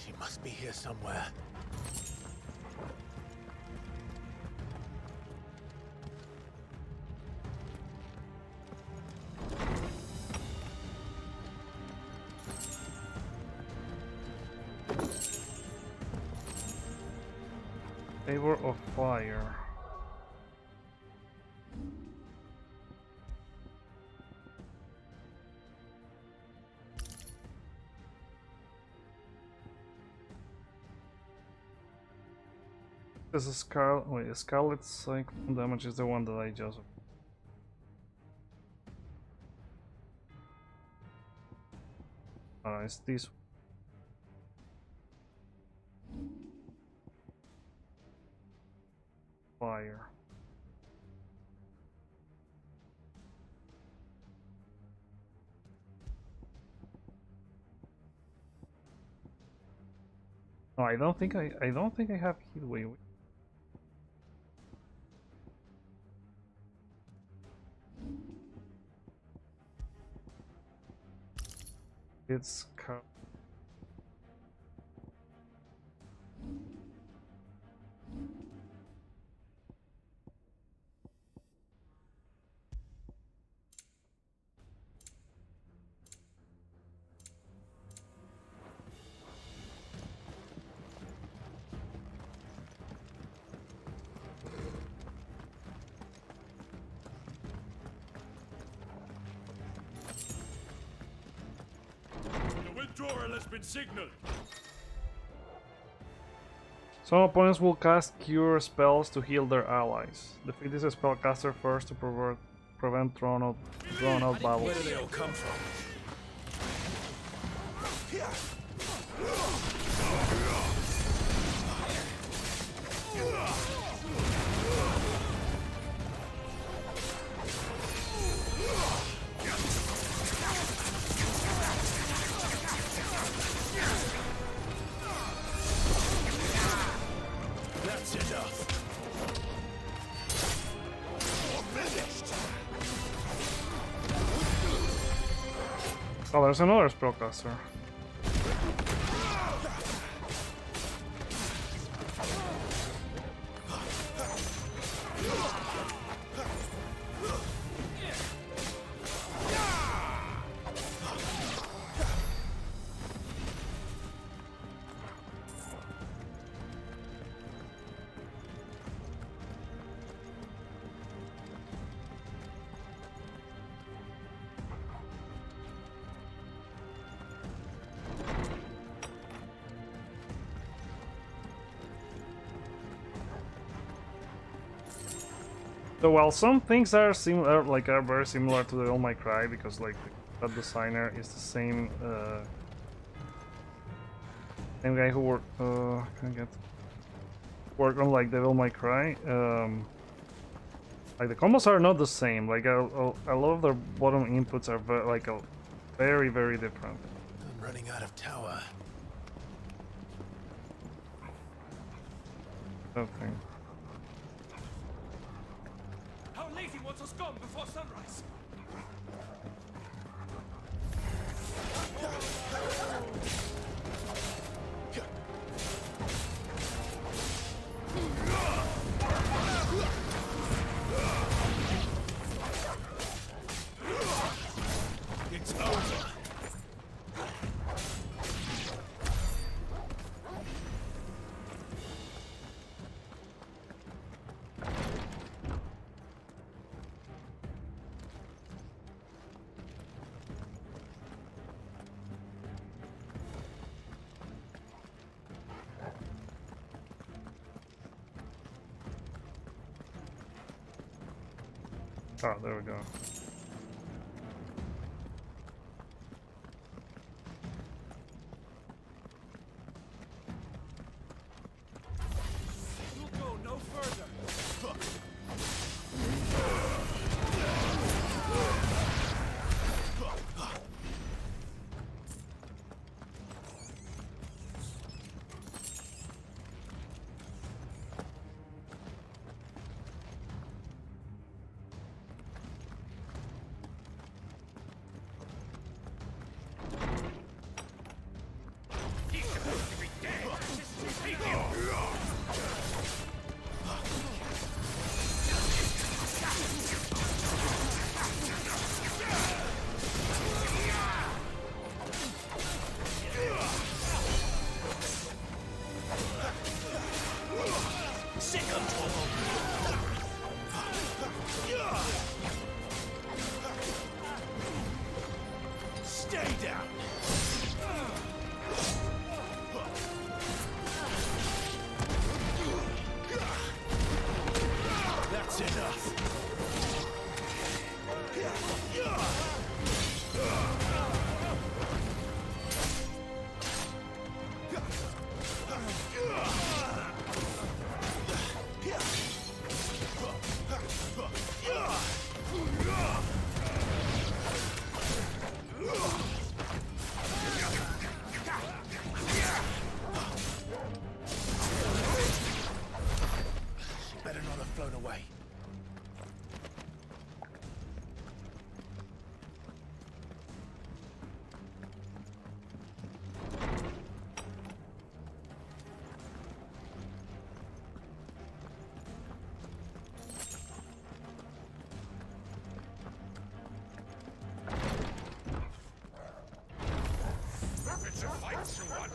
She must be here somewhere. Favor of fire. This is Scarlet Cyclone damage is the one that I just. It's this. Fire. No, I don't think I have Heatwave. It's Withdrawal has been signaled. Some opponents will cast cure spells to heal their allies. Defeat this spellcaster first to prevent drawn out battles. Where do they all come from? That's enough. Oh, there's another spellcaster. So while some things are similar, are very similar to the All My Cry, because like that designer is the same guy who worked on like Devil May Cry. Like the combos are not the same. Like a lot of their bottom inputs are very very different. I'm running out of tower. Okay. Our lady wants us gone before sunrise. It's over. Oh, there we go. We'll go no further. Stay down! That's enough! Better not have flown away. It's a fight you want!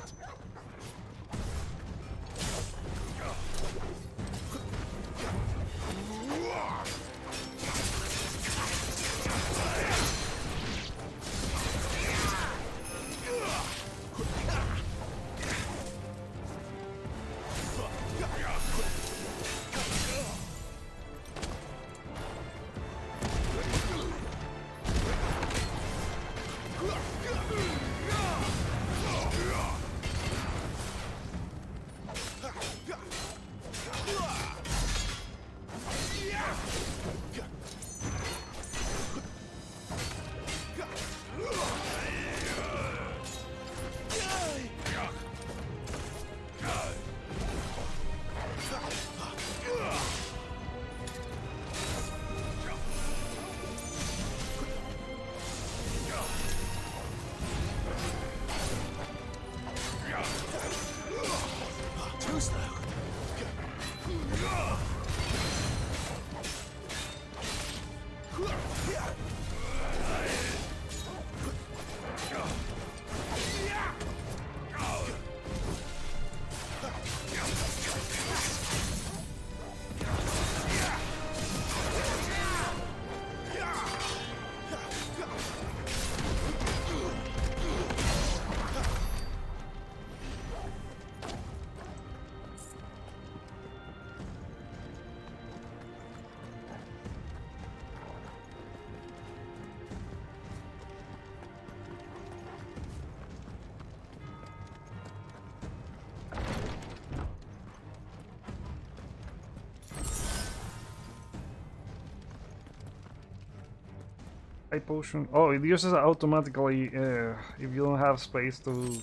High potion. Oh, it uses it automatically if you don't have space to.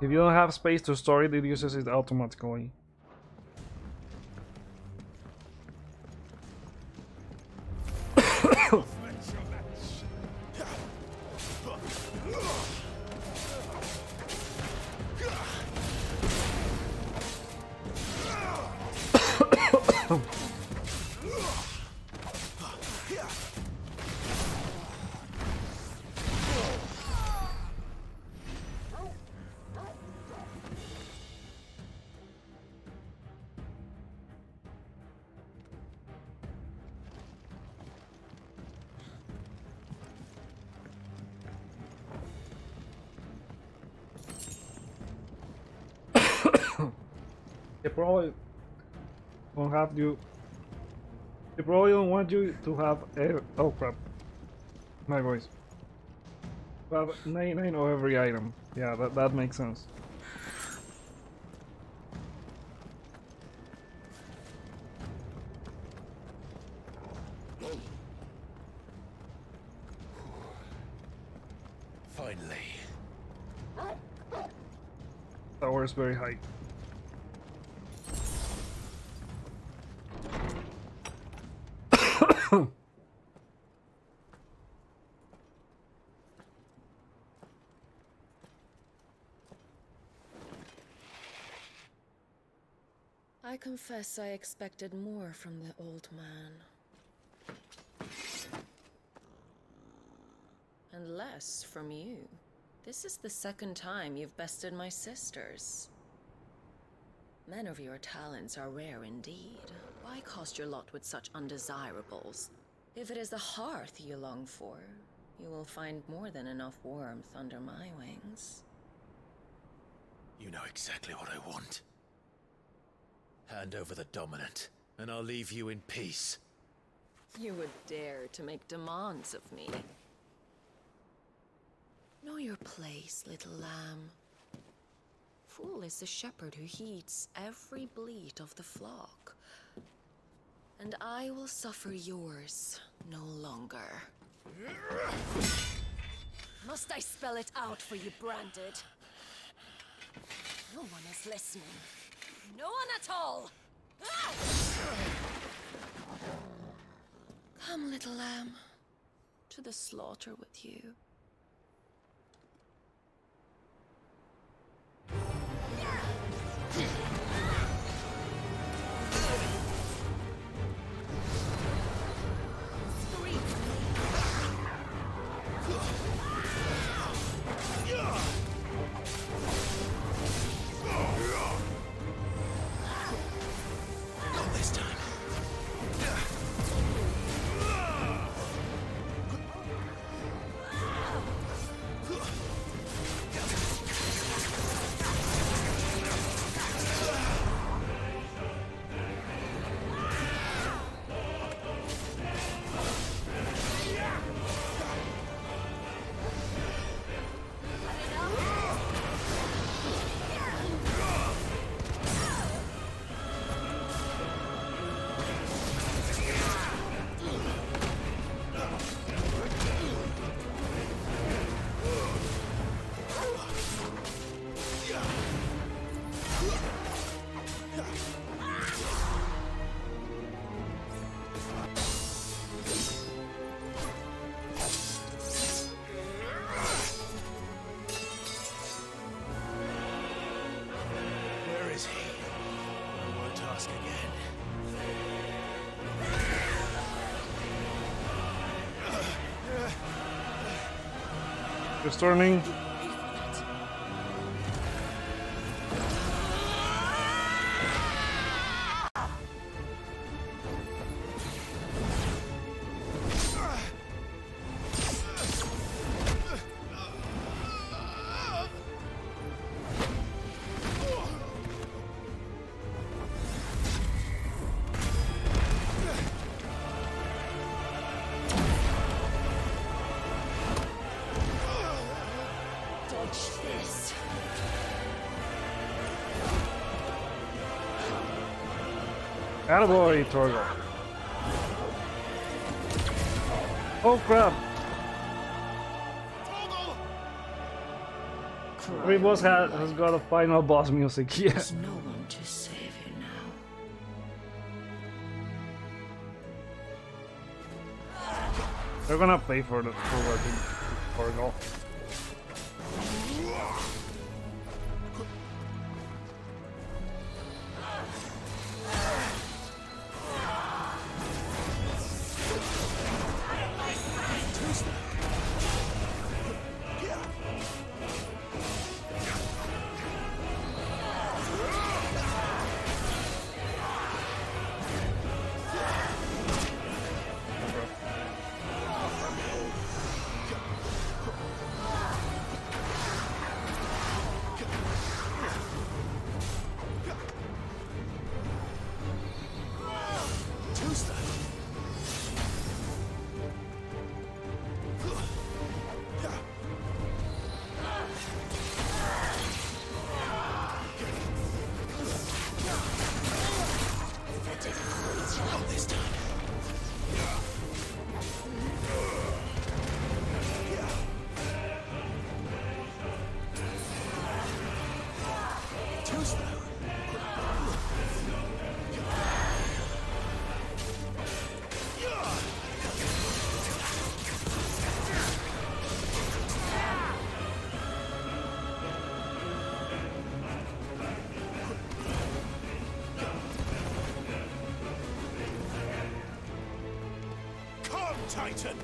If you don't have space to store it, it uses it automatically. They probably won't have you. They probably don't want you to have a. Oh crap! My voice. To have 99 of every item. Yeah, that makes sense. Finally. Tower is very high. I confess I expected more from the old man. And And less from you. This is the second time you've bested my sisters. Men of your talents are rare indeed. Why cost your lot with such undesirables? If it is the hearth you long for, you will find more than enough warmth under my wings. You know exactly what I want. Hand over the dominant, and I'll leave you in peace. You would dare to make demands of me. Know your place, little lamb. Fool is the shepherd who heeds every bleat of the flock. And I will suffer yours no longer. Must I spell it out for you, Branded? No one is listening. No one at all! Ah! Come, little lamb, to the slaughter with you. Not this time. Where is he? One more task again. Returning. Attaboy, Torgal. Oh crap! Every boss has got a final boss music, yeah. There's no one to save you now. They're gonna pay for the working Torgal. Titan!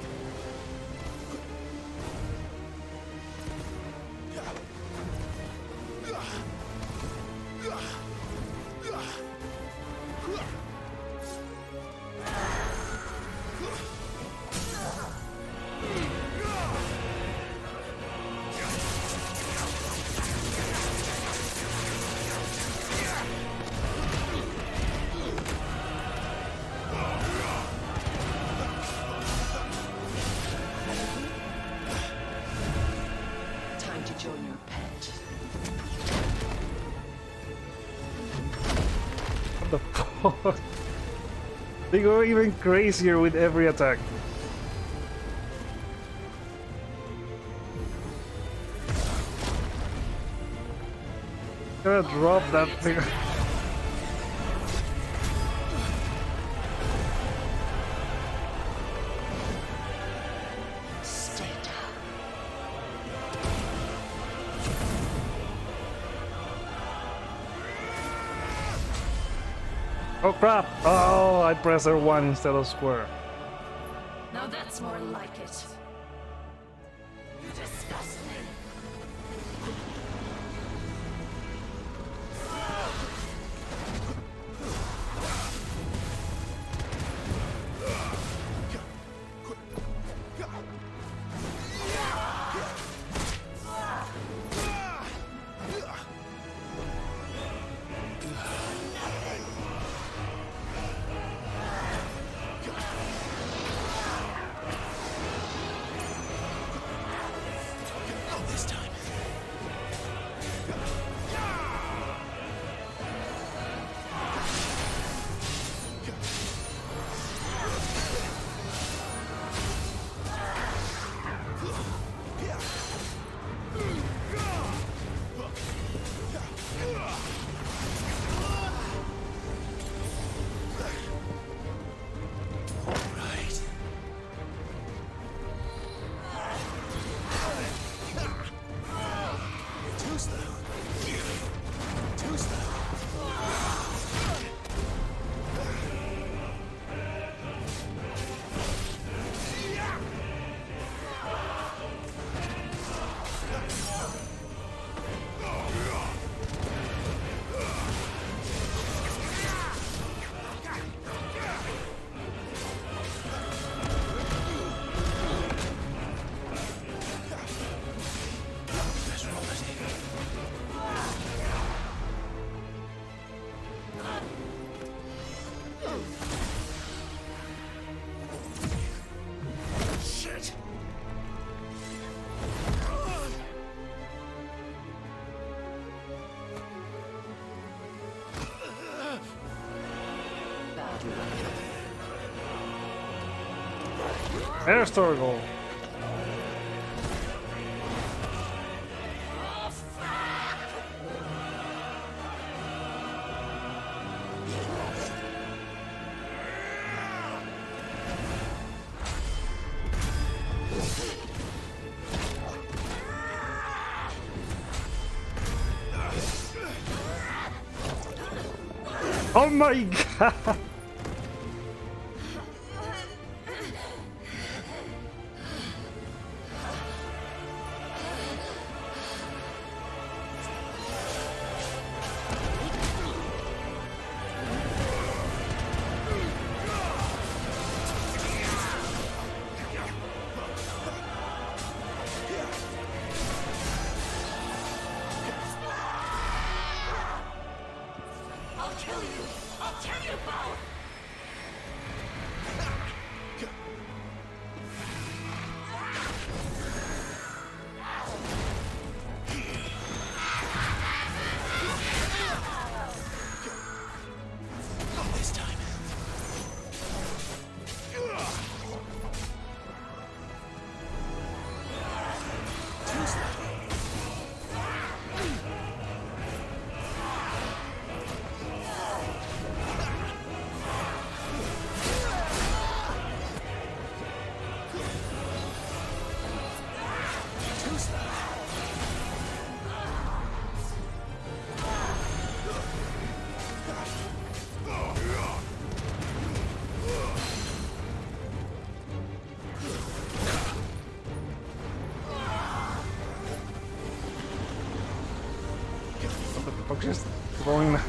join your pet. What the fuck? They go even crazier with every attack. Gotta drop that thing. Stay down. Oh crap! Oh, I pressed R1 instead of square. Now that's more like it. You disgust me. Historical. Oh my god! Just throwing the...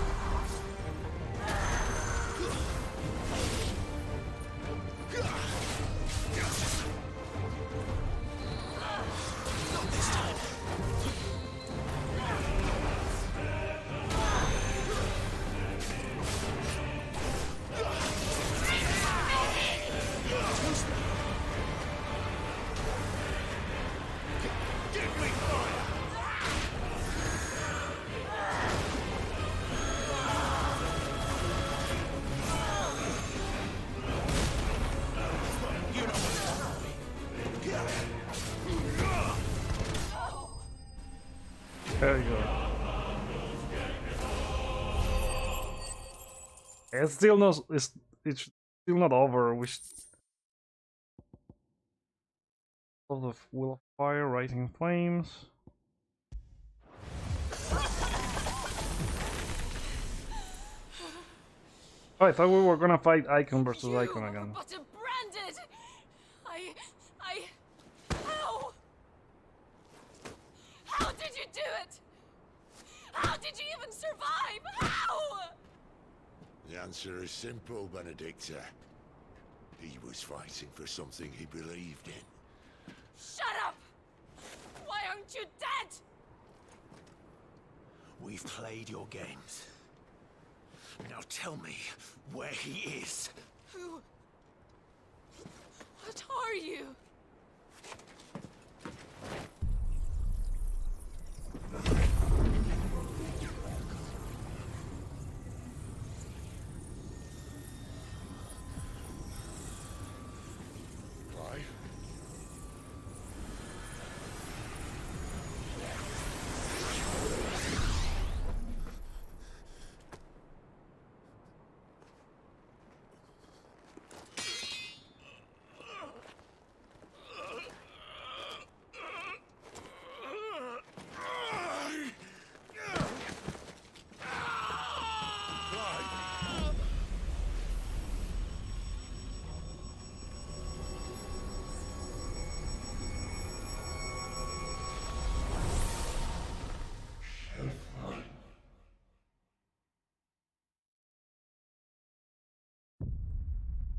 There you go. It's still not. It's still not over. We of the Wheel of Fire, Rising Flames. Oh, I thought we were gonna fight Icon versus Icon again. But branded! How? How did you do it? How did you even survive? How? The answer is simple, Benedicta. He was fighting for something he believed in. Shut up! Why aren't you dead? We've played your games. Now tell me where he is. Who? What are you?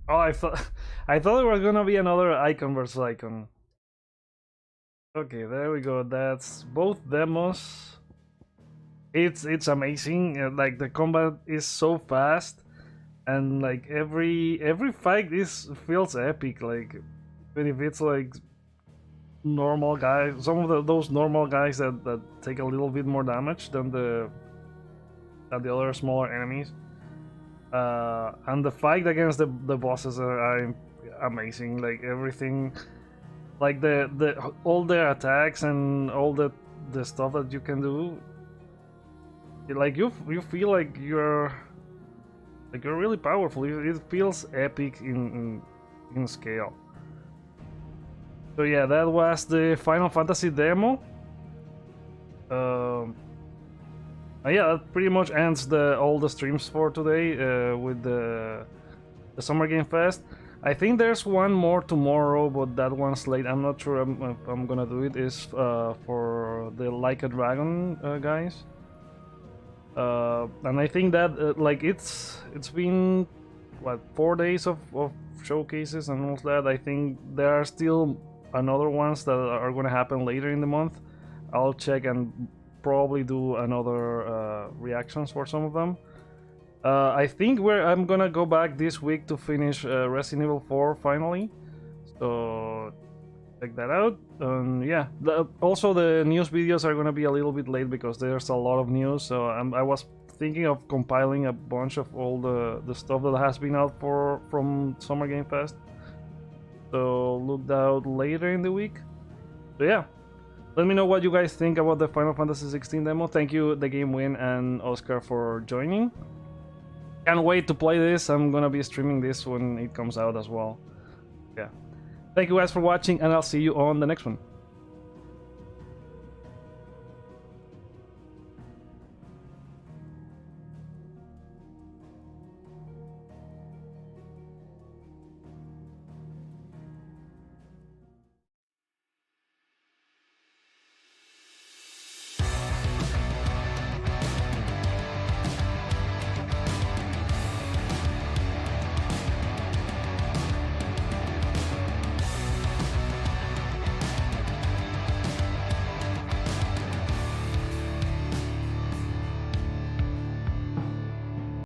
Oh, I thought it was gonna be another Icon versus Icon. Okay, there we go. That's both demos. It's amazing. Like the combat is so fast, and like every fight feels epic. Like even if it's like normal guys, some of those normal guys that take a little bit more damage than the other smaller enemies. And the fight against the bosses are amazing. Like everything, like all the attacks and all the stuff that you can do. Like you feel like you're really powerful. It feels epic in scale. So yeah, that was the Final Fantasy demo. Yeah, that pretty much ends all the streams for today with the Summer Game Fest. I think there's one more tomorrow, but that one's late. I'm not sure if I'm gonna do it. Is for the Like a Dragon guys. And I think that like it's been what 4 days of showcases and all that. I think there are still another ones that are gonna happen later in the month. I'll check and probably do another reactions for some of them. I think I'm gonna go back this week to finish Resident Evil 4 finally. So check that out. Yeah, also the news videos are gonna be a little bit late because there's a lot of news. So I was thinking of compiling a bunch of all the stuff that has been out from Summer Game Fest. So look out later in the week. So yeah. Let me know what you guys think about the Final Fantasy 16 demo. Thank you, The Game Win and Oscar, for joining. Can't wait to play this. I'm gonna be streaming this when it comes out as well. Yeah. Thank you guys for watching, and I'll see you on the next one.